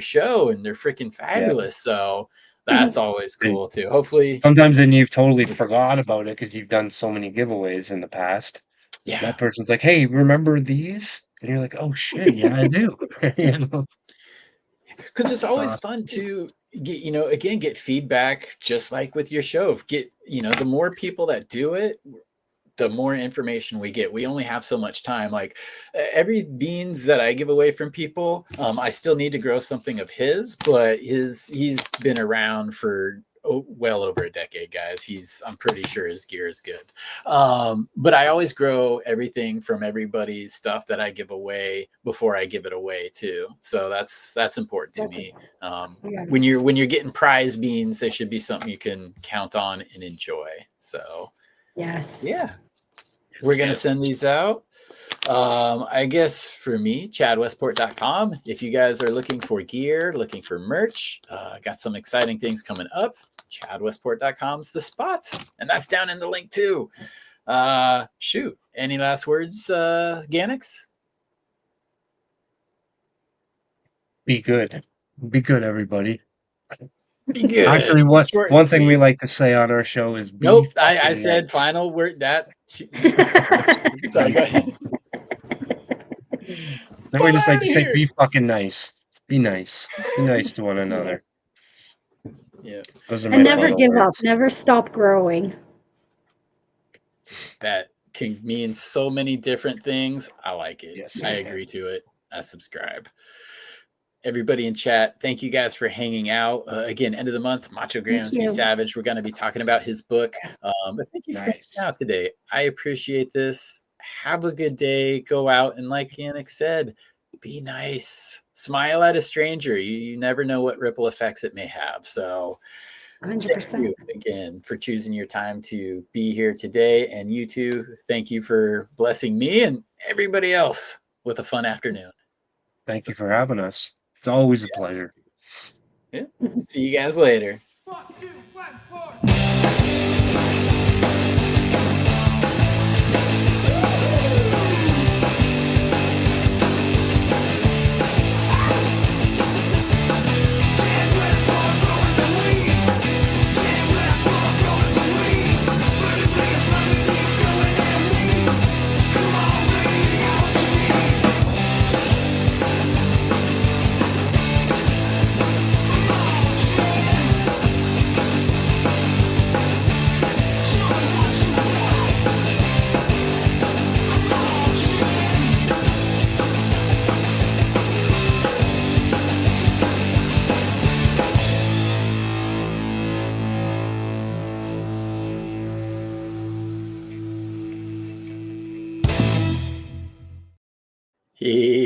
show, and they're freaking Yeah. fabulous. So that's always And cool too. Hopefully, sometimes then you've totally forgot about it because you've done so many giveaways in the past. yeah. That person's like, "Hey, remember these?" And you're like, "Oh shit, yeah, I do." You know? Because it's That's always awesome. fun to get again get feedback, just like with your show. Get the more people that do it, the more information we get. We only have so much time. Like every beans that I give away from people, I still need to grow something of his, but he's been around for well over a decade, guys. I'm pretty sure his gear is good. But I always grow everything from everybody's stuff that I give away before I give it away too. So that's important to me. When Yes. you're getting prize beans, they should be something you can count on and enjoy. So Yes. yeah, we're going to send these out. I guess for me, chadwestport.com. If you guys are looking for gear, looking for merch, got some exciting things coming up. chadwestport.com's the spot. And that's down in the link too. Shoot. Any last words, Ganiks? Be good. Be good, everybody. Be good. Actually, what Short and one thing we sweet. like to say on our show is be Nope. I fucking said nice. final word. Sorry, go ahead. Then we just like Out to of say, here. be fucking nice. Be nice. Be nice to one another. Yeah. Those are And my never final give up. words. Never stop growing. That can mean so many different things. I like it. Yes, I sir. agree to it. I subscribe. everybody in chat, thank you guys for hanging out. Again, end of the month, Macho Grams Be you. Savage. We're going to be talking about his book. But thank you for hanging out today. I appreciate this. Have a good day. Go out and, like Ganiks said, be nice. Smile at a stranger. You never know what ripple effects it may have. So 100%. thank you again for choosing your time to be here today. And you too, thank you for blessing me and everybody else with a fun afternoon. Thank you for having us. It's always a pleasure. Yeah. See you guys later. Fuck you, Westport. He